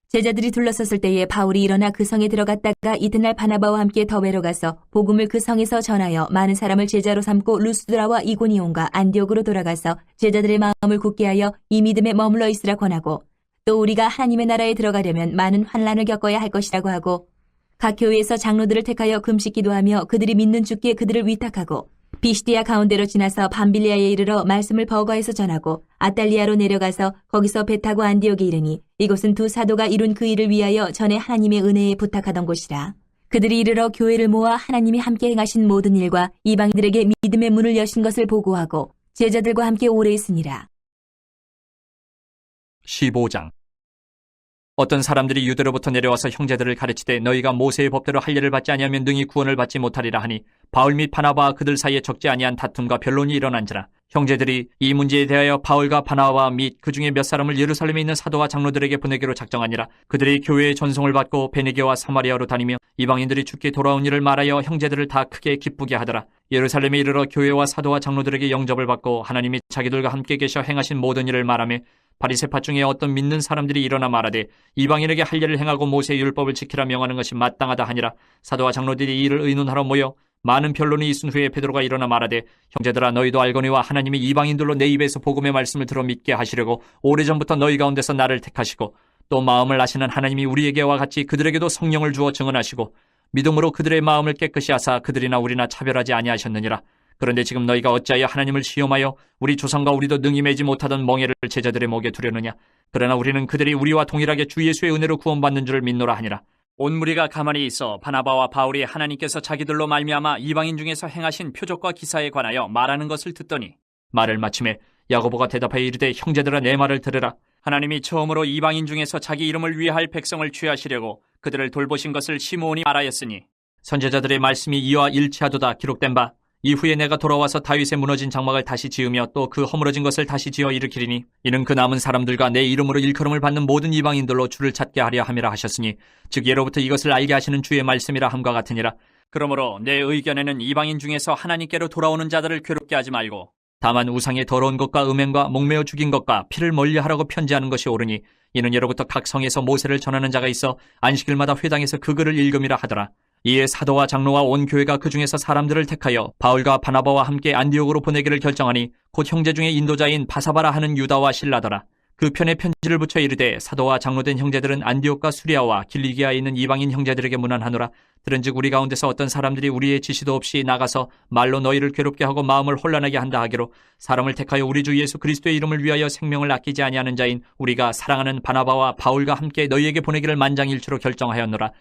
제자들이 둘러섰을 때에 바울이 일어나 그 성에 들어갔다가 이튿날 바나바와 함께 더베로 가서 복음을 그 성에서 전하여 많은 사람을 제자로 삼고 루스드라와 이고니온과 안디옥으로 돌아가서 제자들의 마음을 굳게 하여 이 믿음에 머물러 있으라 권하고, 또 우리가 하나님의 나라에 들어가려면 많은 환난을 겪어야 할 것이라고 하고, 각 교회에서 장로들을 택하여 금식 기도하며 그들이 믿는 주께 그들을 위탁하고, 비시디아 가운데로 지나서 밤빌리아에 이르러 말씀을 버거에서 전하고 아달리아로 내려가서 거기서 배 타고 안디옥에 이르니, 이곳은 두 사도가 이룬 그 일을 위하여 전에 하나님의 은혜에 부탁하던 곳이라. 그들이 이르러 교회를 모아 하나님이 함께 행하신 모든 일과 이방인들에게 믿음의 문을 여신 것을 보고하고 제자들과 함께 오래 있으니라.
15장. 어떤 사람들이 유대로부터 내려와서 형제들을 가르치되 너희가 모세의 법대로 할례를 받지 아니하면 능히 구원을 받지 못하리라 하니, 바울 및 바나바와 그들 사이에 적지 아니한 다툼과 변론이 일어난지라. 형제들이 이 문제에 대하여 바울과 바나바 및 그 중에 몇 사람을 예루살렘에 있는 사도와 장로들에게 보내기로 작정하니라. 그들이 교회의 전송을 받고 베네게와 사마리아로 다니며 이방인들이 주께 돌아온 일을 말하여 형제들을 다 크게 기쁘게 하더라. 예루살렘에 이르러 교회와 사도와 장로들에게 영접을 받고 하나님이 자기들과 함께 계셔 행하신 모든 일을 말하며, 바리새파 중에 어떤 믿는 사람들이 일어나 말하되 이방인에게 할례를 행하고 모세의 율법을 지키라 명하는 것이 마땅하다 하니라. 사도와 장로들이 이 일을 의논하러 모여 많은 변론이 있은 후에 베드로가 일어나 말하되, 형제들아, 너희도 알거니와 하나님이 이방인들로 내 입에서 복음의 말씀을 들어 믿게 하시려고 오래전부터 너희 가운데서 나를 택하시고, 또 마음을 아시는 하나님이 우리에게와 같이 그들에게도 성령을 주어 증언하시고 믿음으로 그들의 마음을 깨끗이 하사 그들이나 우리나 차별하지 아니하셨느니라. 그런데 지금 너희가 어찌하여 하나님을 시험하여 우리 조상과 우리도 능히 매지 못하던 멍에를 제자들의 목에 두려느냐. 그러나 우리는 그들이 우리와 동일하게 주 예수의 은혜로 구원받는 줄을 믿노라 하니라. 온 무리가 가만히 있어 바나바와 바울이 하나님께서 자기들로 말미암아 이방인 중에서 행하신 표적과 기사에 관하여 말하는 것을 듣더니, 말을 마침에 야고보가 대답하여 이르되, 형제들아, 내 말을 들으라. 하나님이 처음으로 이방인 중에서 자기 이름을 위할 백성을 취하시려고 그들을 돌보신 것을 시므온이 말하였으니, 선지자들의 말씀이 이와 일치하도다 기록된 바, 이후에 내가 돌아와서 다윗의 무너진 장막을 다시 지으며 또 그 허물어진 것을 다시 지어 일으키리니, 이는 그 남은 사람들과 내 이름으로 일컬음을 받는 모든 이방인들로 주를 찾게 하려 함이라 하셨으니, 즉 예로부터 이것을 알게 하시는 주의 말씀이라 함과 같으니라. 그러므로 내 의견에는 이방인 중에서 하나님께로 돌아오는 자들을 괴롭게 하지 말고, 다만 우상의 더러운 것과 음행과 목매어 죽인 것과 피를 멀리하라고 편지하는 것이 옳으니, 이는 예로부터 각 성에서 모세를 전하는 자가 있어 안식일마다 회당에서 그 글을 읽음이라 하더라. 이에 사도와 장로와 온 교회가 그 중에서 사람들을 택하여 바울과 바나바와 함께 안디옥으로 보내기를 결정하니, 곧 형제 중에 인도자인 바사바라 하는 유다와 실라더라. 그 편에 편지를 붙여 이르되, 사도와 장로된 형제들은 안디옥과 수리아와 길리기아에 있는 이방인 형제들에게 문안하노라. 들은즉 우리 가운데서 어떤 사람들이 우리의 지시도 없이 나가서 말로 너희를 괴롭게 하고 마음을 혼란하게 한다 하기로, 사람을 택하여 우리 주 예수 그리스도의 이름을 위하여 생명을 아끼지 아니하는 자인 우리가 사랑하는 바나바와 바울과 함께 너희에게 보내기를 만장일치로 결정하였노라.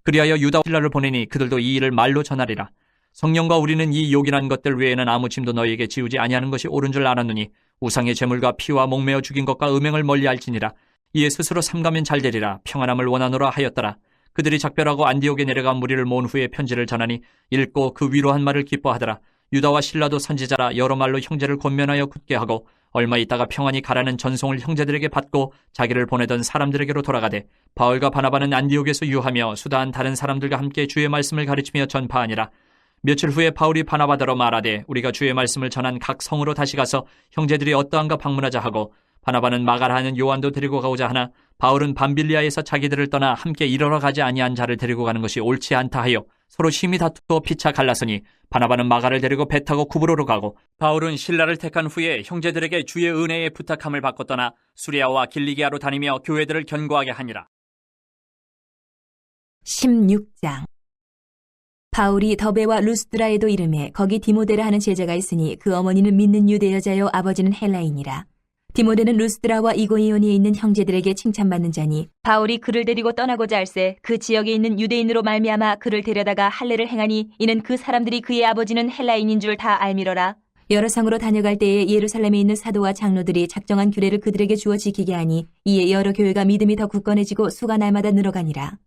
그리하여 유다와 실라를 보내니 그들도 이 일을 말로 전하리라. 성령과 우리는 이 요긴한 것들 외에는 아무 짐도 너희에게 지우지 아니하는 것이 옳은 줄 알았느니, 우상의 제물과 피와 목매어 죽인 것과 음행을 멀리할지니라. 이에 스스로 삼가면 잘 되리라. 평안함을 원하노라 하였더라. 그들이 작별하고 안디옥에 내려가 무리를 모은 후에 편지를 전하니, 읽고 그 위로한 말을 기뻐하더라. 유다와 실라도 선지자라 여러 말로 형제를 권면하여 굳게 하고, 얼마 있다가 평안히 가라는 전송을 형제들에게 받고 자기를 보내던 사람들에게로 돌아가되, 바울과 바나바는 안디옥에서 유하며 수다한 다른 사람들과 함께 주의 말씀을 가르치며 전파하니라. 며칠 후에 바울이 바나바더러 말하되, 우리가 주의 말씀을 전한 각 성으로 다시 가서 형제들이 어떠한가 방문하자 하고, 바나바는 마가라 하는 요한도 데리고 가고자 하나, 바울은 밤빌리아에서 자기들을 떠나 함께 일하러 가지 아니한 자를 데리고 가는 것이 옳지 않다 하여 서로 심히 다투고 피차 갈랐으니, 바나바는 마가를 데리고 배 타고 구브로로 가고, 바울은 실라를 택한 후에 형제들에게 주의 은혜에 부탁함을 받고 떠나 수리아와 길리기아로 다니며 교회들을 견고하게 하니라.
16장. 바울이 더베와 루스드라에도 이름에 거기 디모데라 하는 제자가 있으니, 그 어머니는 믿는 유대 여자요 아버지는 헬라인이라. 디모데는 루스드라와 이고니온에 있는 형제들에게 칭찬받는 자니, 바울이 그를 데리고 떠나고자 할새 그 지역에 있는 유대인으로 말미암아 그를 데려다가 할례를 행하니, 이는 그 사람들이 그의 아버지는 헬라인인 줄 다 알미러라. 여러 성으로 다녀갈 때에 예루살렘에 있는 사도와 장로들이 작정한 규례를 그들에게 주어 지키게 하니, 이에 여러 교회가 믿음이 더 굳건해지고 수가 날마다 늘어가니라.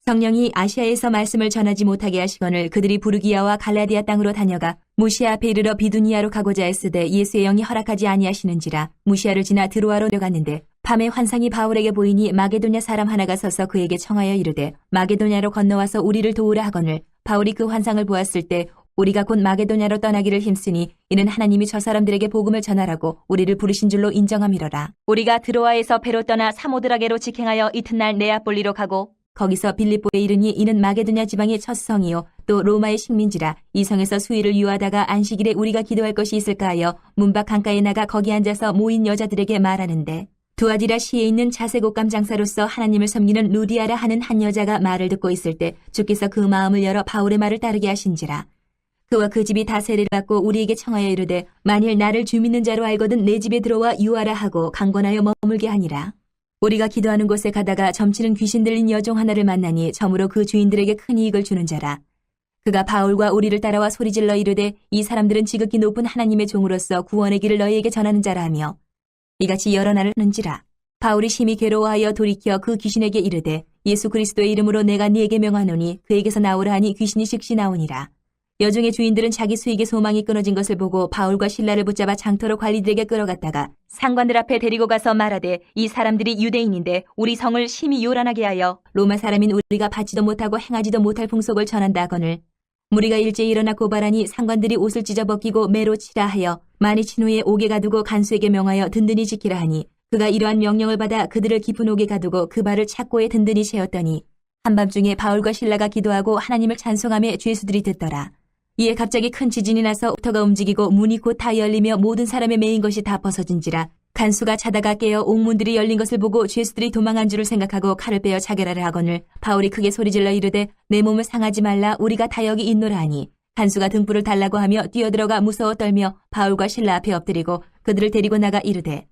성령이 아시아에서 말씀을 전하지 못하게 하시거늘 그들이 부르기아와 갈라디아 땅으로 다녀가 무시아 앞에 이르러 비두니아로 가고자 했으되 예수의 영이 허락하지 아니하시는지라 무시아를 지나 드로아로 내려갔는데, 밤에 환상이 바울에게 보이니 마게도냐 사람 하나가 서서 그에게 청하여 이르되, 마게도냐로 건너와서 우리를 도우라 하거늘, 바울이 그 환상을 보았을 때 우리가 곧 마게도냐로 떠나기를 힘쓰니 이는 하나님이 저 사람들에게 복음을 전하라고 우리를 부르신 줄로 인정함이로라. 우리가 드로아에서 배로 떠나 사모드라게로 직행하여 이튿날 네아폴리로 가고 거기서 빌립보에 이르니 이는 마게도냐 지방의 첫 성이요 또 로마의 식민지라. 이 성에서 수일을 유하다가 안식일에 우리가 기도할 것이 있을까 하여 문밖 강가에 나가 거기 앉아서 모인 여자들에게 말하는데 두아디라 시에 있는 자색옷감 장사로서 하나님을 섬기는 루디아라 하는 한 여자가 말을 듣고 있을 때 주께서 그 마음을 열어 바울의 말을 따르게 하신지라. 그와 그 집이 다 세례를 받고 우리에게 청하여 이르되 만일 나를 주 믿는 자로 알거든 내 집에 들어와 유하라 하고 강권하여 머물게 하니라. 우리가 기도하는 곳에 가다가 점치는 귀신 들린 여종 하나를 만나니 점으로 그 주인들에게 큰 이익을 주는 자라. 그가 바울과 우리를 따라와 소리질러 이르되 이 사람들은 지극히 높은 하나님의 종으로서 구원의 길을 너희에게 전하는 자라 하며 이같이 여러 날을 하는지라. 바울이 심히 괴로워하여 돌이켜 그 귀신에게 이르되 예수 그리스도의 이름으로 내가 네게 명하노니 그에게서 나오라 하니 귀신이 즉시 나오니라. 여종의 주인들은 자기 수익의 소망이 끊어진 것을 보고 바울과 실라를 붙잡아 장터로 관리들에게 끌어갔다가 상관들 앞에 데리고 가서 말하되 이 사람들이 유대인인데 우리 성을 심히 요란하게 하여 로마 사람인 우리가 받지도 못하고 행하지도 못할 풍속을 전한다 하거늘 무리가 일제히 일어나 고발하니 상관들이 옷을 찢어 벗기고 매로 치라 하여 많이 친 후에 옥에 가두고 간수에게 명하여 든든히 지키라 하니 그가 이러한 명령을 받아 그들을 깊은 옥에 가두고 그 발을 착고에 든든히 채웠더니 한밤중에 바울과 실라가 기도하고 하나님을 찬송하며 죄수들이 듣더라. 이에 갑자기 큰 지진이 나서 옥터가 움직이고 문이 곧 다 열리며 모든 사람의 매인 것이 다 벗어진지라. 간수가 자다가 깨어 옥문들이 열린 것을 보고 죄수들이 도망한 줄을 생각하고 칼을 빼어 자결하려 하거늘 바울이 크게 소리질러 이르되 내 몸을 상하지 말라 우리가 다 여기 있노라 하니 간수가 등불을 달라고 하며 뛰어들어가 무서워 떨며 바울과 실라 앞에 엎드리고 그들을 데리고 나가 이르되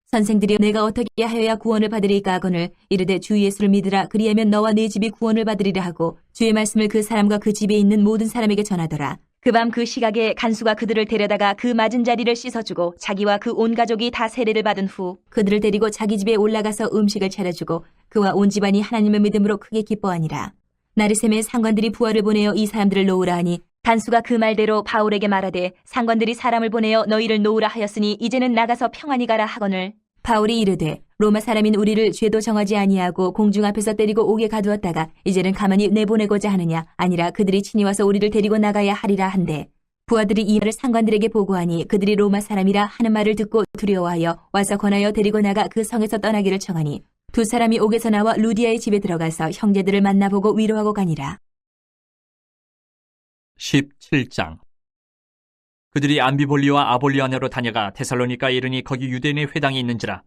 선생들이 내가 어떻게 하여야 구원을 받으리까 하거늘 이르되 주 예수를 믿으라 그리하면 너와 네 집이 구원을 받으리라 하고 주의 말씀을 그 사람과 그 집에 있는 모든 사람에게 전하더라. 그 밤 그 시각에 간수가 그들을 데려다가 그 맞은 자리를 씻어주고 자기와 그 온 가족이 다 세례를 받은 후 그들을 데리고 자기 집에 올라가서 음식을 차려주고 그와 온 집안이 하나님을 믿음으로 크게 기뻐하니라. 나르셈의 상관들이 부하를 보내어 이 사람들을 놓으라 하니 간수가 그 말대로 바울에게 말하되 상관들이 사람을 보내어 너희를 놓으라 하였으니 이제는 나가서 평안히 가라 하거늘 바울이 이르되 로마 사람인 우리를 죄도 정하지 아니하고 공중 앞에서 때리고 옥에 가두었다가 이제는 가만히 내보내고자 하느냐 아니라 그들이 친히 와서 우리를 데리고 나가야 하리라 한데 부하들이 이 말을 상관들에게 보고하니 그들이 로마 사람이라 하는 말을 듣고 두려워하여 와서 권하여 데리고 나가 그 성에서 떠나기를 청하니 두 사람이 옥에서 나와 루디아의 집에 들어가서 형제들을 만나보고 위로하고 가니라.
17장. 그들이 암비볼리와 아볼리아네로 다녀가 데살로니가에 이르니 거기 유대인의 회당이 있는지라.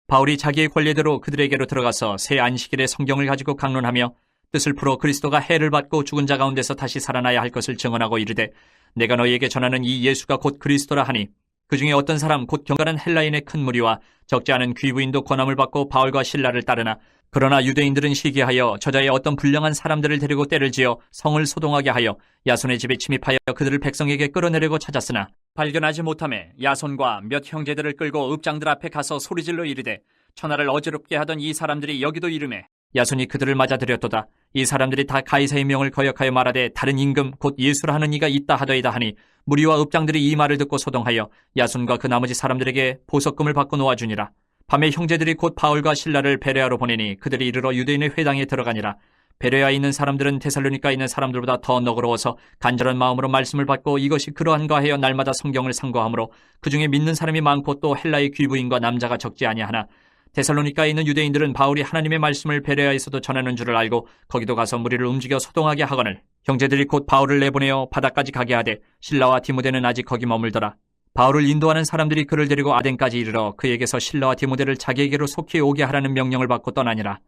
바울이 자기의 권례대로 그들에게로 들어가서 새 안식일에 성경을 가지고 강론하며 뜻을 풀어 그리스도가 해를 받고 죽은 자 가운데서 다시 살아나야 할 것을 증언하고 이르되 내가 너희에게 전하는 이 예수가 곧 그리스도라 하니 그 중에 어떤 사람 곧 경건한 헬라인의 큰 무리와 적지 않은 귀부인도 권함을 받고 바울과 실라를 따르나 그러나 유대인들은 시기하여 저자의 어떤 불량한 사람들을 데리고 때를 지어 성을 소동하게 하여 야손의 집에 침입하여 그들을 백성에게 끌어내려고 찾았으나 발견하지 못하매 야손과 몇 형제들을 끌고 읍장들 앞에 가서 소리질러 이르되 천하를 어지럽게 하던 이 사람들이 여기도 이르매 야손이 그들을 맞아들였도다. 이 사람들이 다 가이사의 명을 거역하여 말하되 다른 임금 곧 예수라 하는 이가 있다 하더이다 하니 무리와 읍장들이 이 말을 듣고 소동하여 야손과 그 나머지 사람들에게 보석금을 받고 놓아주니라. 밤에 형제들이 곧 바울과 실라를 베레아로 보내니 그들이 이르러 유대인의 회당에 들어가니라. 베레아에 있는 사람들은 데살로니가에 있는 사람들보다 더 너그러워서 간절한 마음으로 말씀을 받고 이것이 그러한가 하여 날마다 성경을 상고하므로 그 중에 믿는 사람이 많고 또 헬라의 귀부인과 남자가 적지 아니하나 데살로니가에 있는 유대인들은 바울이 하나님의 말씀을 베레아에서도 전하는 줄을 알고 거기도 가서 무리를 움직여 소동하게 하거늘 형제들이 곧 바울을 내보내어 바다까지 가게 하되 실라와 디모데는 아직 거기 머물더라. 바울을 인도하는 사람들이 그를 데리고 아덴까지 이르러 그에게서 실라와 디모데를 자기에게로 속히 오게 하라는 명령을 받고 떠나니라.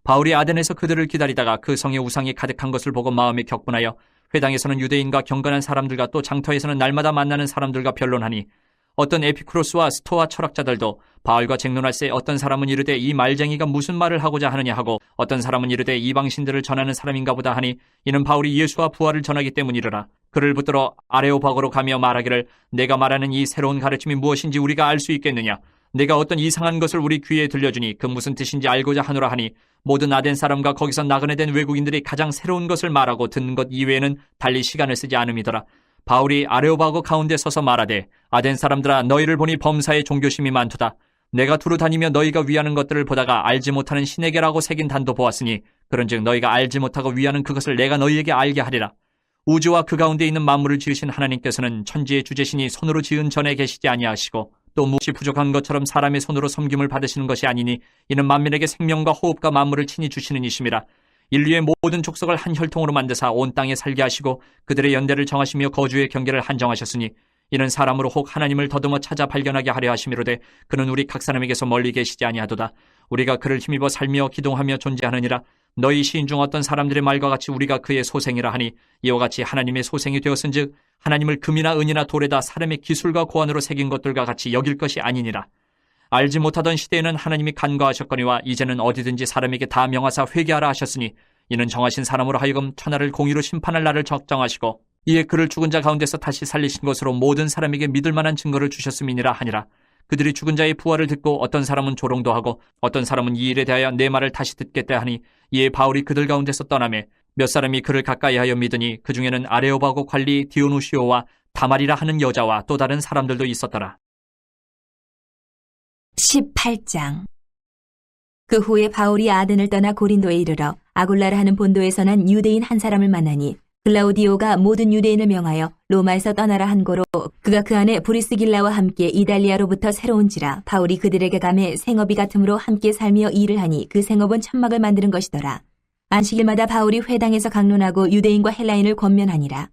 바울이 아덴에서 그들을 기다리다가 그 성에 우상이 가득한 것을 보고 마음이 격분하여 회당에서는 유대인과 경건한 사람들과 또 장터에서는 날마다 만나는 사람들과 변론하니 어떤 에피쿠로스와 스토아 철학자들도 바울과 쟁론할새 어떤 사람은 이르되 이 말쟁이가 무슨 말을 하고자 하느냐 하고 어떤 사람은 이르되 이방신들을 전하는 사람인가 보다 하니 이는 바울이 예수와 부활을 전하기 때문이르라. 그를 붙들어 아레오바고로 가며 말하기를 내가 말하는 이 새로운 가르침이 무엇인지 우리가 알 수 있겠느냐. 내가 어떤 이상한 것을 우리 귀에 들려주니 그 무슨 뜻인지 알고자 하노라 하니 모든 아덴 사람과 거기서 나그네 된 외국인들이 가장 새로운 것을 말하고 듣는 것 이외에는 달리 시간을 쓰지 않음이더라. 바울이 아레오바고 가운데 서서 말하되 아덴 사람들아 너희를 보니 범사에 종교심이 많도다. 내가 두루 다니며 너희가 위하는 것들을 보다가 알지 못하는 신에게라고 새긴 단도 보았으니 그런즉 너희가 알지 못하고 위하는 그것을 내가 너희에게 알게 하리라. 우주와 그 가운데 있는 만물을 지으신 하나님께서는 천지의 주제신이 손으로 지은 전에 계시지 아니하시고 또 무엇이 부족한 것처럼 사람의 손으로 섬김을 받으시는 것이 아니니 이는 만민에게 생명과 호흡과 만물을 친히 주시는 이심이라. 인류의 모든 족속을 한 혈통으로 만드사 온 땅에 살게 하시고 그들의 연대를 정하시며 거주의 경계를 한정하셨으니 이는 사람으로 혹 하나님을 더듬어 찾아 발견하게 하려 하심이로되 그는 우리 각 사람에게서 멀리 계시지 아니하도다. 우리가 그를 힘입어 살며 기동하며 존재하느니라. 너희 시인 중 어떤 사람들의 말과 같이 우리가 그의 소생이라 하니 이와 같이 하나님의 소생이 되었은즉 하나님을 금이나 은이나 돌에다 사람의 기술과 고안으로 새긴 것들과 같이 여길 것이 아니니라. 알지 못하던 시대에는 하나님이 간과하셨거니와 이제는 어디든지 사람에게 다 명하사 회개하라 하셨으니 이는 정하신 사람으로 하여금 천하를 공의로 심판할 날을 적정하시고 이에 그를 죽은 자 가운데서 다시 살리신 것으로 모든 사람에게 믿을 만한 증거를 주셨음이니라 하니라. 그들이 죽은 자의 부활을 듣고 어떤 사람은 조롱도 하고 어떤 사람은 이 일에 대하여 내 말을 다시 듣겠다 하니 이에 바울이 그들 가운데서 떠나매 몇 사람이 그를 가까이하여 믿으니 그 중에는 아레오바고 관리 디오누시오와 다말이라 하는 여자와 또 다른 사람들도 있었더라.
18장. 그 후에 바울이 아덴을 떠나 고린도에 이르러 아굴라라 하는 본도에서 난 유대인 한 사람을 만나니 글라우디오가 모든 유대인을 명하여 로마에서 떠나라 한 고로 그가 그 안에 브리스길라와 함께 이달리아로부터 새로운지라. 바울이 그들에게 감해 생업이 같으므로 함께 살며 일을 하니 그 생업은 천막을 만드는 것이더라. 안식일마다 바울이 회당에서 강론하고 유대인과 헬라인을 권면하니라.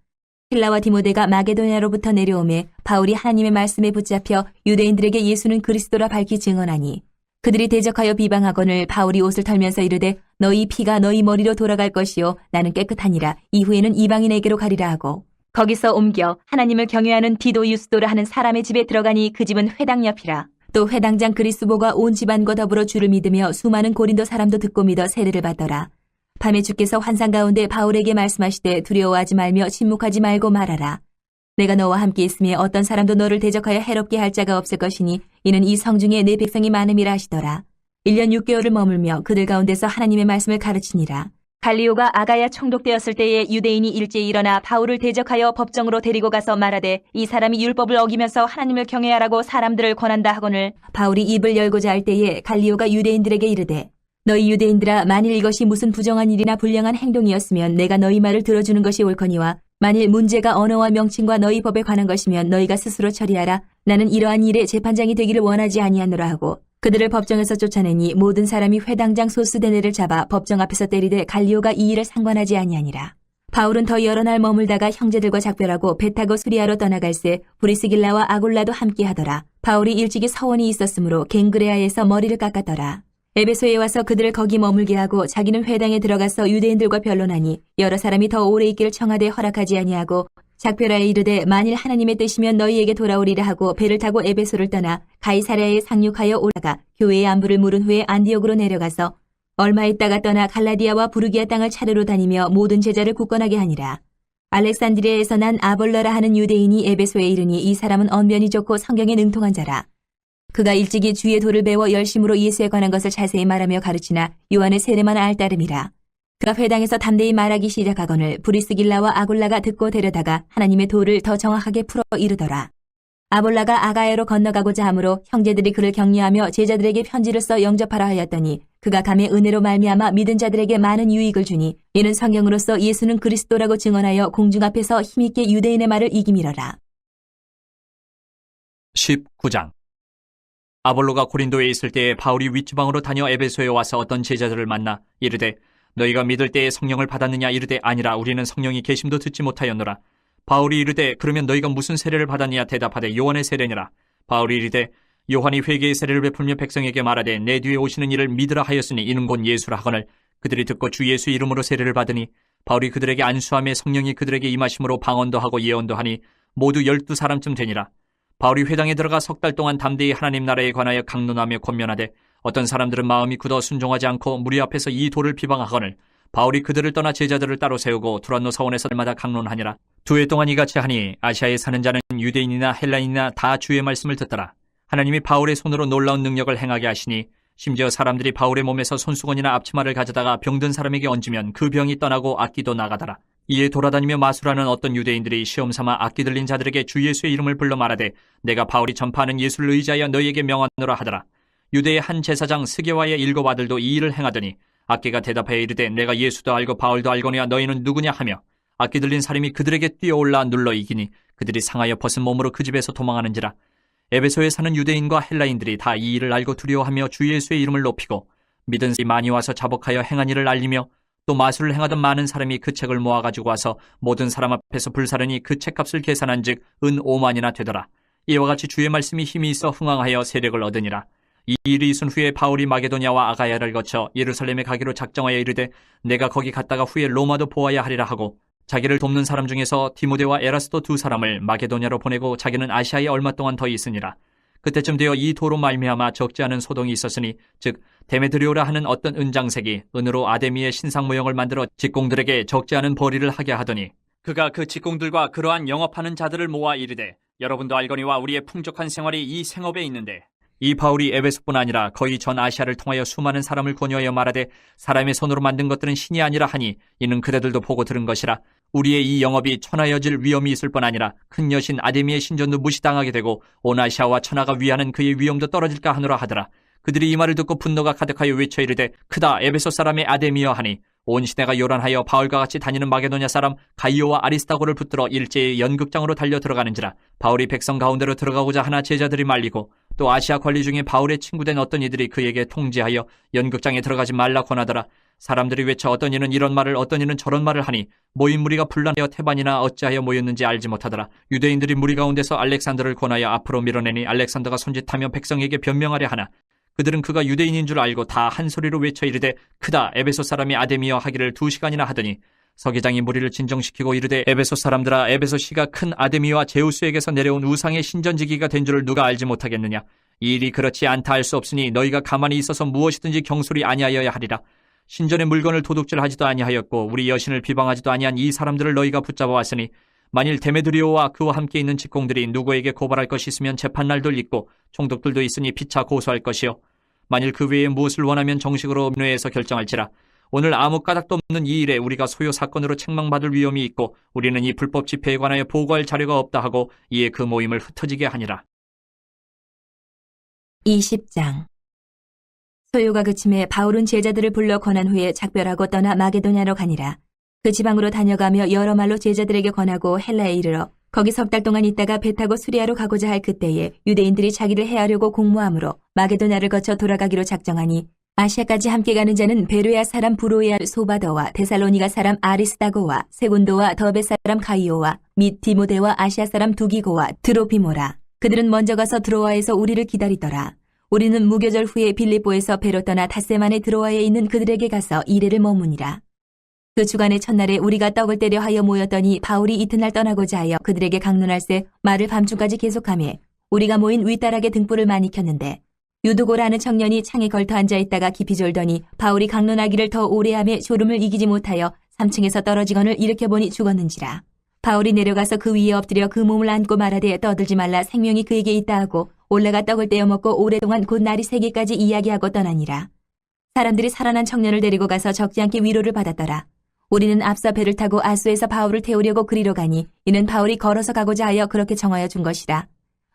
힐라와 디모데가 마게도냐로부터 내려오매 바울이 하나님의 말씀에 붙잡혀 유대인들에게 예수는 그리스도라 밝히 증언하니 그들이 대적하여 비방하거늘 바울이 옷을 털면서 이르되 너희 피가 너희 머리로 돌아갈 것이요 나는 깨끗하니라. 이후에는 이방인에게로 가리라 하고 거기서 옮겨 하나님을 경외하는 디도 유스도라 하는 사람의 집에 들어가니 그 집은 회당 옆이라. 또 회당장 그리스보가 온 집안과 더불어 주를 믿으며 수많은 고린도 사람도 듣고 믿어 세례를 받더라. 밤에 주께서 환상 가운데 바울에게 말씀하시되 두려워하지 말며 침묵하지 말고 말하라. 내가 너와 함께 있으며 어떤 사람도 너를 대적하여 해롭게 할 자가 없을 것이니 이는 이 성중에 내 백성이 많음이라 하시더라. 1년 6개월을 머물며 그들 가운데서 하나님의 말씀을 가르치니라. 갈리오가 아가야 총독되었을 때에 유대인이 일제히 일어나 바울을 대적하여 법정으로 데리고 가서 말하되 이 사람이 율법을 어기면서 하나님을 경외하라고 사람들을 권한다 하거늘 바울이 입을 열고자 할 때에 갈리오가 유대인들에게 이르되 너희 유대인들아 만일 이것이 무슨 부정한 일이나 불량한 행동이었으면 내가 너희 말을 들어주는 것이 옳거니와 만일 문제가 언어와 명칭과 너희 법에 관한 것이면 너희가 스스로 처리하라. 나는 이러한 일에 재판장이 되기를 원하지 아니하노라 하고 그들을 법정에서 쫓아내니 모든 사람이 회당장 소스데네를 잡아 법정 앞에서 때리되 갈리오가 이 일을 상관하지 아니하니라. 바울은 더 여러 날 머물다가 형제들과 작별하고 배 타고 수리아로 떠나갈새 브리스길라와 아굴라도 함께 하더라. 바울이 일찍이 서원이 있었으므로 갱그레아에서 머리를 깎았더라. 에베소에 와서 그들을 거기 머물게 하고 자기는 회당에 들어가서 유대인들과 변론하니 여러 사람이 더 오래 있기를 청하되 허락하지 아니하고 작별하에 이르되 만일 하나님의 뜻이면 너희에게 돌아오리라 하고 배를 타고 에베소를 떠나 가이사랴에 상륙하여 올라가 교회의 안부를 물은 후에 안디옥으로 내려가서 얼마 있다가 떠나 갈라디아와 부르기아 땅을 차례로 다니며 모든 제자를 굳건하게 하니라. 알렉산드리아에서 난 아볼라라 하는 유대인이 에베소에 이르니 이 사람은 언변이 좋고 성경에 능통한 자라. 그가 일찍이 주의 도를 배워 열심으로 예수에 관한 것을 자세히 말하며 가르치나 요한의 세례만 알 따름이라. 그가 회당에서 담대히 말하기 시작하거늘 브리스길라와 아굴라가 듣고 데려다가 하나님의 도를 더 정확하게 풀어 이르더라. 아볼라가 아가야로 건너가고자 하므로 형제들이 그를 격려하며 제자들에게 편지를 써 영접하라 하였더니 그가 감히 은혜로 말미암아 믿은 자들에게 많은 유익을 주니 이는 성경으로서 예수는 그리스도라고 증언하여 공중 앞에서 힘있게 유대인의 말을 이기밀어라.
19장. 아볼로가 고린도에 있을 때에 바울이 윗지방으로 다녀 에베소에 와서 어떤 제자들을 만나 이르되 너희가 믿을 때에 성령을 받았느냐 이르되 아니라 우리는 성령이 계심도 듣지 못하였노라. 바울이 이르되 그러면 너희가 무슨 세례를 받았느냐 대답하되 요한의 세례니라. 바울이 이르되 요한이 회개의 세례를 베풀며 백성에게 말하되 내 뒤에 오시는 이를 믿으라 하였으니 이는 곧 예수라 하거늘 그들이 듣고 주 예수 이름으로 세례를 받으니 바울이 그들에게 안수하며 성령이 그들에게 임하심으로 방언도 하고 예언도 하니 모두 12사람쯤 되니라. 바울이 회당에 들어가 석 달 동안 담대히 하나님 나라에 관하여 강론하며 권면하되 어떤 사람들은 마음이 굳어 순종하지 않고 무리 앞에서 이 도를 비방하거늘 바울이 그들을 떠나 제자들을 따로 세우고 두란노 서원에서 날마다 강론하니라. 2해 동안 이같이 하니 아시아에 사는 자는 유대인이나 헬라인이나 다 주의 말씀을 듣더라. 하나님이 바울의 손으로 놀라운 능력을 행하게 하시니 심지어 사람들이 바울의 몸에서 손수건이나 앞치마를 가져다가 병든 사람에게 얹으면 그 병이 떠나고 악기도 나가더라. 이에 돌아다니며 마술하는 어떤 유대인들이 시험삼아 악기 들린 자들에게 주 예수의 이름을 불러 말하되 내가 바울이 전파하는 예수를 의지하여 너희에게 명하노라 하더라. 유대의 한 제사장 스게와의 7 아들도 이 일을 행하더니 악기가 대답하여 이르되 내가 예수도 알고 바울도 알거니와 너희는 누구냐 하며 악기 들린 사람이 그들에게 뛰어올라 눌러 이기니 그들이 상하여 벗은 몸으로 그 집에서 도망하는지라. 에베소에 사는 유대인과 헬라인들이 다 이 일을 알고 두려워하며 주 예수의 이름을 높이고 믿은 사람이 많이 와서 자복하여 행한 일을 알리며 또 마술을 행하던 많은 사람이 그 책을 모아가지고 와서 모든 사람 앞에서 불사르니 그 책값을 계산한즉 은 5만이나 되더라. 이와 같이 주의 말씀이 힘이 있어 흥왕하여 세력을 얻으니라. 이 일이 있은 후에 바울이 마게도냐와 아가야를 거쳐 예루살렘에 가기로 작정하여 이르되 내가 거기 갔다가 후에 로마도 보아야 하리라 하고 자기를 돕는 사람 중에서 디모데와 에라스도 두 사람을 마게도냐로 보내고 자기는 아시아에 얼마 동안 더 있으니라. 그때쯤 되어 이 도로 말미암아 적지 않은 소동이 있었으니 즉 데메드리오라 하는 어떤 은장색이 은으로 아데미의 신상 모형을 만들어 직공들에게 적지 않은 벌이를 하게 하더니 그가 그 직공들과 그러한 영업하는 자들을 모아 이르되 여러분도 알거니와 우리의 풍족한 생활이 이 생업에 있는데 이 바울이 에베소뿐 아니라 거의 전 아시아를 통하여 수많은 사람을 권유하여 말하되 사람의 손으로 만든 것들은 신이 아니라 하니 이는 그대들도 보고 들은 것이라. 우리의 이 영업이 천하여질 위험이 있을 뿐 아니라 큰 여신 아데미의 신전도 무시당하게 되고 온 아시아와 천하가 위하는 그의 위엄도 떨어질까 하노라 하더라. 그들이 이 말을 듣고 분노가 가득하여 외쳐 이르되 크다 에베소 사람의 아데미여 하니 온 시내가 요란하여 바울과 같이 다니는 마게도냐 사람 가이오와 아리스타고를 붙들어 일제히 연극장으로 달려 들어가는지라. 바울이 백성 가운데로 들어가고자 하나 제자들이 말리고 또 아시아 관리 중에 바울의 친구된 어떤 이들이 그에게 통지하여 연극장에 들어가지 말라 권하더라. 사람들이 외쳐 어떤 이는 이런 말을 어떤 이는 저런 말을 하니 모인 무리가 분란하여 태반이나 어찌하여 모였는지 알지 못하더라. 유대인들이 무리 가운데서 알렉산더를 권하여 앞으로 밀어내니 알렉산더가 손짓하며 백성에게 변명하려 하나 그들은 그가 유대인인 줄 알고 다 한 소리로 외쳐 이르되 크다 에베소 사람이 아데미여 하기를 2시간이나 하더니 서기장이 무리를 진정시키고 이르되 에베소 사람들아 에베소시가 큰 아데미와 제우스에게서 내려온 우상의 신전지기가 된 줄을 누가 알지 못하겠느냐. 이 일이 그렇지 않다 할 수 없으니 너희가 가만히 있어서 무엇이든지 경솔히 아니하여야 하리라. 신전의 물건을 도둑질하지도 아니하였고 우리 여신을 비방하지도 아니한 이 사람들을 너희가 붙잡아 왔으니 만일 데메드리오와 그와 함께 있는 직공들이 누구에게 고발할 것이 있으면 재판날도 있고 총독들도 있으니 피차 고소할 것이요 만일 그 외에 무엇을 원하면 정식으로 민회에서 결정할지라. 오늘 아무 까닭도 없는 이 일에 우리가 소요 사건으로 책망받을 위험이 있고 우리는 이 불법 집회에 관하여 보고할 자료가 없다 하고 이에 그 모임을 흩어지게 하니라.
20장. 소요가 그침에 바울은 제자들을 불러 권한 후에 작별하고 떠나 마게도냐로 가니라. 그 지방으로 다녀가며 여러 말로 제자들에게 권하고 헬라에 이르러 거기 석 달 동안 있다가 배 타고 수리아로 가고자 할 그때에 유대인들이 자기를 해하려고 공모함으로 마게도냐를 거쳐 돌아가기로 작정하니 아시아까지 함께 가는 자는 베르야 사람 브로야 소바더와 데살로니가 사람 아리스다고와 세군도와 더베 사람 가이오와 및 디모데와 아시아 사람 두기고와 드로피모라. 그들은 먼저 가서 드로아에서 우리를 기다리더라. 우리는 무교절 후에 빌립보에서 배로 떠나 닷새만에 드로아에 있는 그들에게 가서 이레를 머무니라. 그 주간의 첫날에 우리가 떡을 때려 하여 모였더니 바울이 이튿날 떠나고자 하여 그들에게 강론할새 말을 밤중까지 계속하며 우리가 모인 윗다락에 등불을 많이 켰는데 유두고라는 청년이 창에 걸터 앉아있다가 깊이 졸더니 바울이 강론하기를 더 오래하며 졸음을 이기지 못하여 3층에서 떨어지건을 일으켜보니 죽었는지라. 바울이 내려가서 그 위에 엎드려 그 몸을 안고 말하되 떠들지 말라 생명이 그에게 있다 하고 올라가 떡을 떼어 먹고 오랫동안 곧 날이 새기까지 이야기하고 떠나니라. 사람들이 살아난 청년을 데리고 가서 적지 않게 위로를 받았더라. 우리는 앞서 배를 타고 아소에서 바울을 태우려고 그리로 가니 이는 바울이 걸어서 가고자 하여 그렇게 정하여 준 것이라.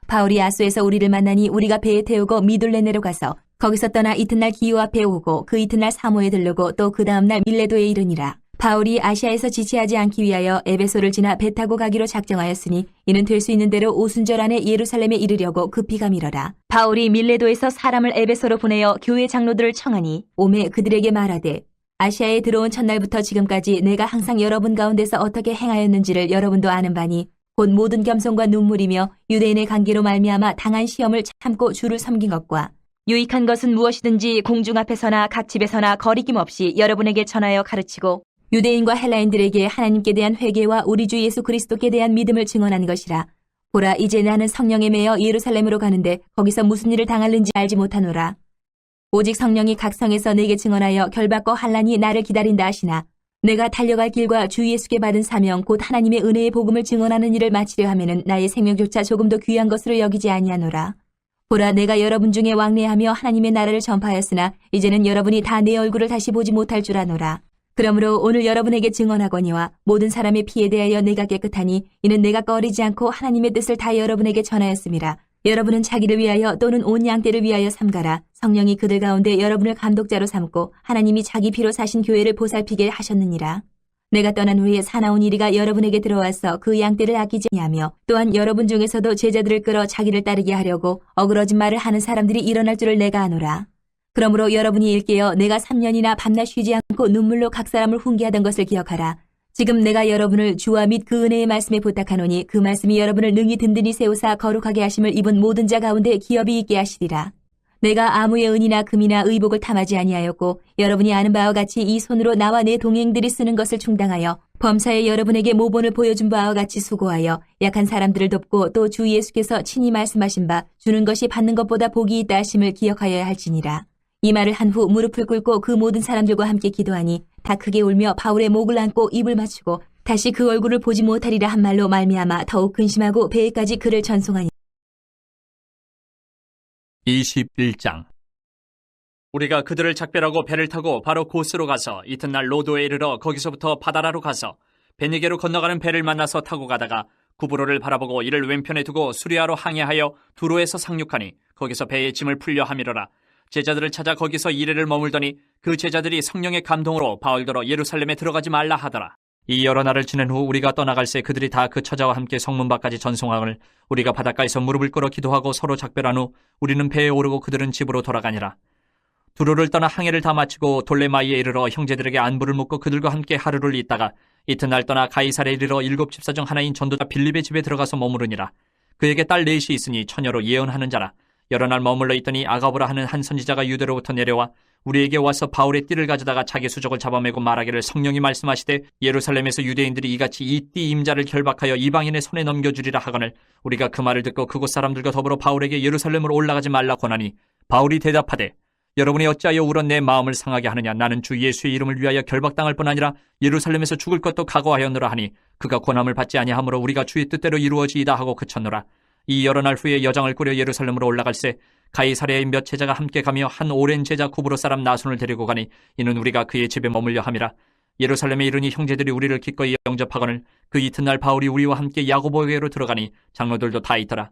바울이 아소에서 우리를 만나니 우리가 배에 태우고 미둘레네로 가서 거기서 떠나 이튿날 기호 앞에 오고 그 이튿날 사모에 들르고 또 그 다음날 밀레도에 이르니라. 바울이 아시아에서 지체하지 않기 위하여 에베소를 지나 배 타고 가기로 작정하였으니 이는 될 수 있는 대로 오순절 안에 예루살렘에 이르려고 급히 가미러라. 바울이 밀레도에서 사람을 에베소로 보내어 교회 장로들을 청하니 오매 그들에게 말하되 아시아에 들어온 첫날부터 지금까지 내가 항상 여러분 가운데서 어떻게 행하였는지를 여러분도 아는 바니 곧 모든 겸손과 눈물이며 유대인의 관계로 말미암아 당한 시험을 참고 주를 섬긴 것과 유익한 것은 무엇이든지 공중 앞에서나 각 집에서나 거리낌 없이 여러분에게 전하여 가르치고 유대인과 헬라인들에게 하나님께 대한 회개와 우리 주 예수 그리스도께 대한 믿음을 증언한 것이라. 보라 이제 나는 성령에 매여 예루살렘으로 가는데 거기서 무슨 일을 당할는지 알지 못하노라. 오직 성령이 각 성에서 내게 증언하여 결박과 환난이 나를 기다린다 하시나 내가 달려갈 길과 주 예수께 받은 사명 곧 하나님의 은혜의 복음을 증언하는 일을 마치려 하면은 나의 생명조차 조금도 귀한 것으로 여기지 아니하노라. 보라 내가 여러분 중에 왕래하며 하나님의 나라를 전파하였으나 이제는 여러분이 다 내 얼굴을 다시 보지 못할 줄 아노라. 그러므로 오늘 여러분에게 증언하거니와 모든 사람의 피에 대하여 내가 깨끗하니 이는 내가 꺼리지 않고 하나님의 뜻을 다 여러분에게 전하였음이라. 여러분은 자기를 위하여 또는 온 양떼를 위하여 삼가라. 성령이 그들 가운데 여러분을 감독자로 삼고 하나님이 자기 피로 사신 교회를 보살피게 하셨느니라. 내가 떠난 후에 사나운 이리가 여러분에게 들어와서 그 양떼를 아끼지 아니하며 또한 여러분 중에서도 제자들을 끌어 자기를 따르게 하려고 어그러진 말을 하는 사람들이 일어날 줄을 내가 아노라. 그러므로 여러분이 일깨어 내가 3년이나 밤낮 쉬지 않고 눈물로 각 사람을 훈계하던 것을 기억하라. 지금 내가 여러분을 주와 및 그 은혜의 말씀에 부탁하노니 그 말씀이 여러분을 능히 든든히 세우사 거룩하게 하심을 입은 모든 자 가운데 기업이 있게 하시리라. 내가 아무의 은이나 금이나 의복을 탐하지 아니하였고 여러분이 아는 바와 같이 이 손으로 나와 내 동행들이 쓰는 것을 충당하여 범사에 여러분에게 모본을 보여준 바와 같이 수고하여 약한 사람들을 돕고 또 주 예수께서 친히 말씀하신 바 주는 것이 받는 것보다 복이 있다 하심을 기억하여야 할지니라. 이 말을 한 후 무릎을 꿇고 그 모든 사람들과 함께 기도하니 다 크게 울며 바울의 목을 안고 입을 맞추고 다시 그 얼굴을 보지 못하리라 한 말로 말미암아 더욱 근심하고 배에까지 그를 전송하니
21장. 우리가 그들을 작별하고 배를 타고 바로 고스로 가서 이튿날 로도에 이르러 거기서부터 바다라로 가서 베니게로 건너가는 배를 만나서 타고 가다가 구브로를 바라보고 이를 왼편에 두고 수리아로 항해하여 두로에서 상륙하니 거기서 배의 짐을 풀려 함이러라. 제자들을 찾아 거기서 이래를 머물더니 그 제자들이 성령의 감동으로 바울더러 예루살렘에 들어가지 말라 하더라. 이 여러 날을 지낸 후 우리가 떠나갈새 그들이 다 그 처자와 함께 성문 밖까지 전송함을 우리가 바닷가에서 무릎을 꿇어 기도하고 서로 작별한 후 우리는 배에 오르고 그들은 집으로 돌아가니라. 두로를 떠나 항해를 다 마치고 돌레마이에 이르러 형제들에게 안부를 묻고 그들과 함께 하루를 있다가 이튿날 떠나 가이사랴에 이르러 7 집사 중 하나인 전도자 빌립의 집에 들어가서 머무르니라. 그에게 딸 넷이 있으니 처녀로 예언하는 자라. 여러 날 머물러 있더니 아가보라 하는 한 선지자가 유대로부터 내려와 우리에게 와서 바울의 띠를 가져다가 자기 수족을 잡아매고 말하기를 성령이 말씀하시되 예루살렘에서 유대인들이 이같이 이 띠 임자를 결박하여 이방인의 손에 넘겨주리라 하거늘 우리가 그 말을 듣고 그곳 사람들과 더불어 바울에게 예루살렘으로 올라가지 말라 권하니 바울이 대답하되 여러분이 어찌하여 울어 내 마음을 상하게 하느냐. 나는 주 예수의 이름을 위하여 결박당할 뿐 아니라 예루살렘에서 죽을 것도 각오하였노라 하니 그가 권함을 받지 아니하므로 우리가 주의 뜻대로 이루어지이다 하고 그쳤노라. 이 여러 날 후에 여장을 꾸려 예루살렘으로 올라갈새 가이사랴의 몇 제자가 함께 가며 한 오랜 제자 구브로 사람 나손을 데리고 가니 이는 우리가 그의 집에 머물려 함이라. 예루살렘에 이르니 형제들이 우리를 기꺼이 영접하거늘 그 이튿날 바울이 우리와 함께 야고보에게로 들어가니 장로들도 다 있더라.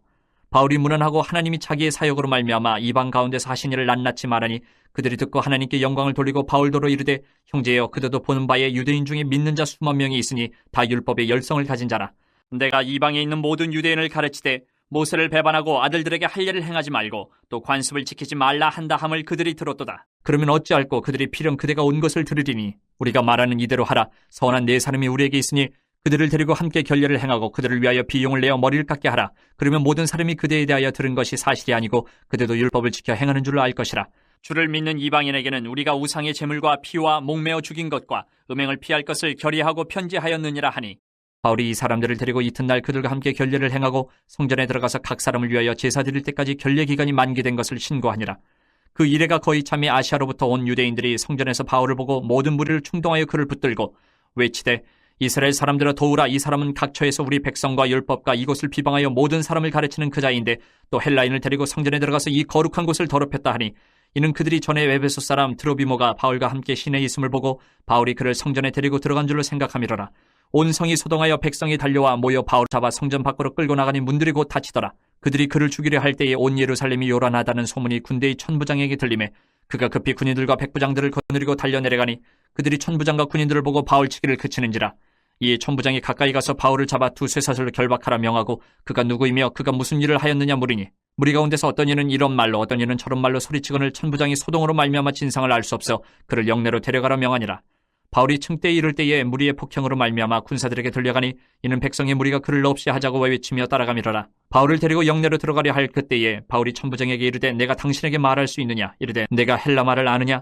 바울이 문안하고 하나님이 자기의 사역으로 말미암아 이방 가운데서 하신 일을 낱낱이 말하니 그들이 듣고 하나님께 영광을 돌리고 바울더러 이르되 형제여 그대도 보는 바에 유대인 중에 믿는 자 수만 명이 있으니 다 율법의 열성을 가진 자라. 내가 이방에 있는 모든 유대인을 가르치되 모세를 배반하고 아들들에게 할 일을 행하지 말고 또 관습을 지키지 말라 한다 함을 그들이 들었도다. 그러면 어찌할꼬 그들이 필연 그대가 온 것을 들으리니 우리가 말하는 이대로 하라. 선한 네 사람이 우리에게 있으니 그들을 데리고 함께 결례를 행하고 그들을 위하여 비용을 내어 머리를 깎게 하라. 그러면 모든 사람이 그대에 대하여 들은 것이 사실이 아니고 그대도 율법을 지켜 행하는 줄을 알 것이라. 주를 믿는 이방인에게는 우리가 우상의 제물과 피와 목매어 죽인 것과 음행을 피할 것을 결의하고 편지하였느니라 하니 바울이 이 사람들을 데리고 이튿날 그들과 함께 결례를 행하고 성전에 들어가서 각 사람을 위하여 제사 드릴 때까지 결례 기간이 만기된 것을 신고하니라. 그 이래가 거의 참이 아시아로부터 온 유대인들이 성전에서 바울을 보고 모든 무리를 충동하여 그를 붙들고 외치되 이스라엘 사람들아 도우라. 이 사람은 각처에서 우리 백성과 율법과 이곳을 비방하여 모든 사람을 가르치는 그 자인데 또 헬라인을 데리고 성전에 들어가서 이 거룩한 곳을 더럽혔다 하니 이는 그들이 전에 에베소 사람 드로비모가 바울과 함께 시내에 있음을 보고 바울이 그를 성전에 데리고 들어간 줄로 생각함이로라. 온 성이 소동하여 백성이 달려와 모여 바울을 잡아 성전 밖으로 끌고 나가니 문들이 곧 닫히더라. 그들이 그를 죽이려 할 때에 온 예루살렘이 요란하다는 소문이 군대의 천부장에게 들리매 그가 급히 군인들과 백부장들을 거느리고 달려내려가니 그들이 천부장과 군인들을 보고 바울 치기를 그치는지라. 이에 천부장이 가까이 가서 바울을 잡아 두 쇠사슬로 결박하라 명하고 그가 누구이며 그가 무슨 일을 하였느냐 물으니 무리 가운데서 어떤 이는 이런 말로 어떤 이는 저런 말로 소리치거늘 천부장이 소동으로 말미암아 진상을 알 수 없어 그를 영내로 데려가라 명하니라. 바울이 층대에 이를 때에 무리의 폭행으로 말미암아 군사들에게 들려가니 이는 백성의 무리가 그를 없이 하자고 외치며 따라가미러라. 바울을 데리고 영내로 들어가려 할 그때에 바울이 천부장에게 이르되 내가 당신에게 말할 수 있느냐. 이르되 내가 헬라 말을 아느냐.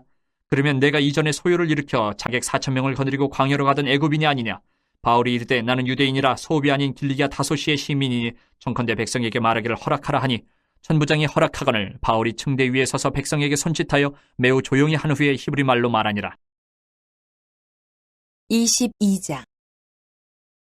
그러면 내가 이전에 소요를 일으켜 자객 4,000명을 거느리고 광야로 가던 애굽인이 아니냐. 바울이 이르되 나는 유대인이라 소읍이 아닌 길리기아 다소시의 시민이니 청컨대 백성에게 말하기를 허락하라 하니 천부장이 허락하거늘 바울이 층대 위에 서서 백성에게 손짓하여 매우 조용히 한 후에 히브리 말로 말하니라.
22장.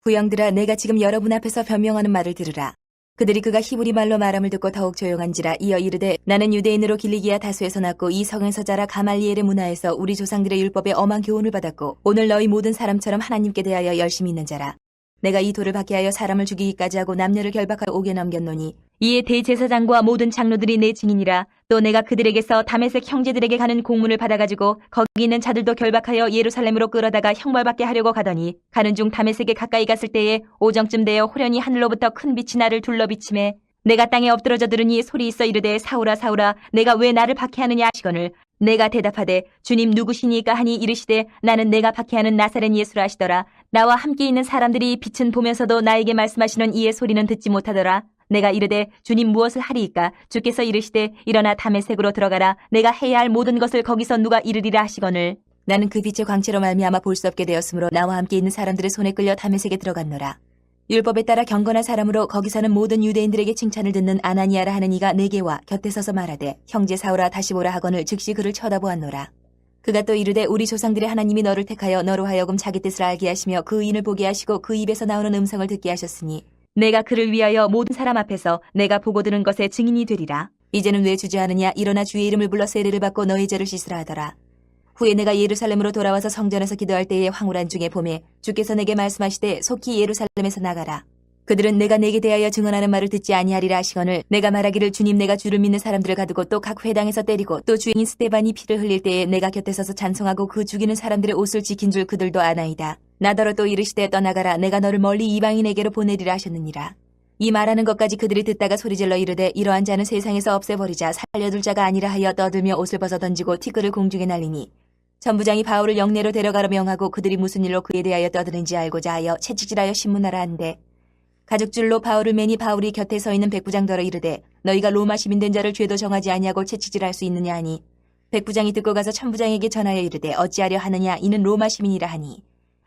부영들아 내가 지금 여러분 앞에서 변명하는 말을 들으라. 그들이 그가 히브리 말로 말함을 듣고 더욱 조용한지라. 이어 이르되 나는 유대인으로 길리기아 다소에서 났고 이 성에서 자라 가말리엘의 문화에서 우리 조상들의 율법에 엄한 교훈을 받았고 오늘 너희 모든 사람처럼 하나님께 대하여 열심히 있는 자라. 내가 이 돌을 받게 하여 사람을 죽이기까지 하고 남녀를 결박하여 옥에 넘겼노니 이에 대제사장과 모든 장로들이 내 증인이라. 또 내가 그들에게서 다메섹 형제들에게 가는 공문을 받아가지고 거기 있는 자들도 결박하여 예루살렘으로 끌어다가 형벌받게 하려고 가더니 가는 중 다메섹에 가까이 갔을 때에 오정쯤 되어 호련히 하늘로부터 큰 빛이 나를 둘러비치매 내가 땅에 엎드러져 들으니 소리 있어 이르되 사울아 사울아 내가 왜 나를 박해하느냐 하시거늘 내가 대답하되 주님 누구시니까 하니 이르시되 나는 내가 박해하는 나사렛 예수라 하시더라. 나와 함께 있는 사람들이 빛은 보면서도 나에게 말씀하시는 이의 소리는 듣지 못하더라. 내가 이르되 주님 무엇을 하리이까? 주께서 이르시되 일어나 다메섹으로 들어가라. 내가 해야 할 모든 것을 거기서 누가 이르리라 하시거늘 나는 그 빛의 광채로 말미암아 볼 수 없게 되었으므로 나와 함께 있는 사람들의 손에 끌려 다메섹에 들어갔노라. 율법에 따라 경건한 사람으로 거기 사는 모든 유대인들에게 칭찬을 듣는 아나니아라 하는 이가 내게 와 곁에 서서 말하되 형제 사울아 다시 보라 하거늘 즉시 그를 쳐다보았노라. 그가 또 이르되 우리 조상들의 하나님이 너를 택하여 너로 하여금 자기 뜻을 알게 하시며 그 의인을 보게 하시고 그 입에서 나오는 음성을 듣게 하셨으니 내가 그를 위하여 모든 사람 앞에서 내가 보고 들은 것에 증인이 되리라. 이제는 왜 주저하느냐? 일어나 주의 이름을 불러 세례를 받고 너의 죄를 씻으라 하더라. 후에 내가 예루살렘으로 돌아와서 성전에서 기도할 때에 황홀한 중에 봄에 주께서 내게 말씀하시되 속히 예루살렘에서 나가라. 그들은 내가 내게 대하여 증언하는 말을 듣지 아니하리라 하시거늘 내가 말하기를 주님 내가 주를 믿는 사람들을 가두고 또 각 회당에서 때리고 또 주인인 스데반이 피를 흘릴 때에 내가 곁에 서서 찬송하고 그 죽이는 사람들의 옷을 지킨 줄 그들도 아나이다. 나더러 또 이르시되 떠나가라 내가 너를 멀리 이방인에게로 보내리라 하셨느니라. 이 말하는 것까지 그들이 듣다가 소리질러 이르되 이러한 자는 세상에서 없애버리자 살려둘 자가 아니라 하여 떠들며 옷을 벗어 던지고 티끌을 공중에 날리니 천부장이 바울을 영내로 데려가라 명하고 그들이 무슨 일로 그에 대하여 떠드는지 알고자 하여 채찍질하여 신문하라 한데 가죽줄로 바울을 매니 바울이 곁에 서 있는 백부장더러 이르되 너희가 로마 시민 된 자를 죄도 정하지 아니하고 채찍질할 수 있느냐 하니 백부장이 듣고 가서 천부장에게 전하여 이르되 어찌하려 하느냐 이는 로마 시민이라 하니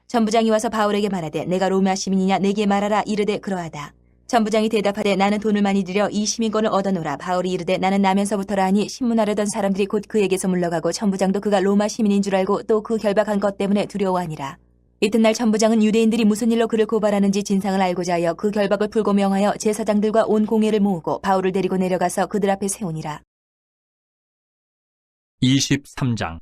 천부장이 와서 바울에게 말하되 내가 로마 시민이냐 내게 말하라 이르되 그러하다. 천부장이 대답하되 나는 돈을 많이 들여 이 시민권을 얻어노라. 바울이 이르되 나는 나면서부터라 하니 신문하려던 사람들이 곧 그에게서 물러가고 천부장도 그가 로마 시민인 줄 알고 또 그 결박한 것 때문에 두려워하니라. 이튿날 천부장은 유대인들이 무슨 일로 그를 고발하는지 진상을 알고자 하여 그 결박을 풀고 명하여 제사장들과 온 공회를 모으고 바울을 데리고 내려가서 그들 앞에 세우니라.
23장.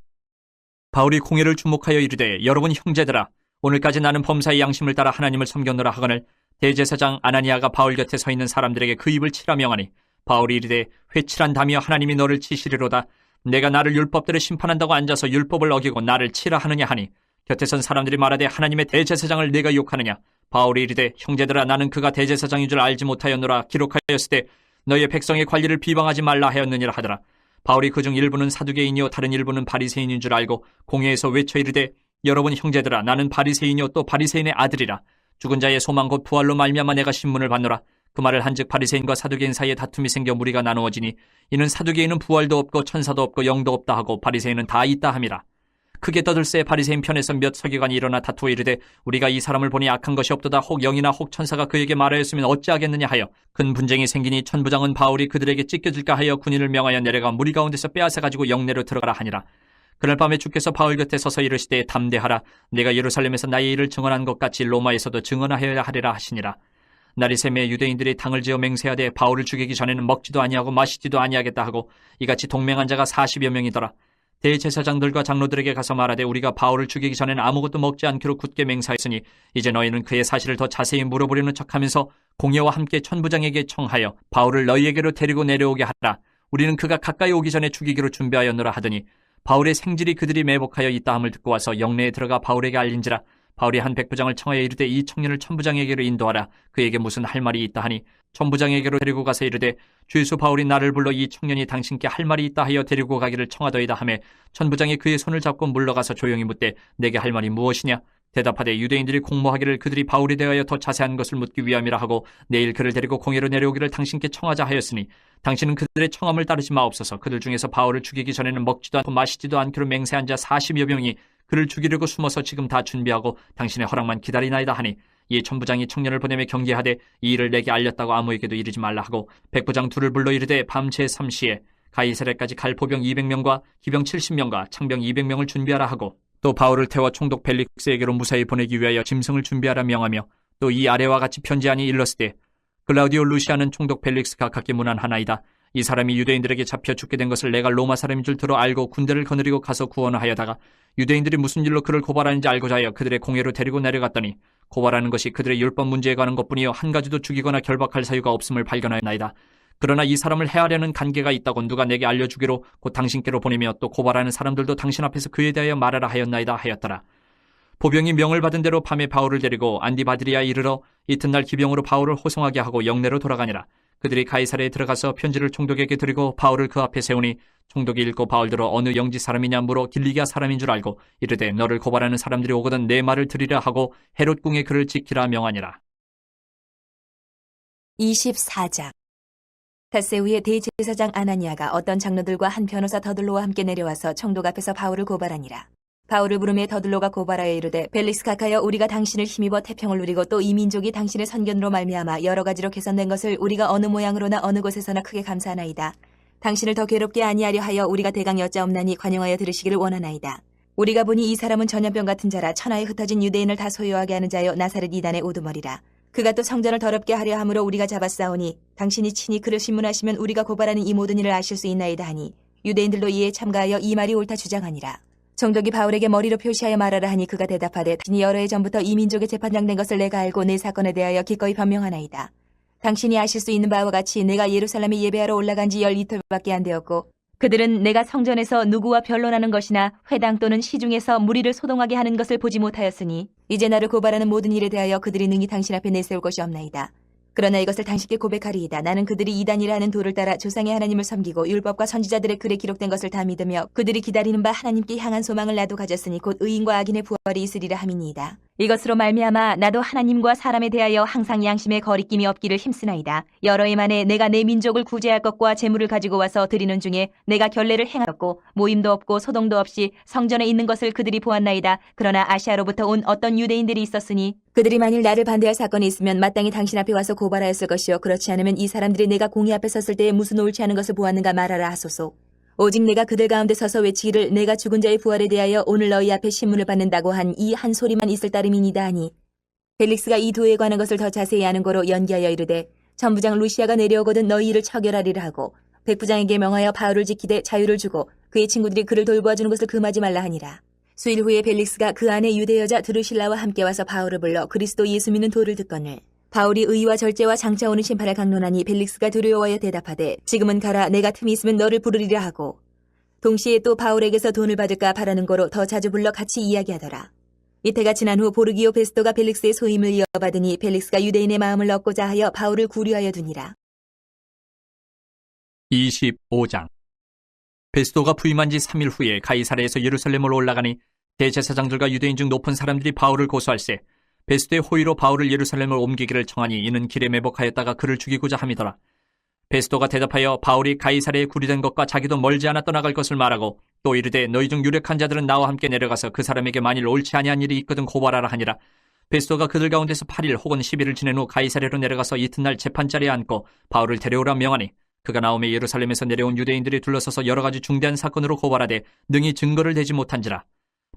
바울이 공회를 주목하여 이르되 여러분 형제들아 오늘까지 나는 범사의 양심을 따라 하나님을 섬겼노라 하거늘 대제사장 아나니아가 바울 곁에 서 있는 사람들에게 그 입을 치라 명하니 바울이 이르되 회칠한 다며 하나님이 너를 치시리로다. 내가 나를 율법대로 심판한다고 앉아서 율법을 어기고 나를 치라 하느냐 하니 곁에 선 사람들이 말하되 하나님의 대제사장을 내가 욕하느냐. 바울이 이르되 형제들아 나는 그가 대제사장인 줄 알지 못하였노라. 기록하였을 때 너희의 백성의 관리를 비방하지 말라 하였느니라 하더라. 바울이 그중 일부는 사두개인이요 다른 일부는 바리새인인 줄 알고 공회에서 외쳐 이르되 여러분 형제들아 나는 바리새인이요 또 바리새인의 아들이라. 죽은 자의 소망 곧 부활로 말미암아 내가 신문을 받노라. 그 말을 한즉 바리새인과 사두개인 사이에 다툼이 생겨 무리가 나누어지니 이는 사두개인은 부활도 없고 천사도 없고 영도 없다 하고 바리새인은 다 있다 함이라. 크게 떠들새 바리새인 편에서 몇 서기관이 일어나 다투어 이르되 우리가 이 사람을 보니 악한 것이 없도다. 혹 영이나 혹 천사가 그에게 말하였으면 어찌하겠느냐 하여 큰 분쟁이 생기니 천부장은 바울이 그들에게 찢겨질까 하여 군인을 명하여 내려가 무리 가운데서 빼앗아 가지고 영내로 들어가라 하니라. 그날 밤에 주께서 바울 곁에 서서 이르시되 담대하라. 내가 예루살렘에서 나의 일을 증언한 것 같이 로마에서도 증언하여야 하리라 하시니라. 날이 새매 유대인들이 당을 지어 맹세하되 바울을 죽이기 전에는 먹지도 아니하고 마시지도 아니하겠다 하고 이같이 동맹한 자가 40여 명이더라. 대제사장들과 장로들에게 가서 말하되 우리가 바울을 죽이기 전에는 아무것도 먹지 않기로 굳게 맹세하였으니 이제 너희는 그의 사실을 더 자세히 물어보려는 척하면서 공회와 함께 천부장에게 청하여 바울을 너희에게로 데리고 내려오게 하라. 우리는 그가 가까이 오기 전에 죽이기로 준비하였노라 하더니 바울의 생질이 그들이 매복하여 있다함을 듣고 와서 영내에 들어가 바울에게 알린지라. 바울이 한 백부장을 청하여 이르되 이 청년을 천부장에게로 인도하라. 그에게 무슨 할 말이 있다 하니 천부장에게로 데리고 가서 이르되 주예수 바울이 나를 불러 이 청년이 당신께 할 말이 있다 하여 데리고 가기를 청하더이다 하매 천부장이 그의 손을 잡고 물러가서 조용히 묻되 내게 할 말이 무엇이냐. 대답하되 유대인들이 공모하기를 그들이 바울에 대하여 더 자세한 것을 묻기 위함이라 하고 내일 그를 데리고 공회로 내려오기를 당신께 청하자 하였으니 당신은 그들의 청함을 따르지 마옵소서. 그들 중에서 바울을 죽이기 전에는 먹지도 않고 마시지도 않기로 맹세한 자 40여 명이 그를 죽이려고 숨어서 지금 다 준비하고 당신의 허락만 기다리나이다 하니 이 천부장이 청년을 보내며 경계하되 이 일을 내게 알렸다고 아무에게도 이르지 말라 하고 백부장 둘을 불러 이르되 밤 제3시에 가이사랴까지 갈 포병 200명과 기병 70명과 창병 200명을 준비하라 하고 또 바울을 태워 총독 벨릭스에게로 무사히 보내기 위하여 짐승을 준비하라 명하며 또 이 아래와 같이 편지하니 일렀으되 글라우디오 루시아는 총독 벨릭스가 각기 문안하나이다. 이 사람이 유대인들에게 잡혀 죽게 된 것을 내가 로마 사람인 줄 들어 알고 군대를 거느리고 가서 구원하여다가 유대인들이 무슨 일로 그를 고발하는지 알고자 하여 그들의 공회로 데리고 내려갔더니 고발하는 것이 그들의 율법 문제에 관한 것뿐이요 한 가지도 죽이거나 결박할 사유가 없음을 발견하였나이다. 그러나 이 사람을 해하려는 관계가 있다고 누가 내게 알려주기로 곧 당신께로 보내며 또 고발하는 사람들도 당신 앞에서 그에 대하여 말하라 하였나이다 하였더라. 보병이 명을 받은 대로 밤에 바울을 데리고 안디바드리아에 이르러 이튿날 기병으로 바울을 호송하게 하고 영내로 돌아가니라. 그들이 가이사랴에 들어가서 편지를 총독에게 드리고 바울을 그 앞에 세우니 총독이 읽고 바울들어 어느 영지 사람이냐 물어 길리기아 사람인 줄 알고 이르되 너를 고발하는 사람들이 오거든 내 말을 들으라 하고 헤롯 궁에 그를 지키라 명하니라.
24장. 닷새 후에 대제사장 아나니아가 어떤 장로들과 한 변호사 더들로와 함께 내려와서 총독 앞에서 바울을 고발하니라. 바울을 부르매 더들로가 고발하여 이르되 벨릭스 각하여 우리가 당신을 힘입어 태평을 누리고 또 이 민족이 당신의 선견으로 말미암아 여러 가지로 개선된 것을 우리가 어느 모양으로나 어느 곳에서나 크게 감사하나이다. 당신을 더 괴롭게 아니하려 하여 우리가 대강 여짜옵나니 관용하여 들으시기를 원하나이다. 우리가 보니 이 사람은 전염병 같은 자라 천하에 흩어진 유대인을 다 소유하게 하는 자여 나사렛 이단의 우두머리라. 그가 또 성전을 더럽게 하려 함으로 우리가 잡았사오니 당신이 친히 그를 신문하시면 우리가 고발하는 이 모든 일을 아실 수 있나이다 하니 유대인들도 이에 참가하여 이 말이 옳다 주장하니라. 총독이 바울에게 머리로 표시하여 말하라 하니 그가 대답하되 당신이 여러 해 전부터 이 민족의 재판장 된 것을 내가 알고 내 사건에 대하여 기꺼이 변명하나이다. 당신이 아실 수 있는 바와 같이 내가 예루살렘에 예배하러 올라간 지 12터밖에 안 되었고 그들은 내가 성전에서 누구와 변론하는 것이나 회당 또는 시중에서 무리를 소동하게 하는 것을 보지 못하였으니 이제 나를 고발하는 모든 일에 대하여 그들이 능히 당신 앞에 내세울 것이 없나이다. 그러나 이것을 당신께 고백하리이다. 나는 그들이 이단이라 하는 도를 따라 조상의 하나님을 섬기고 율법과 선지자들의 글에 기록된 것을 다 믿으며 그들이 기다리는 바 하나님께 향한 소망을 나도 가졌으니 곧 의인과 악인의 부활이 있으리라 함이니이다. 이것으로 말미암아 나도 하나님과 사람에 대하여 항상 양심에 거리낌이 없기를 힘쓰나이다. 여러 해 만에 내가 내 민족을 구제할 것과 재물을 가지고 와서 드리는 중에 내가 결례를 행하였고 모임도 없고 소동도 없이 성전에 있는 것을 그들이 보았나이다. 그러나 아시아로부터 온 어떤 유대인들이 있었으니 그들이 만일 나를 반대할 사건이 있으면 마땅히 당신 앞에 와서 고발하였을 것이요 그렇지 않으면 이 사람들이 내가 공의 앞에 섰을 때에 무슨 옳지 않은 것을 보았는가 말하라 하소서. 오직 내가 그들 가운데 서서 외치기를 내가 죽은 자의 부활에 대하여 오늘 너희 앞에 신문을 받는다고 한 이 한 소리만 있을 따름이니이다 하니 벨릭스가 이 도에 관한 것을 더 자세히 아는 거로 연기하여 이르되 천부장 루시아가 내려오거든 너희 일을 처결하리라 하고 백부장에게 명하여 바울을 지키되 자유를 주고 그의 친구들이 그를 돌보아주는 것을 금하지 말라 하니라. 수일 후에 벨릭스가 그 안에 유대 여자 드루실라와 함께 와서 바울을 불러 그리스도 예수 믿는 도를 듣거늘 바울이 의와 절제와 장차 오는 심판을 강론하니 벨릭스가 두려워하여 대답하되 지금은 가라 내가 틈이 있으면 너를 부르리라 하고 동시에 또 바울에게서 돈을 받을까 바라는 거로 더 자주 불러 같이 이야기하더라. 이때가 지난 후 보르기오 베스토가 벨릭스의 소임을 이어받으니 벨릭스가 유대인의 마음을 얻고자 하여 바울을 구류하여 두니라.
25장. 베스도가 부임한 지 3일 후에 가이사랴에서 예루살렘으로 올라가니 대제사장들과 유대인 중 높은 사람들이 바울을 고소할세 베스도의 호의로 바울을 예루살렘을 옮기기를 청하니 이는 길에 매복하였다가 그를 죽이고자 함이더라. 베스도가 대답하여 바울이 가이사랴에 구류된 것과 자기도 멀지 않아 떠나갈 것을 말하고 또 이르되 너희 중 유력한 자들은 나와 함께 내려가서 그 사람에게 만일 옳지 아니한 일이 있거든 고발하라 하니라. 베스도가 그들 가운데서 8일 혹은 10일을 지낸 후 가이사랴로 내려가서 이튿날 재판자리에 앉고 바울을 데려오라 명하니 그가 나오매 예루살렘에서 내려온 유대인들이 둘러서서 여러 가지 중대한 사건으로 고발하되 능히 증거를 대지 못한지라.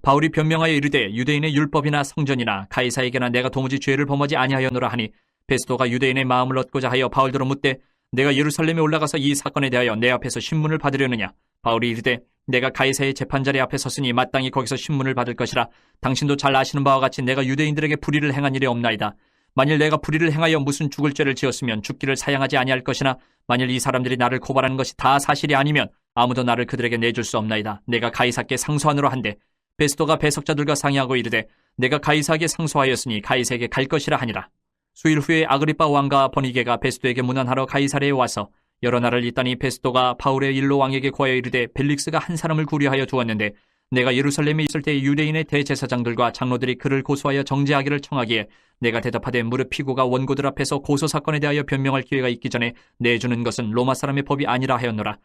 바울이 변명하여 이르되 유대인의 율법이나 성전이나 가이사에게나 내가 도무지 죄를 범하지 아니하였노라 하니 베스도가 유대인의 마음을 얻고자 하여 바울더러 묻되 내가 예루살렘에 올라가서 이 사건에 대하여 내 앞에서 신문을 받으려느냐. 바울이 이르되 내가 가이사의 재판자리 앞에 섰으니 마땅히 거기서 신문을 받을 것이라. 당신도 잘 아시는 바와 같이 내가 유대인들에게 불의를 행한 일이 없나이다. 만일 내가 불의를 행하여 무슨 죽을 죄를 지었으면 죽기를 사양하지 아니할 것이나 만일 이 사람들이 나를 고발하는 것이 다 사실이 아니면 아무도 나를 그들에게 내줄 수 없나이다. 내가 가이사께 상소하노라 한데 베스도가 배석자들과 상의하고 이르되 내가 가이사에게 상소하였으니 가이사에게 갈 것이라 하니라. 수일 후에 아그리빠 왕과 버니게가 베스도에게 문안하러 가이사랴에 와서 여러 날을 있다니 베스도가 바울의 일로 왕에게 고하여 이르되 벨릭스가 한 사람을 구류하여 두었는데 내가 예루살렘에 있을 때 유대인의 대제사장들과 장로들이 그를 고소하여 정죄하기를 청하기에 내가 대답하되 무릇 피고가 원고들 앞에서 고소 사건에 대하여 변명할 기회가 있기 전에 내주는 것은 로마 사람의 법이 아니라 하였노라.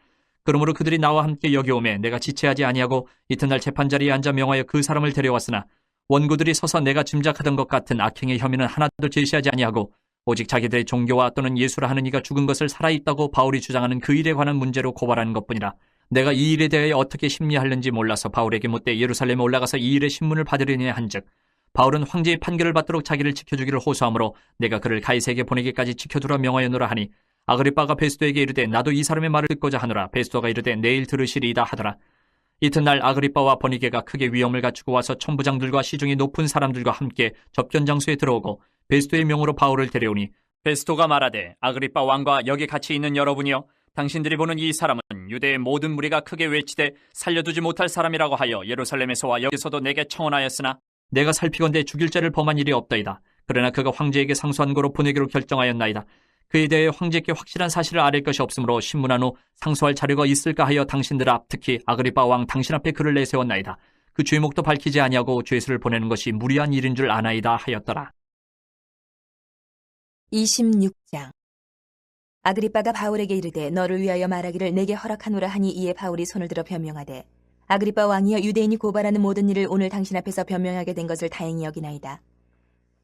그러므로 그들이 나와 함께 여기 오매 내가 지체하지 아니하고 이튿날 재판자리에 앉아 명하여 그 사람을 데려왔으나 원고들이 서서 내가 짐작하던 것 같은 악행의 혐의는 하나도 제시하지 아니하고 오직 자기들의 종교와 또는 예수라 하는 이가 죽은 것을 살아있다고 바울이 주장하는 그 일에 관한 문제로 고발하는 것뿐이라. 내가 이 일에 대하여 어떻게 심리하려는지 몰라서 바울에게 묻되 예루살렘에 올라가서 이 일의 신문을 받으려니 한즉 바울은 황제의 판결을 받도록 자기를 지켜주기를 호소하므로 내가 그를 가이사에게 보내기까지 지켜두라 명하였노라 하니 아그리빠가 베스도에게 이르되 나도 이 사람의 말을 듣고자 하노라. 베스도가 이르되 내일 들으시리이다 하더라. 이튿날 아그리빠와 버니게가 크게 위엄을 갖추고 와서 천부장들과 시중의 높은 사람들과 함께 접견 장소에 들어오고 베스도의 명으로 바울을 데려오니 베스토가 말하되 아그리빠 왕과 여기 같이 있는 여러분이여, 당신들이 보는 이 사람은 유대의 모든 무리가 크게 외치되 살려두지 못할 사람이라고 하여 예루살렘에서와 여기서도 내게 청원하였으나 내가 살피건대 죽일 죄를 범한 일이 없다이다. 그러나 그가 황제에게 상소한 거로 보내기로 결정하였나이다. 그에 대해 황제께 확실한 사실을 아릴 것이 없으므로 신문한 후 상소할 자료가 있을까 하여 당신들 앞, 특히 아그리빠 왕 당신 앞에 글을 내세웠나이다. 그 죄목도 밝히지 아니하고 죄수를 보내는 것이 무리한 일인 줄 아나이다 하였더라.
26장. 아그리빠가 바울에게 이르되 너를 위하여 말하기를 내게 허락하노라 하니, 이에 바울이 손을 들어 변명하되 아그리빠 왕이여, 유대인이 고발하는 모든 일을 오늘 당신 앞에서 변명하게 된 것을 다행히 여기나이다.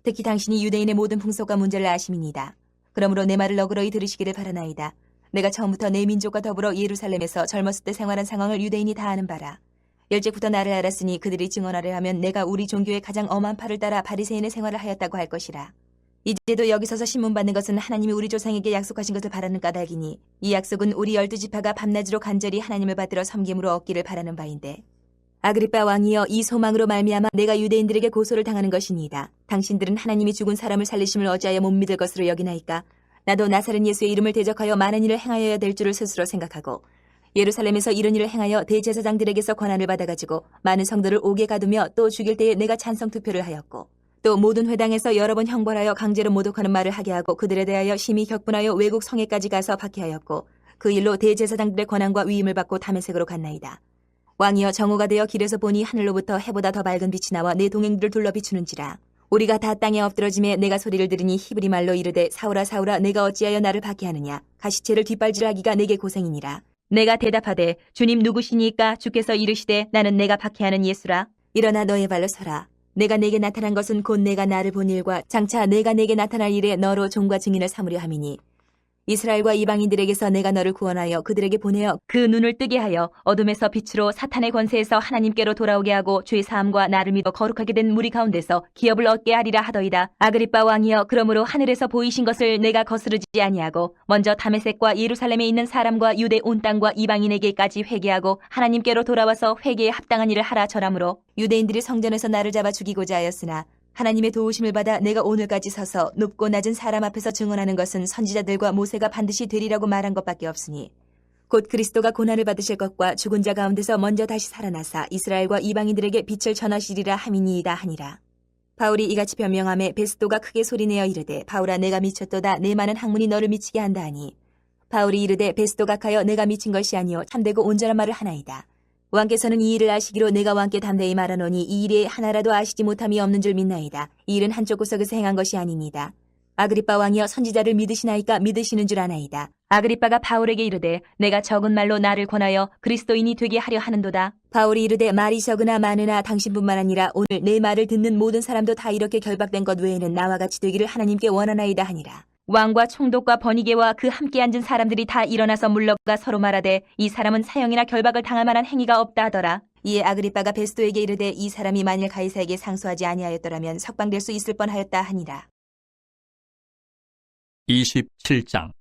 특히 당신이 유대인의 모든 풍속과 문제를 아심이니이다. 그러므로 내 말을 너그러이 들으시기를 바라나이다. 내가 처음부터 내 민족과 더불어 예루살렘에서 젊었을 때 생활한 상황을 유대인이 다 아는 바라. 일찍부터 나를 알았으니 그들이 증언하려 하면 내가 우리 종교의 가장 엄한 팔을 따라 바리새인의 생활을 하였다고 할 것이라. 이제도 여기 서서 신문받는 것은 하나님이 우리 조상에게 약속하신 것을 바라는 까닭이니, 이 약속은 우리 12지파가 밤낮으로 간절히 하나님을 받들어 섬김으로 얻기를 바라는 바인데, 아그리빠 왕이여, 이 소망으로 말미암아 내가 유대인들에게 고소를 당하는 것이니이다. 당신들은 하나님이 죽은 사람을 살리심을 어찌하여 못 믿을 것으로 여기나이까? 나도 나사렛 예수의 이름을 대적하여 많은 일을 행하여야 될 줄을 스스로 생각하고, 예루살렘에서 이런 일을 행하여 대제사장들에게서 권한을 받아가지고 많은 성도를 옥에 가두며 또 죽일 때에 내가 찬성 투표를 하였고, 또 모든 회당에서 여러 번 형벌하여 강제로 모독하는 말을 하게 하고 그들에 대하여 심히 격분하여 외국 성에까지 가서 박해하였고, 그 일로 대제사장들의 권한과 위임을 받고 다메섹으로 갔나이다. 왕이여, 정오가 되어 길에서 보니 하늘로부터 해보다 더 밝은 빛이 나와 내 동행들을 둘러 비추는지라. 우리가 다 땅에 엎드러짐에 내가 소리를 들으니 히브리 말로 이르되 사울아 사울아, 내가 어찌하여 나를 박해하느냐? 가시체를 뒷발질하기가 내게 고생이니라. 내가 대답하되 주님 누구시니까? 주께서 이르시되 나는 내가 박해하는 예수라. 일어나 너의 발로 서라. 내가 내게 나타난 것은 곧 내가 나를 본 일과 장차 내가 내게 나타날 일에 너로 종과 증인을 삼으려 함이니, 이스라엘과 이방인들에게서 내가 너를 구원하여 그들에게 보내어 그 눈을 뜨게 하여 어둠에서 빛으로 사탄의 권세에서 하나님께로 돌아오게 하고 죄 사함과 나를 믿어 거룩하게 된 무리 가운데서 기업을 얻게 하리라 하더이다. 아그리빠 왕이여, 그러므로 하늘에서 보이신 것을 내가 거스르지 아니하고 먼저 다메섹과 예루살렘에 있는 사람과 유대 온 땅과 이방인에게까지 회개하고 하나님께로 돌아와서 회개에 합당한 일을 하라 절하므로, 유대인들이 성전에서 나를 잡아 죽이고자 하였으나 하나님의 도우심을 받아 내가 오늘까지 서서 높고 낮은 사람 앞에서 증언하는 것은 선지자들과 모세가 반드시 되리라고 말한 것밖에 없으니, 곧 그리스도가 고난을 받으실 것과 죽은 자 가운데서 먼저 다시 살아나사 이스라엘과 이방인들에게 빛을 전하시리라 함이니이다 하니라. 바울이 이같이 변명하매 베스도가 크게 소리내어 이르되 바울아, 내가 미쳤도다. 내 많은 학문이 너를 미치게 한다 하니, 바울이 이르되 베스도 각하여 내가 미친 것이 아니요 참되고 온전한 말을 하나이다. 왕께서는 이 일을 아시기로 내가 왕께 담대히 말하노니 이 일에 하나라도 아시지 못함이 없는 줄 믿나이다. 이 일은 한쪽 구석에서 행한 것이 아닙니다. 아그리빠 왕이여, 선지자를 믿으시나이까? 믿으시는 줄 아나이다. 아그리빠가 바울에게 이르되 내가 적은 말로 나를 권하여 그리스도인이 되게 하려 하는도다. 바울이 이르되 말이 적으나 많으나 당신뿐만 아니라 오늘 내 말을 듣는 모든 사람도 다 이렇게 결박된 것 외에는 나와 같이 되기를 하나님께 원하나이다 하니라. 왕과 총독과 번이게와 그 함께 앉은 사람들이 다 일어나서 물러가 서로 말하되 이 사람은 사형이나 결박을 당할 만한 행위가 없다 하더라. 이에 아그리빠가 베스도에게 이르되 이 사람이 만일 가이사에게 상소하지 아니하였더라면 석방될 수 있을 뻔하였다 하니라.
27장.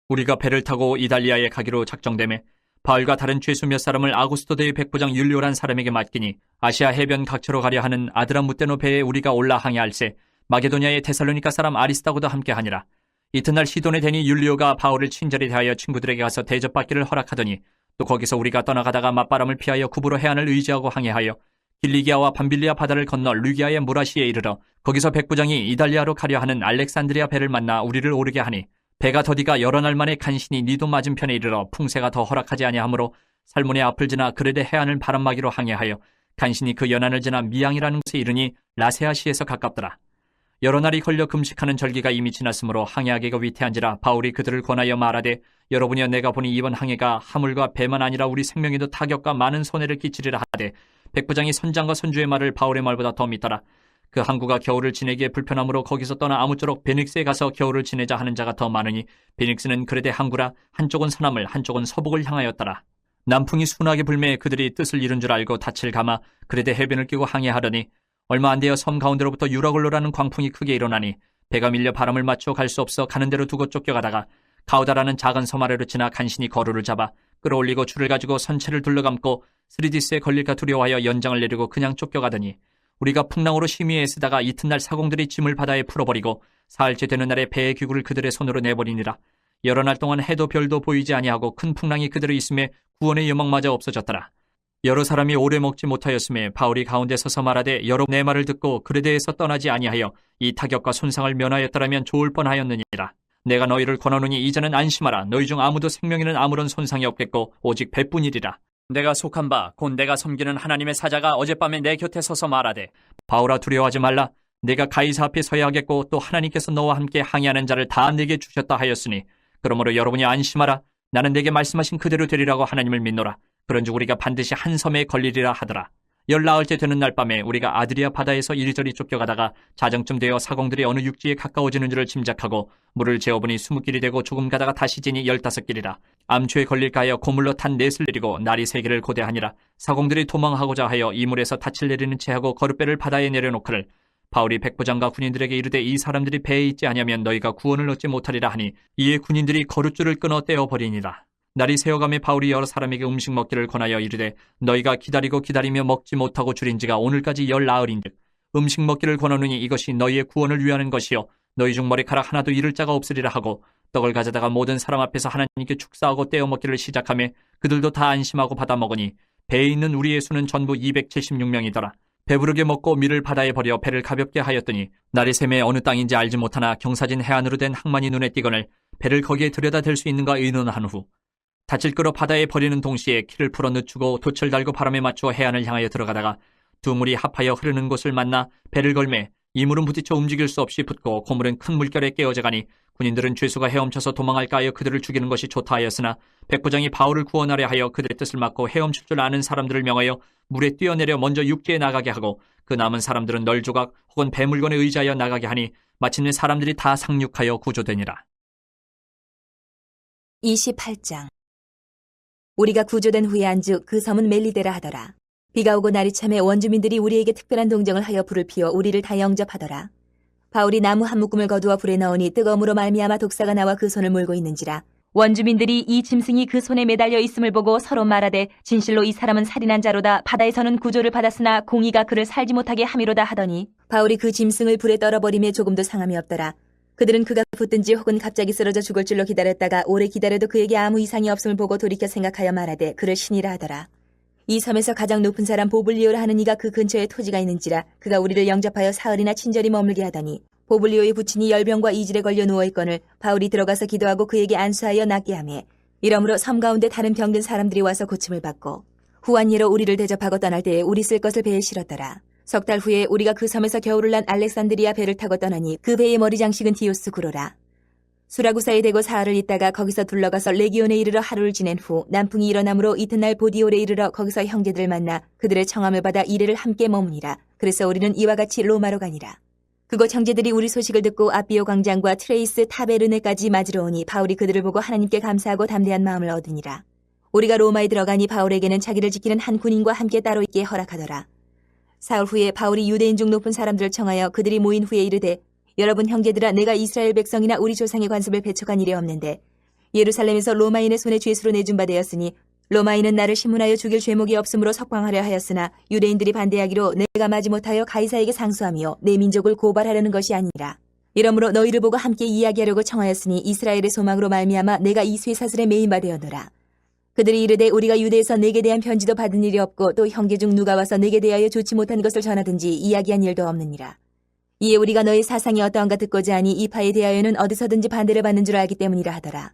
우리가 배를 타고 이달리아에 가기로 작정되매 바울과 다른 죄수 몇 사람을 아구스도 대의 백부장 율리오란 사람에게 맡기니, 아시아 해변 각처로 가려 하는 아드라무테노 배에 우리가 올라 항해할세 마게도냐의 데살로니가 사람 아리스다고도 함께 하니라. 이튿날 시돈에 대니 율리오가 바울을 친절히 대하여 친구들에게 가서 대접받기를 허락하더니, 또 거기서 우리가 떠나가다가 맞바람을 피하여 구부로 해안을 의지하고 항해하여 길리기아와 밤빌리아 바다를 건너 루기아의 무라시에 이르러 거기서 백부장이 이달리아로 가려 하는 알렉산드리아 배를 만나 우리를 오르게 하니, 배가 더디가 여러 날 만에 간신히 니도 맞은편에 이르러 풍세가 더 허락하지 아니하므로 살몬의 앞을 지나 그레데 해안을 바람막이로 항해하여 간신히 그 연안을 지나 미양이라는 곳에 이르니 라세아시에서 가깝더라. 여러 날이 걸려 금식하는 절기가 이미 지났으므로 항해하기가 위태한지라 바울이 그들을 권하여 말하되, 여러분이여, 내가 보니 이번 항해가 하물과 배만 아니라 우리 생명에도 타격과 많은 손해를 끼치리라 하되, 백부장이 선장과 선주의 말을 바울의 말보다 더 믿더라. 그 항구가 겨울을 지내기에 불편하므로 거기서 떠나 아무쪼록 베닉스에 가서 겨울을 지내자 하는 자가 더 많으니, 베닉스는 그레데 항구라 한쪽은 서남을 한쪽은 서북을 향하였더라. 남풍이 순하게 불매 그들이 뜻을 이룬 줄 알고 닻을 감아 그레데 해변을 끼고 항해하더니, 얼마 안 되어 섬 가운데로부터 유라굴로라는 광풍이 크게 일어나니 배가 밀려 바람을 맞춰 갈 수 없어 가는 대로 두고 쫓겨가다가 가우다라는 작은 섬 아래로 지나 간신히 거루를 잡아 끌어올리고 줄을 가지고 선체를 둘러감고 스리디스에 걸릴까 두려워하여 연장을 내리고 그냥 쫓겨가더니, 우리가 풍랑으로 심히 애쓰다가 이튿날 사공들이 짐을 바다에 풀어버리고 사흘째 되는 날에 배의 기구를 그들의 손으로 내버리니라. 여러 날 동안 해도 별도 보이지 아니하고 큰 풍랑이 그들의 있음에 구원의 여망마저 없어졌더라. 여러 사람이 오래 먹지 못하였음에 바울이 가운데 서서 말하되 여러 내 말을 듣고 그레데에서 떠나지 아니하여 이 타격과 손상을 면하였더라면 좋을 뻔하였느니라. 내가 너희를 권하노니 이제는 안심하라. 너희 중 아무도 생명에는 아무런 손상이 없겠고 오직 배뿐이리라. 내가 속한 바 곧 내가 섬기는 하나님의 사자가 어젯밤에 내 곁에 서서 말하되 바울아 두려워하지 말라. 내가 가이사 앞에 서야 하겠고 또 하나님께서 너와 함께 항의하는 자를 다 내게 주셨다 하였으니 그러므로 여러분이 안심하라. 나는 내게 말씀하신 그대로 되리라고 하나님을 믿노라. 그런즉 우리가 반드시 한 섬에 걸리리라 하더라. 14일째 되는 날 밤에 우리가 아드리아 바다에서 이리저리 쫓겨가다가 자정쯤 되어 사공들이 어느 육지에 가까워지는 줄을 짐작하고 물을 재어보니 20길이 되고 조금 가다가 다시 지니 15길이라. 암초에 걸릴까 하여 고물로 탄 넷을 내리고 날이 3개를 고대하니라. 사공들이 도망하고자 하여 이물에서 닻을 내리는 채하고 거룻배를 바다에 내려놓거늘 바울이 백부장과 군인들에게 이르되 이 사람들이 배에 있지 아니하면 너희가 구원을 얻지 못하리라 하니 이에 군인들이 거룻줄을 끊어 떼어버리니라. 날이 새어가며 바울이 여러 사람에게 음식 먹기를 권하여 이르되 너희가 기다리며 먹지 못하고 줄인 지가 오늘까지 14일인즉 음식 먹기를 권하노니 이것이 너희의 구원을 위하는 것이요 너희 중 머리카락 하나도 잃을 자가 없으리라 하고 떡을 가져다가 모든 사람 앞에서 하나님께 축사하고 떼어 먹기를 시작하며 그들도 다 안심하고 받아 먹으니 배에 있는 우리의 수는 전부 276명이더라. 배부르게 먹고 밀을 바다에 버려 배를 가볍게 하였더니 날이 샘에 어느 땅인지 알지 못하나 경사진 해안으로 된 항만이 눈에 띄거늘 배를 거기에 들여다 댈 수 있는가 의논한 후 닻을 끌어 바다에 버리는 동시에 키를 풀어 늦추고 돛을 달고 바람에 맞추어 해안을 향하여 들어가다가 두 물이 합하여 흐르는 곳을 만나 배를 걸매 이물은 부딪혀 움직일 수 없이 붙고 고물은 큰 물결에 깨어져 가니 군인들은 죄수가 헤엄쳐서 도망할까 하여 그들을 죽이는 것이 좋다 하였으나 백부장이 바울을 구원하려 하여 그들의 뜻을 막고 헤엄칠 줄 아는 사람들을 명하여 물에 뛰어내려 먼저 육지에 나가게 하고 그 남은 사람들은 널조각 혹은 배물건에 의지하여 나가게 하니 마침내 사람들이 다 상륙하여 구조되니라.
28장. 우리가 구조된 후에 안주 그 섬은 멜리데라 하더라. 비가 오고 날이 참에 원주민들이 우리에게 특별한 동정을 하여 불을 피워 우리를 다 영접하더라. 바울이 나무 한 묶음을 거두어 불에 넣으니 뜨거움으로 말미암아 독사가 나와 그 손을 물고 있는지라.
원주민들이 이 짐승이 그 손에 매달려 있음을 보고 서로 말하되 진실로 이 사람은 살인한 자로다. 바다에서는 구조를 받았으나 공의가 그를 살지 못하게 함이로다 하더니
바울이 그 짐승을 불에 떨어버림에 조금도 상함이 없더라. 그들은 그가 붙든지 혹은 갑자기 쓰러져 죽을 줄로 기다렸다가 오래 기다려도 그에게 아무 이상이 없음을 보고 돌이켜 생각하여 말하되 그를 신이라 하더라. 이 섬에서 가장 높은 사람 보블리오라 하는 이가 그 근처에 토지가 있는지라 그가 우리를 영접하여 사흘이나 친절히 머물게 하더니 보블리오의 부친이 열병과 이질에 걸려 누워있거늘 바울이 들어가서 기도하고 그에게 안수하여 낫게 하며 이러므로 섬 가운데 다른 병든 사람들이 와서 고침을 받고 후한 예로 우리를 대접하고 떠날 때에 우리 쓸 것을 배에 실었더라. 석 달 후에 우리가 그 섬에서 겨울을 난 알렉산드리아 배를 타고 떠나니 그 배의 머리 장식은 디오스 구로라. 수라구사에 대고 사흘을 있다가 거기서 둘러가서 레기온에 이르러 하루를 지낸 후 남풍이 일어나므로 이튿날 보디올에 이르러 거기서 형제들을 만나 그들의 청함을 받아 이래를 함께 머무니라. 그래서 우리는 이와 같이 로마로 가니라. 그곳 형제들이 우리 소식을 듣고 아비오 광장과 트레이스 타베르네까지 맞으러 오니 바울이 그들을 보고 하나님께 감사하고 담대한 마음을 얻으니라. 우리가 로마에 들어가니 바울에게는 자기를 지키는 한 군인과 함께 따로 있게 허락하더라. 사흘 후에 바울이 유대인 중 높은 사람들을 청하여 그들이 모인 후에 이르되 여러분 형제들아 내가 이스라엘 백성이나 우리 조상의 관습을 배척한 일이 없는데 예루살렘에서 로마인의 손에 죄수로 내준 바 되었으니 로마인은 나를 신문하여 죽일 죄목이 없으므로 석방하려 하였으나 유대인들이 반대하기로 내가 마지못하여 가이사에게 상수하며 내 민족을 고발하려는 것이 아니라 이러므로 너희를 보고 함께 이야기하려고 청하였으니 이스라엘의 소망으로 말미암아 내가 이 쇠사슬에 매인 바 되었노라. 그들이 이르되 우리가 유대에서 내게 대한 편지도 받은 일이 없고 또 형제 중 누가 와서 내게 대하여 좋지 못한 것을 전하든지 이야기한 일도 없느니라. 이에 우리가 너의 사상이 어떠한가 듣고자 하니 이 파에 대하여는 어디서든지 반대를 받는 줄 알기 때문이라 하더라.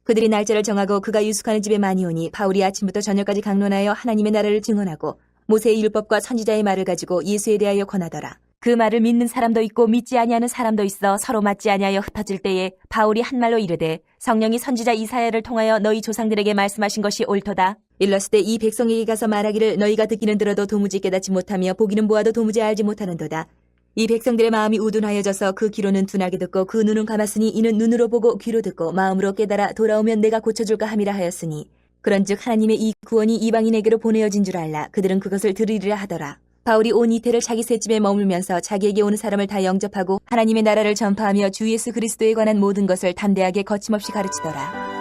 그들이 날짜를 정하고 그가 유숙하는 집에 많이 오니 바울이 아침부터 저녁까지 강론하여 하나님의 나라를 증언하고 모세의 율법과 선지자의 말을 가지고 예수에 대하여 권하더라.
그 말을 믿는 사람도 있고 믿지 아니하는 사람도 있어 서로 맞지 아니하여 흩어질 때에 바울이 한 말로 이르되 성령이 선지자 이사야를 통하여 너희 조상들에게 말씀하신 것이 옳도다.
일렀을 때 이 백성에게 가서 말하기를 너희가 듣기는 들어도 도무지 깨닫지 못하며 보기는 보아도 도무지 알지 못하는도다. 이 백성들의 마음이 우둔하여져서 그 귀로는 둔하게 듣고 그 눈은 감았으니 이는 눈으로 보고 귀로 듣고 마음으로 깨달아 돌아오면 내가 고쳐줄까 함이라 하였으니 그런즉 하나님의 이 구원이 이방인에게로 보내어진 줄 알라. 그들은 그것을 들으리라 하더라. 바울이 온 이태를 자기 셋집에 머물면서 자기에게 오는 사람을 다 영접하고 하나님의 나라를 전파하며 주 예수 그리스도에 관한 모든 것을 담대하게 거침없이 가르치더라.